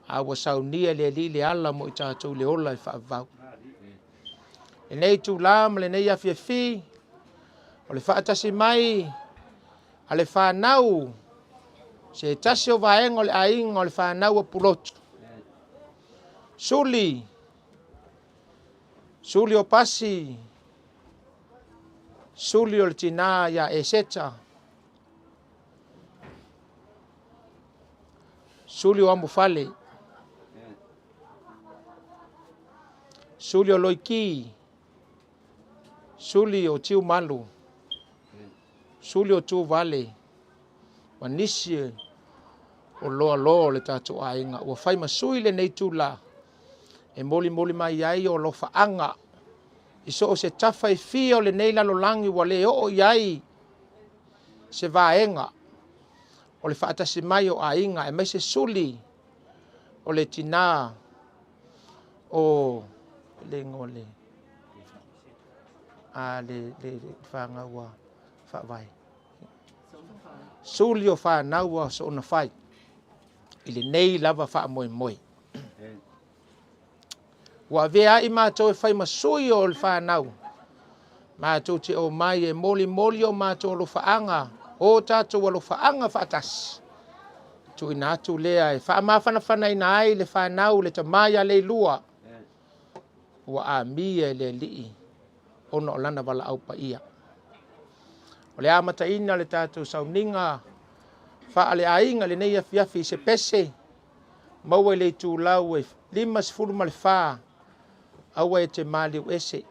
Awa saunia le li le ala mo i tātou le ola i whaavau. E nei tū la ma le nei awhiawhi, o le whaatasi mai, a le whanau, se tasi o vaenga o le ainga o le whanau a pulotu. Suli o pasi, suli o le tina ya e seta, suli o ambufale, suli o loiki, suli o tiu malu, suli o tu vale, manisi o loa loa le tātou ainga. Ua whai masui le nei tūla, e moli mai ai o lo whaanga. Iso o se tawhai fi o le nei lalolangi wa le o iai se vaenga. O le whaatasi mai o ainga, e mai se suli o le tina o le ngole. Le whanga ua whaavai. Suli o whanaua so ona whai. I le nei lava whaamoe. Wa vea i mātou e whai masui o le whanau. Mātou te o mai e moli o mātou lo whaanga. O tātou lo whaanga whaatas. Tu ina atu lea e whaamawhana ina ai le whanau le tamaya le lua. Wa a mia le lii. Ono o lana wala au pa ia. O le amata ina le tātou sauninga. Wha ale ainga le nei afiafi se pese. Maua le tū lau e 5 le wha. Aua e te mali ese.